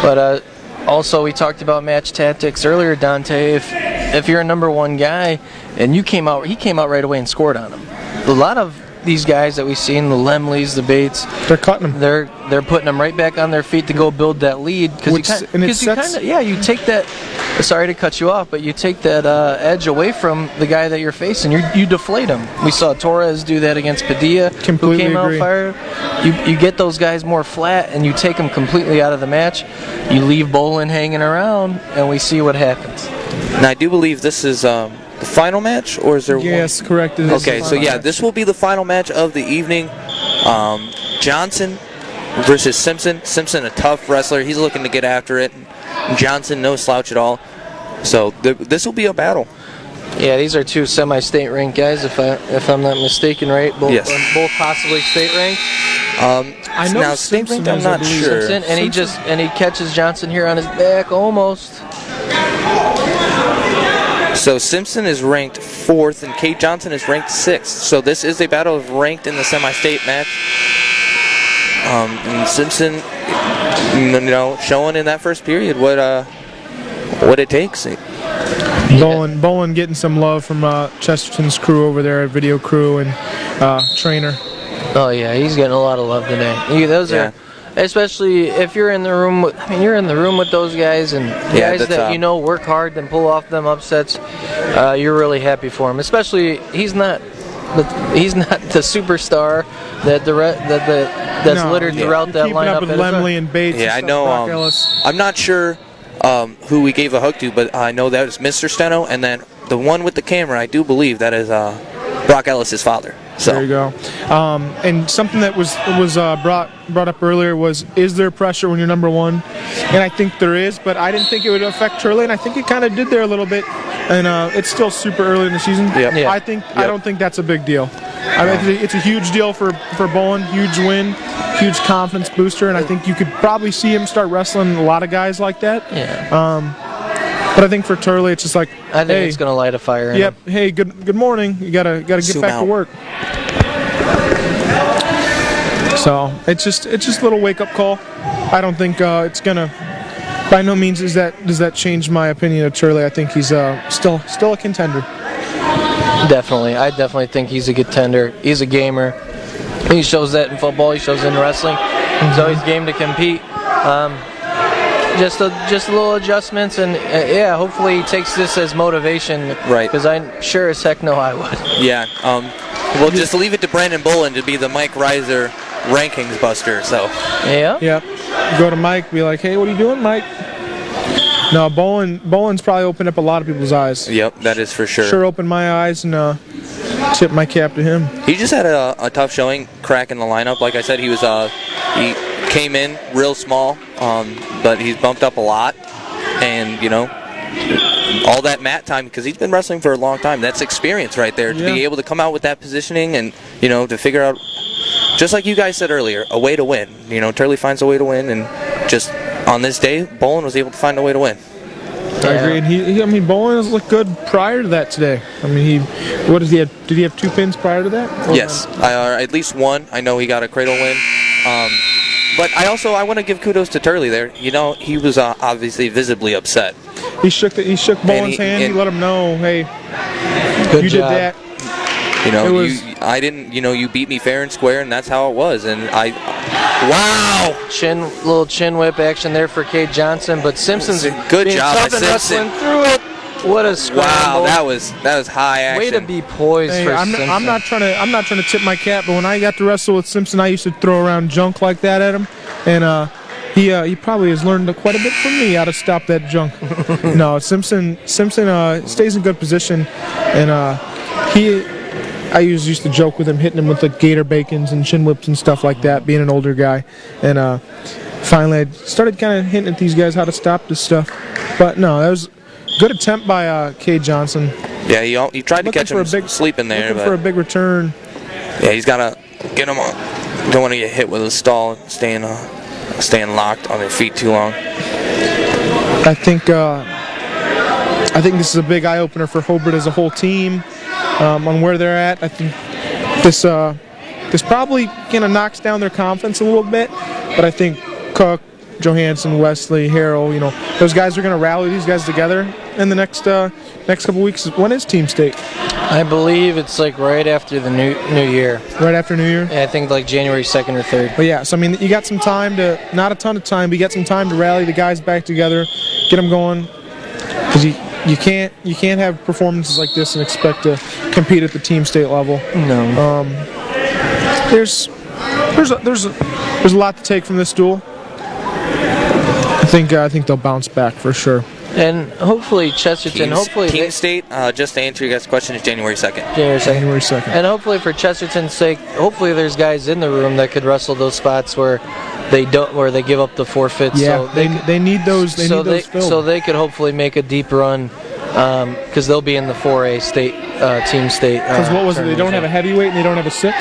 But also, we talked about match tactics earlier, Dante. If you're a number one guy and he came out right away and scored on him. A lot of these guys that we've seen, the Lemleys, the Bates, they're cutting them. They're putting them right back on their feet to go build that lead you take that. Sorry to cut you off, but you take that edge away from the guy that you're facing. You deflate him. We saw Torres do that against Padilla, Completely who came agree. out fired. You get those guys more flat, and you take them completely out of the match. You leave Boland hanging around, and we see what happens. And I do believe this is the final match, or is there one? Yes, correct. It is Okay, the so final yeah, match. this will be the final match of the evening. Johnson versus Simpson. Simpson, a tough wrestler. He's looking to get after it. Johnson, no slouch at all. So this will be a battle. Yeah, these are two semi-state ranked guys, if I'm not mistaken, right? Both, Yes. both possibly state ranked. I know now state Simpson ranked, I'm is, I not believe. sure. Simpson, and he catches Johnson here on his back almost. So Simpson is ranked 4th, and Kate Johnson is ranked 6th. So this is a battle of ranked in the semi-state match. And Simpson, showing in that first period what it takes. Boland getting some love from Chesterton's crew over there, video crew and trainer. Oh yeah, he's getting a lot of love today. Those are, especially if you're in the room. You're in the room with those guys and guys that work hard and pull off them upsets. You're really happy for him. Especially he's not the superstar that's littered throughout that Keeping lineup. up with Lemley and Bates. Yeah, I and know. Brock Ellis. I'm not sure who we gave a hug to, but I know that was Mr. Steno, and then the one with the camera, I do believe that is Brock Ellis' father. So. There you go. And something that was brought up earlier was, is there pressure when you're number one? And I think there is, but I didn't think it would affect Turley, and I think it kind of did there a little bit. And it's still super early in the season. Yep. Yeah. I don't think that's a big deal. I mean, it's a huge deal for Boland, huge win, huge confidence booster, and I think you could probably see him start wrestling a lot of guys like that. Yeah. But I think for Turley, it's just like, I think it's going to light a fire in him. Hey, good morning. You gotta get back to work. So it's just a little wake up call. I don't think it's gonna. By no means does that change my opinion of Turley. I think he's still a contender. Definitely, I definitely think he's a contender. He's a gamer. He shows that in football. He shows it in wrestling. He's always game to compete. Just a little adjustments, and yeah, hopefully he takes this as motivation. Right. Because I'm sure as heck no I would. Yeah. We'll just leave it to Brandon Bolin to be the Mike Reiser rankings buster. So. Yeah. Yep. Go to Mike, be like, hey, what are you doing, Mike? No, Bolin's probably opened up a lot of people's eyes. Yep, that is for sure. Sure opened my eyes, and tip my cap to him. He just had a tough showing, crack in the lineup. Like I said, he came in real small, but he's bumped up a lot, and all that mat time, because he's been wrestling for a long time. That's experience right there, to be able to come out with that positioning and to figure out, just like you guys said earlier, a way to win. Turley finds a way to win, and just on this day, Bolin was able to find a way to win. I agree. And Bolin has looked good prior to that today. I mean, what did he have? Did he have 2 pins prior to that? Yes, at least one. I know he got a cradle win. But I want to give kudos to Turley there. He was obviously visibly upset. He shook Bolin's hand. He let him know, hey, good you job. did that. I didn't. You beat me fair and square, and that's how it was. And wow, little chin whip action there for Cade Johnson, but Simpson's good being job tough by and Simpson. wrestling through it. What a scramble! Wow, that was high action. Way to be poised for Simpson. I'm not trying to tip my cap, but when I got to wrestle with Simpson, I used to throw around junk like that at him, and he probably has learned quite a bit from me how to stop that junk. No, Simpson stays in good position, and I used to joke with him, hitting him with the gator bacons and chin whips and stuff like that, being an older guy. And finally, I started kind of hinting at these guys how to stop this stuff. But no, that was a good attempt by Cade Johnson. Yeah, he tried to catch him sleeping there. Looking for a big return. Yeah, he's got to get him on. Don't want to get hit with a stall, staying locked on their feet too long. I think this is a big eye-opener for Hobart as a whole team. On where they're at, I think this probably kind of knocks down their confidence a little bit, but I think Cook, Johansson, Wesley, Harrell, those guys are going to rally these guys together in the next couple weeks. When is Team State? I believe it's like right after the new year. Right after New Year? Yeah, I think like January 2nd or 3rd. But yeah, so you got some time not a ton of time, but you got some time to rally the guys back together, get them going, because you can't have performances like this and expect to compete at the Team State level. No. There's a lot to take from this duel. I think they'll bounce back for sure. And hopefully Chesterton, Team State, just to answer your guys' question, is January 2nd. January 2nd. And hopefully for Chesterton's sake, hopefully there's guys in the room that could wrestle those spots where they give up the forfeits. Yeah, so they need those. Filled. So they could hopefully make a deep run, because they'll be in the 4A state Team State. Because what was it? They don't have a heavyweight and they don't have a 6.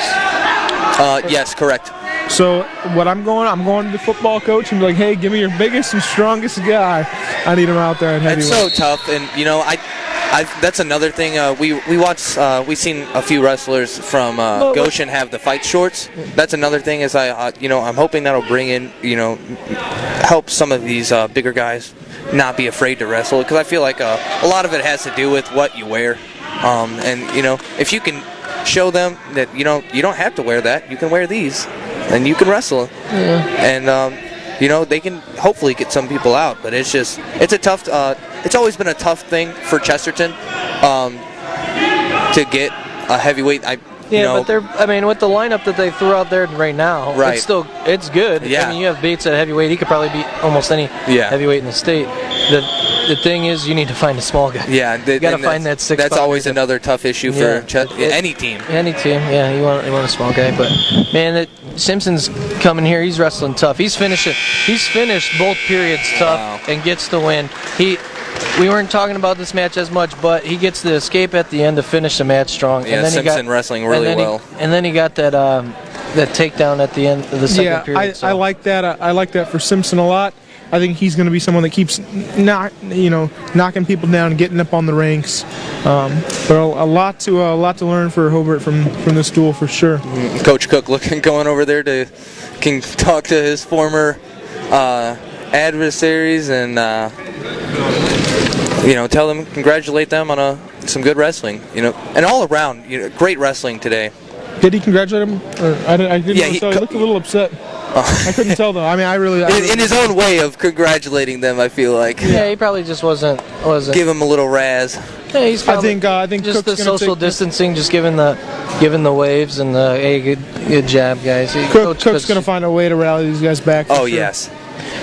Yes, correct. So what I'm going to the football coach and be like, hey, give me your biggest and strongest guy. I need him out there at heavyweight. It's so tough, and that's another thing. We watched. We've seen a few wrestlers from Goshen have the fight shorts. That's another thing. Is I'm hoping that'll bring in, help some of these bigger guys not be afraid to wrestle, because I feel like a lot of it has to do with what you wear, and if you can show them that you don't have to wear that, you can wear these, and you can wrestle, and they can hopefully get some people out. But it's a tough. It's always been a tough thing for Chesterton to get a heavyweight. But with the lineup that they threw out there right now, it's good. Yeah. I mean, you have Bates at heavyweight. He could probably beat almost any heavyweight in the state. The thing is, you need to find a small guy. Yeah, you got to find that 6'5". That's always another tough issue for any team. Any team, yeah. You want a small guy, but man, Simpson's coming here. He's wrestling tough. He's finished both periods tough and gets the win. We weren't talking about this match as much, but he gets the escape at the end to finish the match strong. Yeah, and then Simpson wrestling really well. And then he got that takedown at the end of the second period. I like that. I like that for Simpson a lot. I think he's going to be someone that keeps knocking people down and getting up on the ranks. But a lot to learn for Hobart from this duel for sure. Coach Cook going over there can talk to his former adversaries and tell them, congratulate them on some good wrestling, and all around great wrestling today. Did he congratulate him? I didn't. Yeah, he looked a little upset. I couldn't tell though. I mean, I really. In his own way of congratulating them, I feel like. Yeah, he probably just wasn't. Give him a little razz. Yeah, he's I think just Cook's the gonna social take distancing, just giving the waves and the hey, good job, guys. Cook's going to find a way to rally these guys back. Oh, sure. yes.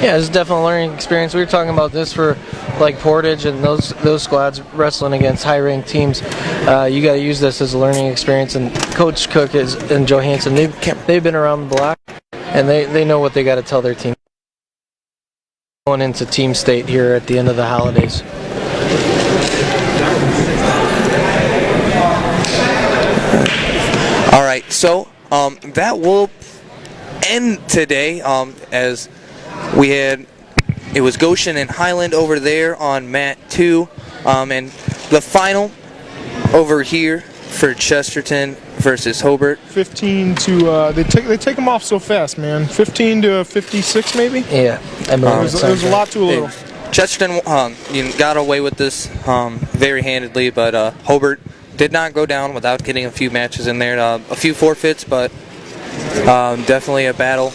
Yeah, it's definitely a learning experience. We were talking about this for like Portage and those squads wrestling against high-ranked teams. You got to use this as a learning experience. And Coach Cook and Johansson, they've been around the block, and they know what they got to tell their team going into team state here at the end of the holidays. All right, so that will end today as we had, it was Goshen and Highland over there on mat 2, and the final over here for Chesterton versus Hobart. 15 to they take them off so fast, man. 15 to 56, maybe. Yeah, I believe there's a lot to a little. Chesterton got away with this very handedly, but Hobart did not go down without getting a few matches in there. A few forfeits, but definitely a battle.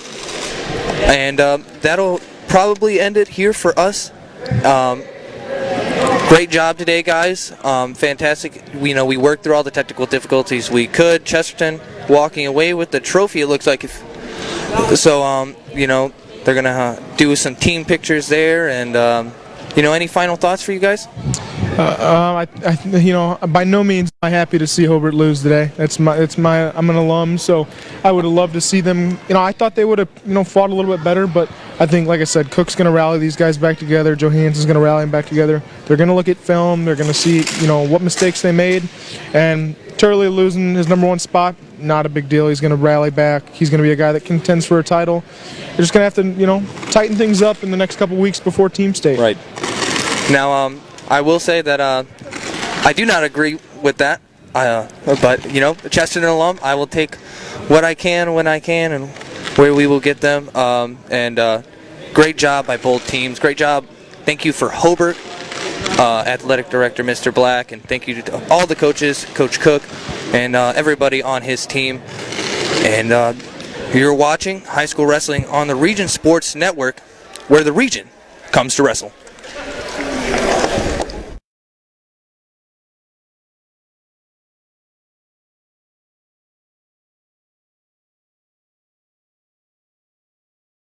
And that'll probably end it here for us. Great job today, guys. Fantastic. We worked through all the technical difficulties we could. Chesterton walking away with the trophy, it looks like. They're going to do some team pictures there. And, any final thoughts for you guys? By no means am I happy to see Hobart lose today. I'm an alum, so I would have loved to see them. I thought they would have, fought a little bit better, but I think, like I said, Cook's going to rally these guys back together. Johansson's going to rally them back together. They're going to look at film. They're going to see, what mistakes they made. And Turley losing his #1 spot, not a big deal. He's going to rally back. He's going to be a guy that contends for a title. They're just going to have to, tighten things up in the next couple weeks before team state. Right. Now, I will say that I do not agree with that. But, Chesterton alum, I will take what I can when I can and where we will get them. Great job by both teams. Great job. Thank you for Hobart, athletic director Mr. Black, and thank you to all the coaches, Coach Cook, and everybody on his team. And you're watching High School Wrestling on the Region Sports Network, where the region comes to wrestle.